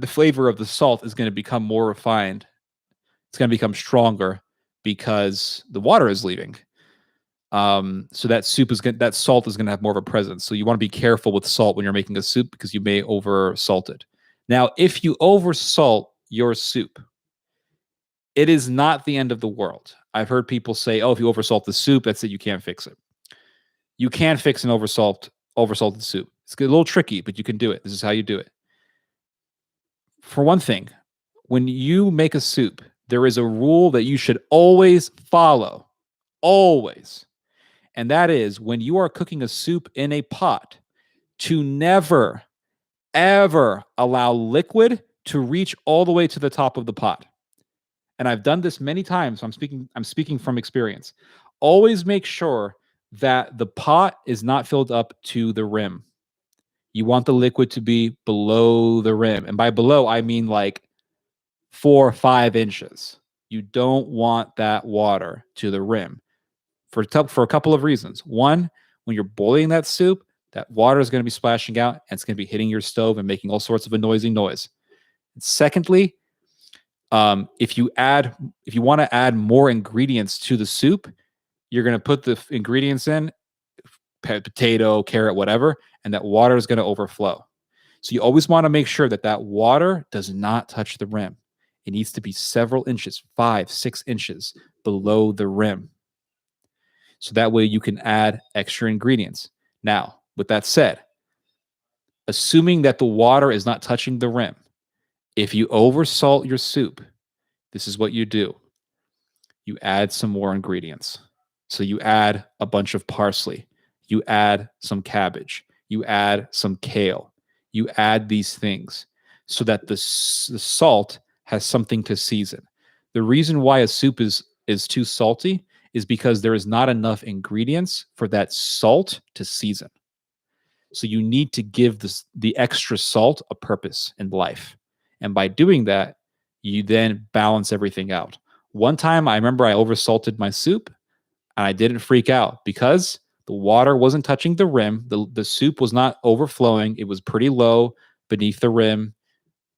flavor of the salt is going to become more refined. It's going to become stronger because the water is leaving. So that that salt is gonna have more of a presence. So you want to be careful with salt when you're making a soup because you may over salt it. Now, if you over salt your soup, it is not the end of the world. I've heard people say, "Oh, if you oversalt the soup, that's it. You can't fix it." You can fix an oversalted soup. It's a little tricky, but you can do it. This is how you do it. For one thing, when you make a soup, there is a rule that you should always follow. Always. And that is when you are cooking a soup in a pot, to never, ever allow liquid to reach all the way to the top of the pot. And I've done this many times. So I'm speaking from experience. Always make sure that the pot is not filled up to the rim. You want the liquid to be below the rim. And by below, I mean like 4 or 5 inches. You don't want that water to the rim for a couple of reasons. One, when you're boiling that soup, that water is going to be splashing out and it's going to be hitting your stove and making all sorts of a noisy noise. And secondly, if you want to add more ingredients to the soup, you're going to put the ingredients in, potato, carrot, whatever, and that water is going to overflow. So you always want to make sure that that water does not touch the rim. It needs to be several inches, 5, 6 inches below the rim. So that way you can add extra ingredients. Now, with that said, assuming that the water is not touching the rim, if you oversalt your soup, this is what you do. You add some more ingredients. So you add a bunch of parsley. You add some cabbage. You add some kale. You add these things so that the salt has something to season. The reason why a soup is too salty is because there is not enough ingredients for that salt to season. So you need to give the extra salt a purpose in life. And by doing that, you then balance everything out. One time I remember I oversalted my soup and I didn't freak out because the water wasn't touching the rim. The soup was not overflowing. It was pretty low beneath the rim.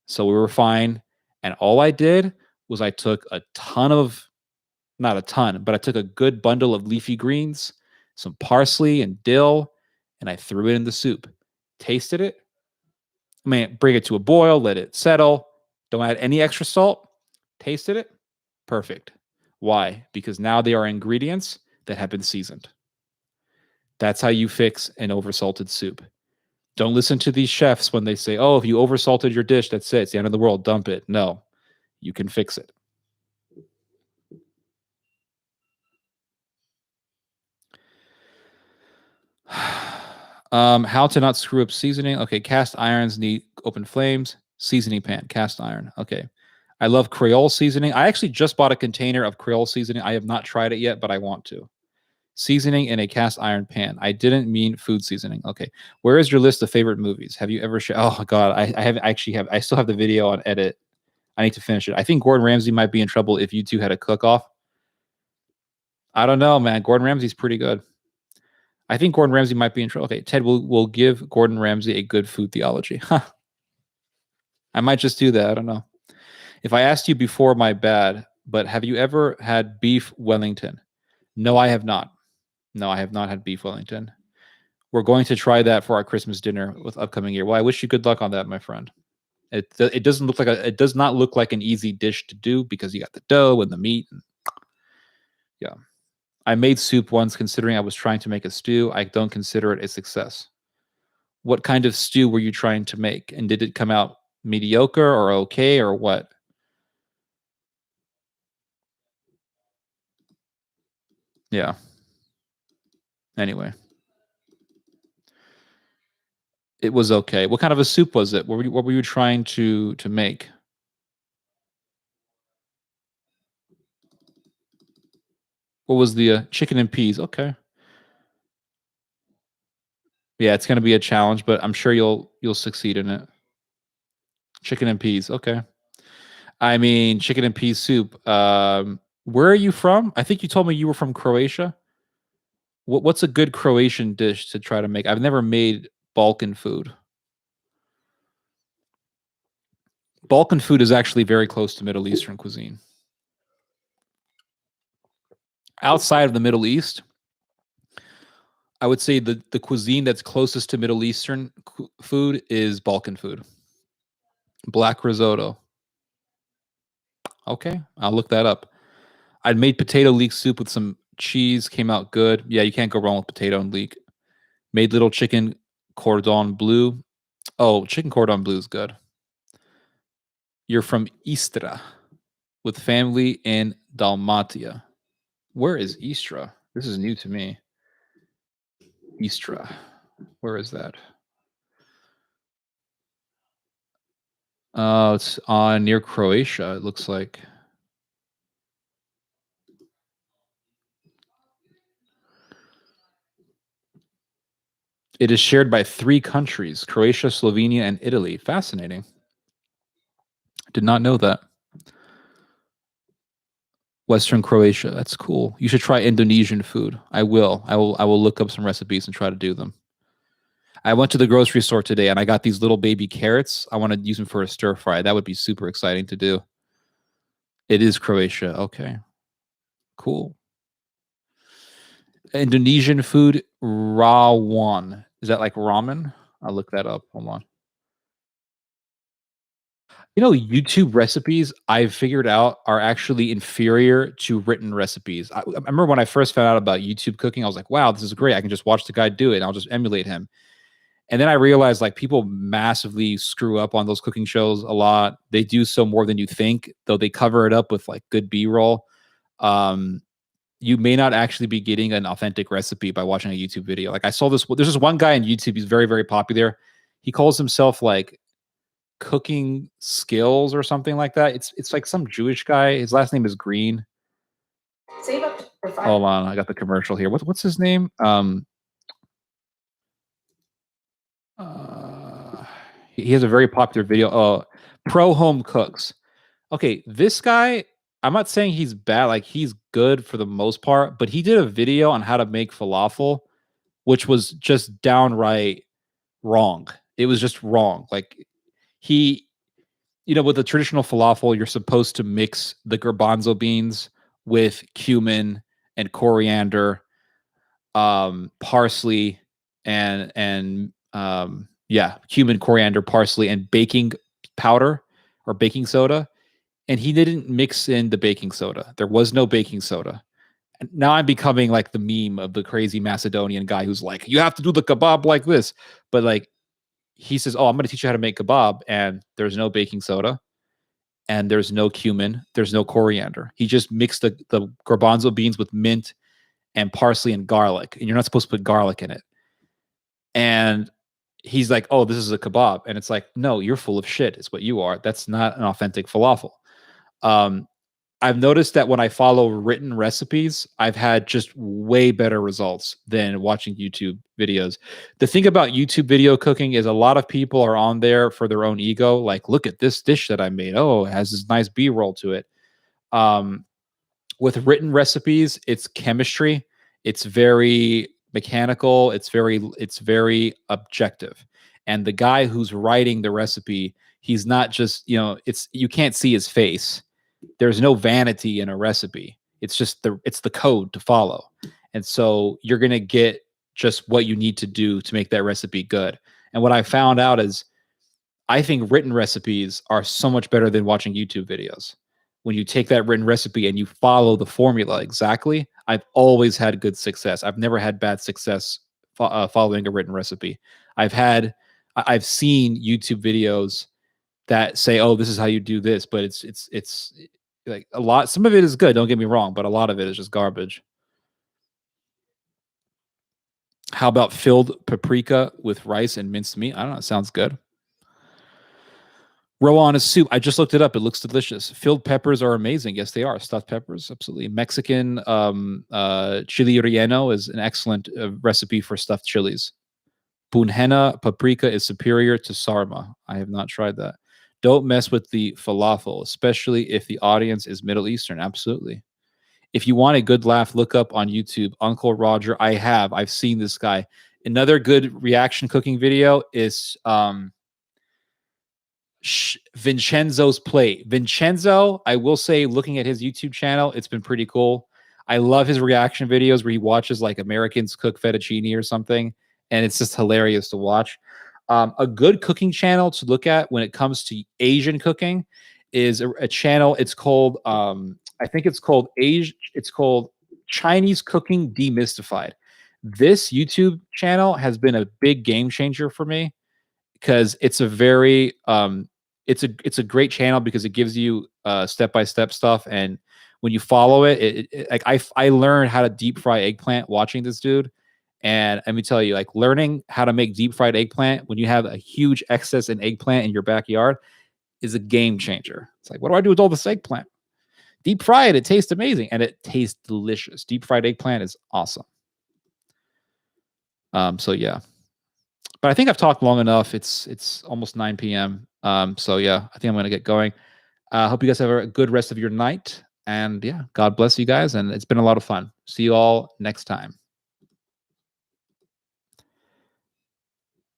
So we were fine. And all I did was I took not a ton, but I took a good bundle of leafy greens, some parsley and dill, and I threw it in the soup. Tasted it. I mean, bring it to a boil, let it settle. Don't add any extra salt. Tasted it. Perfect. Why? Because now they are ingredients that have been seasoned. That's how you fix an oversalted soup. Don't listen to these chefs when they say, "Oh, if you oversalted your dish, that's it. It's the end of the world. Dump it." No, you can fix it. How to not screw up seasoning. Okay, cast irons need open flames. Seasoning pan, cast iron. Okay. I love Creole seasoning. I actually just bought a container of Creole seasoning. I have not tried it yet, but I want to. Seasoning in a cast iron pan. I didn't mean food seasoning. Okay. Where is your list of favorite movies? Have you ever Oh God, I still have the video on edit. I need to finish it. I think Gordon Ramsay might be in trouble if you two had a cook-off. I don't know, man. Gordon Ramsay's pretty good. I think Gordon Ramsay might be in trouble. Okay, Ted will give Gordon Ramsay a good food theology. Huh. I might just do that. I don't know. If I asked you before, my bad, but have you ever had beef Wellington? No, I have not. No, I have not had beef Wellington. We're going to try that for our Christmas dinner with upcoming year. Well, I wish you good luck on that, my friend. It does not look like an easy dish to do because you got the dough and the meat. Yeah. I made soup once considering I was trying to make a stew. I don't consider it a success. What kind of stew were you trying to make? And did it come out mediocre or okay or what? Yeah. Anyway, it was okay. What kind of a soup was it? What were you trying to make? What was the chicken and peas? Okay. Yeah, it's going to be a challenge, but I'm sure you'll succeed in it. Chicken and peas. Okay. I mean, chicken and peas soup. Where are you from? I think you told me you were from Croatia. What's a good Croatian dish to try to make? I've never made Balkan food. Balkan food is actually very close to Middle Eastern cuisine. Outside of the Middle East, I would say the cuisine that's closest to Middle Eastern food is Balkan food. Black risotto. Okay, I'll look that up. I'd made potato leek soup with some cheese, came out good. Yeah, you can't go wrong with potato and leek. Made little chicken cordon bleu. Oh, chicken cordon bleu is good. You're from Istra with family in Dalmatia. Where is Istra? This is new to me. Istra. Where is that? It's on near Croatia, it looks like. It is shared by 3 countries, Croatia, Slovenia, and Italy. Fascinating. Did not know that. Western Croatia. That's cool. You should try Indonesian food. I will. I will look up some recipes and try to do them. I went to the grocery store today and I got these little baby carrots. I want to use them for a stir fry. That would be super exciting to do. It is Croatia. Okay. Cool. Indonesian food, rawon. Is that like ramen? I'll look that up. Hold on. You know, YouTube recipes I've figured out are actually inferior to written recipes. I remember when I first found out about YouTube cooking, I was like, wow, this is great. I can just watch the guy do it and I'll just emulate him. And then I realized like people massively screw up on those cooking shows a lot. They do so more than you think, though they cover it up with like good B-roll. Um, you may not actually be getting an authentic recipe by watching a YouTube video. Like I saw this, there's this one guy on YouTube, he's very, very popular. He calls himself like cooking skills or something like that. It's like some Jewish guy. His last name is Green. Save up for fun. Hold on, I got the commercial here. What's his name? He has a very popular video. Pro Home Cooks. Okay, this guy, I'm not saying he's bad. Like he's good for the most part, but he did a video on how to make falafel, which was just downright wrong. It was just wrong. Like he, with the traditional falafel, you're supposed to mix the garbanzo beans with cumin and coriander, parsley, and cumin, coriander, parsley, and baking powder or baking soda. And he didn't mix in the baking soda. There was no baking soda. And now I'm becoming like the meme of the crazy Macedonian guy who's like, you have to do the kebab like this. But like, he says, oh, I'm going to teach you how to make kebab. And there's no baking soda and there's no cumin. There's no coriander. He just mixed the garbanzo beans with mint and parsley and garlic. And you're not supposed to put garlic in it. And he's like, oh, this is a kebab. And it's like, no, you're full of shit. It's what you are. That's not an authentic falafel. I've noticed that when I follow written recipes, I've had just way better results than watching YouTube videos. The thing about YouTube video cooking is a lot of people are on there for their own ego. Like, look at this dish that I made. Oh, it has this nice B-roll to it. With written recipes, it's chemistry. It's very mechanical. It's very objective. And the guy who's writing the recipe, he's not just, you can't see his face. There's no vanity in a recipe. It's just the code to follow. And so you're going to get just what you need to do to make that recipe good. And what I found out is I think written recipes are so much better than watching YouTube videos. When you take that written recipe and you follow the formula exactly, I've always had good success. I've never had bad success following a written recipe. I've seen YouTube videos that say, oh, this is how you do this, but it's like a lot. Some of it is good, don't get me wrong, but a lot of it is just garbage. How about filled paprika with rice and minced meat? I don't know. It sounds good. Rowan is soup. I just looked it up. It looks delicious. Filled peppers are amazing. Yes, they are. Stuffed peppers, absolutely. Mexican chili relleno is an excellent recipe for stuffed chilies. Bunhena paprika is superior to sarma. I have not tried that. Don't mess with the falafel, especially if the audience is Middle Eastern. Absolutely. If you want a good laugh, look up on YouTube Uncle Roger. I've seen this guy. Another good reaction cooking video is Vincenzo's Plate. Vincenzo, I will say, looking at his YouTube channel, it's been pretty cool. I love his reaction videos where he watches like Americans cook fettuccine or something, and it's just hilarious to watch. A good cooking channel to look at when it comes to Asian cooking is a channel. It's called I think it's called It's called Chinese Cooking Demystified. This YouTube channel has been a big game changer for me because it's a very it's a great channel because it gives you step by step stuff, and when you follow it, like I learned how to deep fry eggplant watching this dude. And let me tell you, like learning how to make deep fried eggplant when you have a huge excess in eggplant in your backyard is a game changer. It's like, what do I do with all this eggplant? Deep fry it. It tastes amazing and it tastes delicious. Deep fried eggplant is awesome. So yeah, but I think I've talked long enough. It's almost 9 p.m. So yeah, I think I'm gonna get going. Hope you guys have a good rest of your night. And yeah, God bless you guys. And it's been a lot of fun. See you all next time.